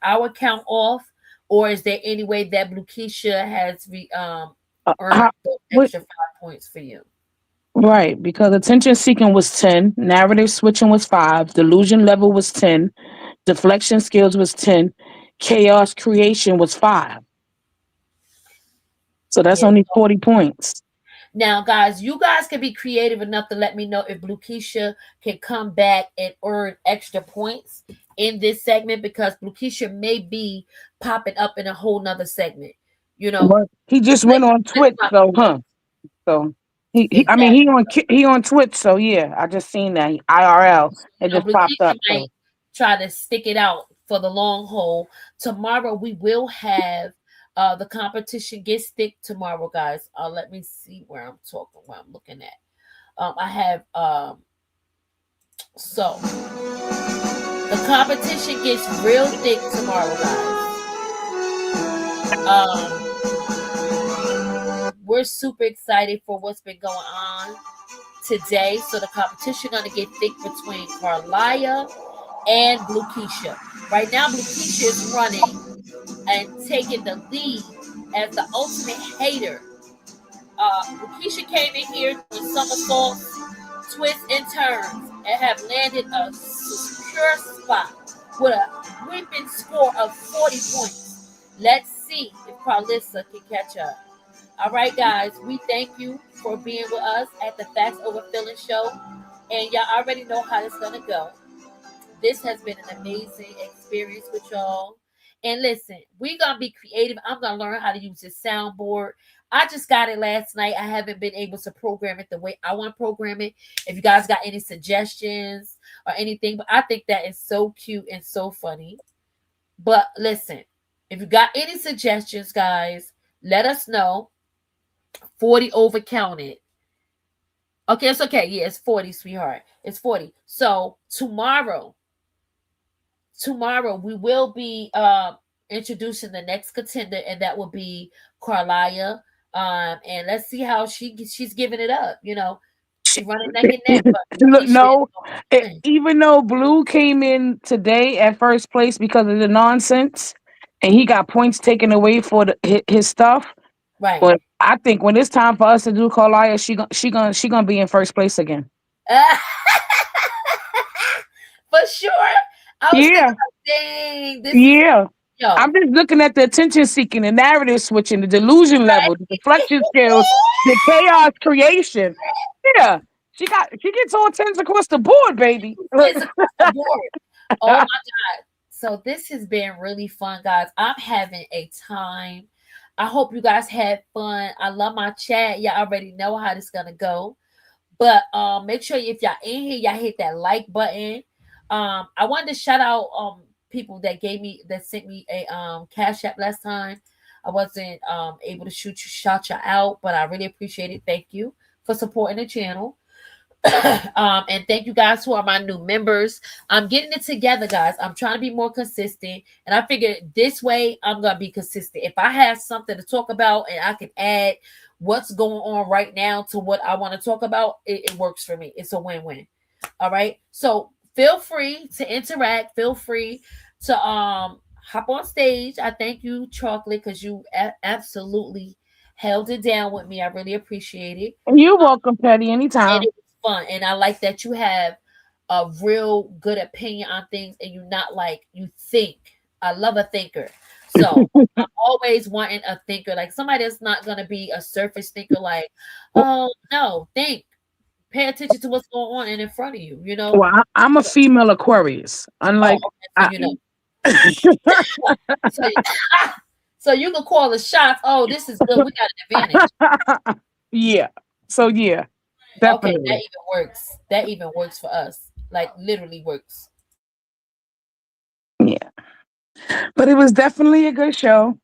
our count off, or is there any way that Bluekeisha has earned How, the what, extra 5 points for you? right, because attention seeking was 10, narrative switching was 5, delusion level was 10, deflection skills was 10, chaos creation was 5. So that's Yes. only 40 points. Now, guys, you guys can be creative enough to let me know if Bluekeisha can come back and earn extra points in this segment, because Bluekeisha may be popping up in a whole nother segment. You know, What? He just flip, went on flip Twitch, so so I mean exactly. he on Twitch, so yeah, I just seen that IRL. It So just popped Bluekeisha up. might So try to stick it out for the long haul. Tomorrow we will have the competition get stick tomorrow, guys. Let me see where I'm looking at. I have so the competition gets real thick tomorrow, guys. We're super excited for what's been going on today. So the competition gonna get thick between Carlia and Bluekeisha. Right now, Bluekeisha is running and taking the lead as the ultimate hater. Bluekeisha came in here doing somersaults, twists, and turns, and have landed a secure spot with a whipping score of 40 points. Let's see if Carlissa can catch up. All right, guys, we thank you for being with us at the Facts Over Feeling show. And y'all already know how it's going to go. This has been an amazing experience with y'all. And listen, we're going to be creative. I'm going to learn how to use this soundboard. I just got it last night. I haven't been able to program it the way I want to program it. If you guys got any suggestions or anything, but I think that is so cute and so funny. But listen, if you got any suggestions, guys, let us know. 40 over counted. Okay, it's okay. Yeah, it's 40, sweetheart. It's 40. So tomorrow we will be introducing the next contender, and that will be Carlia. And let's see how she's giving it up. You know, she's running neck and neck, but look, Keisha no, is even though Blue came in today at first place because of the nonsense, and he got points taken away for his stuff. right. But I think when it's time for us to do Carlia, she gonna be in first place again. For sure. I was thinking, Yeah, like, dang, this is yeah. yo. I'm just looking at the attention seeking, the narrative switching, the delusion level, the deflection skills, the chaos creation. Yeah, she gets all tens across the board, baby. It's across the board. Oh my God. So this has been really fun, guys. I'm having a time. I hope you guys had fun. I love my chat. Y'all already know how this is gonna go. But make sure if y'all in here, y'all hit that like button. I wanted to shout out people that sent me a cash app last time. I wasn't able to shout you out, but I really appreciate it. Thank you for supporting the channel. And thank you guys who are my new members. I'm getting it together, guys. I'm trying to be more consistent, and I figured this way I'm gonna be consistent. If I have something to talk about and I can add what's going on right now to what I want to talk about, it works for me. It's a win-win. All right. So feel free to interact. Feel free to hop on stage. I thank you, Chocolate, because you absolutely held it down with me. I really appreciate it. You're welcome, Petty. And Anytime. it was fun. And I like that you have a real good opinion on things and you not like you think. I love a thinker. So I'm always wanting a thinker, like somebody that's not gonna be a surface thinker, like, oh no, think, pay attention to what's going on and in front of you. You know. Well, I'm a female Aquarius. Unlike, so you know. So you can call the shots. Oh, this is good. We got an advantage. Yeah. So yeah, definitely. Okay, that even works. That even works for us. Like literally works. Yeah. But it was definitely a good show.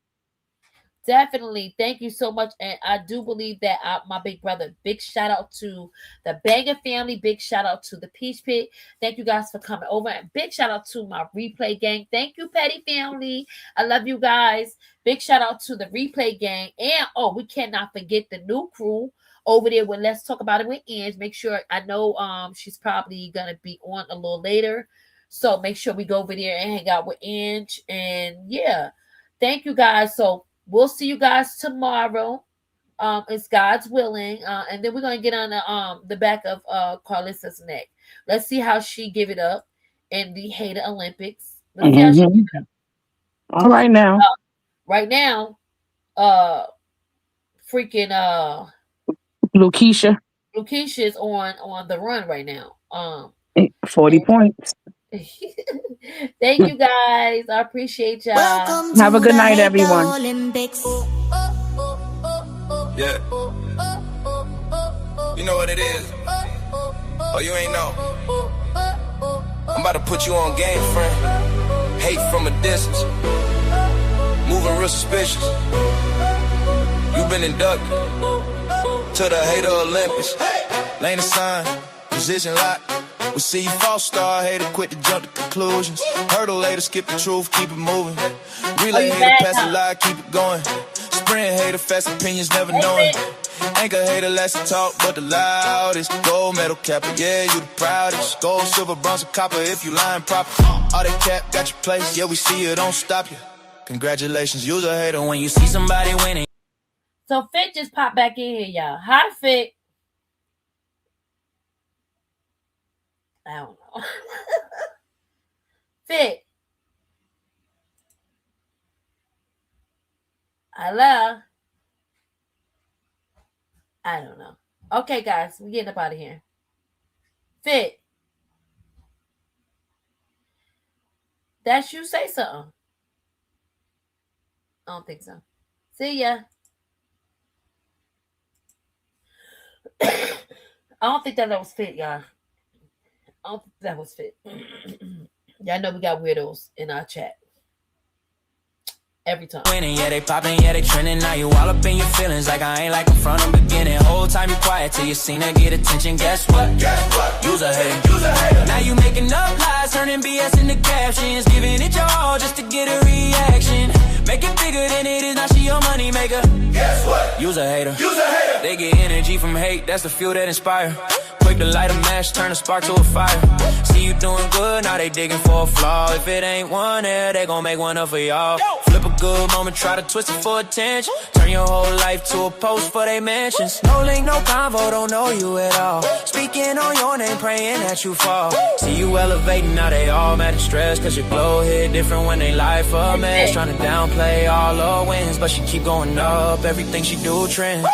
Definitely. Thank you so much. And I do believe that my big brother, big shout out to the Banger family. Big shout out to the Peach Pit. Thank you guys for coming over. And big shout out to my replay gang. Thank you, Petty family. I love you guys. Big shout out to the replay gang. And we cannot forget the new crew over there with Let's Talk About It with Ange. Make sure, I know she's probably gonna be on a little later. So make sure we go over there and hang out with Ange. And yeah, thank you guys. So we'll see you guys tomorrow. It's God's willing. And then we're gonna get on the back of Carlissa's neck. Let's see how she give it up in the Hater Olympics. Let's see how she give it up. All right now. Right now, freaking Bluekeisha. Bluekeisha is on the run right now. 40 points. Thank you guys. I appreciate y'all. Have a good night, everyone. Yeah. You know what it is? Oh, you ain't know. I'm about to put you on game, friend. Hate from a distance. Moving real suspicious. You've been inducted to the Hater Olympics. Lane assigned, position locked. We see you false star, hater, quit to jump to conclusions. Hurdle later, skip the truth, keep it moving. Relay hater, pass the lie, keep it going. Sprint hater, fast opinions, never knowing. Anchor hater, last to talk, but the loudest. Gold medal capper, yeah, you the proudest. Gold, silver, bronze, or copper, if you lying proper. All that cap, got your place, yeah, we see you, don't stop you. Congratulations, you's a hater when you see somebody winning. So Fit just popped back in here, y'all. Hi, Fit. I don't know. Fit. Hello. I don't know. Okay, guys, we're getting up out of here. Fit. That's you, say something. I don't think so. See ya. I don't think that was Fit, y'all. I don't think that was Fit. Y'all know we got weirdos in our chat. Every time. Winning, yeah, they popping, yeah, they trending. Now you all up in your feelings like I ain't like them from the beginning. Whole time you quiet till you seen her get attention. Guess what? Guess what? You's a hater. You's a hater. Now you making up lies, turning BS into captions. Giving it your all just to get a reaction. Make it bigger than it is, now she your money maker. Guess what? You's a hater. You's a hater. They get energy from hate, that's the fuel that inspire. Quick to light a match, turn a spark to a fire. See you doing good, now they digging for a flaw. If it ain't one there, they gon' make one up for y'all. Flip a good moment, try to twist it for attention. Turn your whole life to a post for they mentions. No link, no convo, don't know you at all. Speaking on your name, praying that you fall. See you elevating, now they all mad and stressed. Cause your glow hit different when they life a mess. Trying to downplay all her wins, but she keep going up, everything she do trend.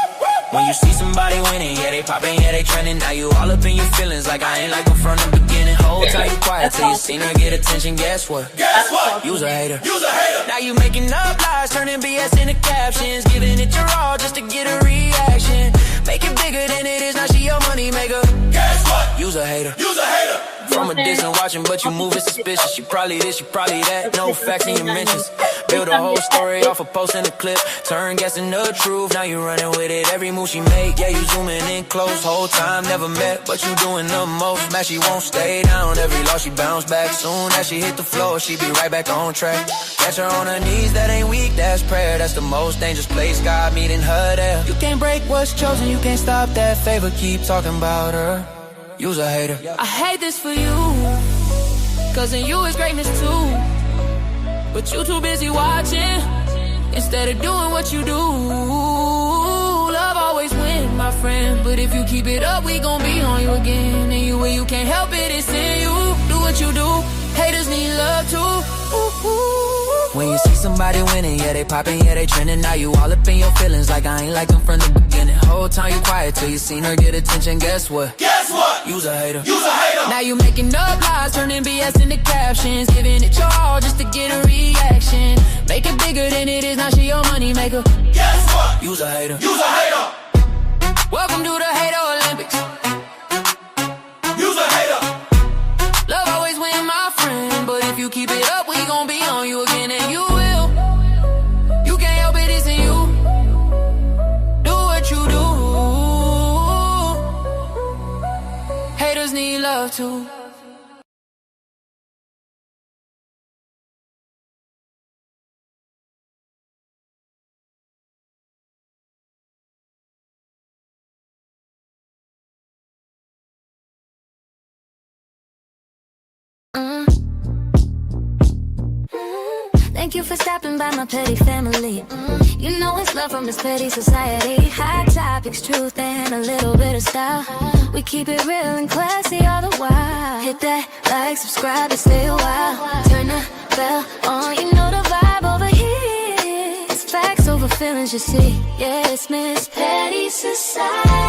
When you see somebody winning, yeah, they popping, yeah, they trending. Now you all up in your feelings like I ain't like them from the beginning. Whole time you quiet till you seen her get attention. Guess what? Guess what? You's a hater. You's a hater. Now you making up lies, turning BS into captions. Giving it your all just to get a reaction. Make it bigger than it is, now she your money maker. Guess what? You's a hater. You's a hater. From a distance watching, but you moving suspicious. You probably this, you probably that. No facts in your mentions. Build a whole story off of posting a clip. Turn guessing the truth, now you running with it. Every move she make, yeah, you zooming in close. Whole time never met, but you doing the most. Man, she won't stay down. Every loss she bounce back. Soon as she hit the floor, she be right back on track. Catch her on her knees, that ain't weak, that's prayer. That's the most dangerous place, God meeting her there. You can't break what's chosen, you can't stop that favor. Keep talking about her. You's a hater. I hate this for you, cause in you is greatness too. But you too busy watching, instead of doing what you do. Love always win, my friend. But if you keep it up, we gon' be on you again. And you where you can't help it, it's in you. Do what you do, haters need love too. Ooh, ooh. When you see somebody winning, yeah, they popping, yeah, they trending. Now you all up in your feelings like I ain't like them from the beginning. Whole time you quiet till you seen her get attention. Guess what? Guess what? You's a hater. Now you making up lies, turning BS into captions, giving it your all just to get a reaction. Make it bigger than it is, now she your money maker. Guess what? You's a hater. Welcome to the hater Olympics. You's a hater. Love always win, my friend, but if you keep it up, we gon' be on you again, and you will. You can't help it, it's in you. Do what you do. Haters need love too. Thank you for stopping by my petty family. You know it's love from MzPettySociety. Hot topics, truth, and a little bit of style. We keep it real and classy all the while. Hit that like, subscribe, and stay a while. Turn the bell on, you know the vibe over here. It's facts over feelings, you see. Yeah, it's MzPettySociety.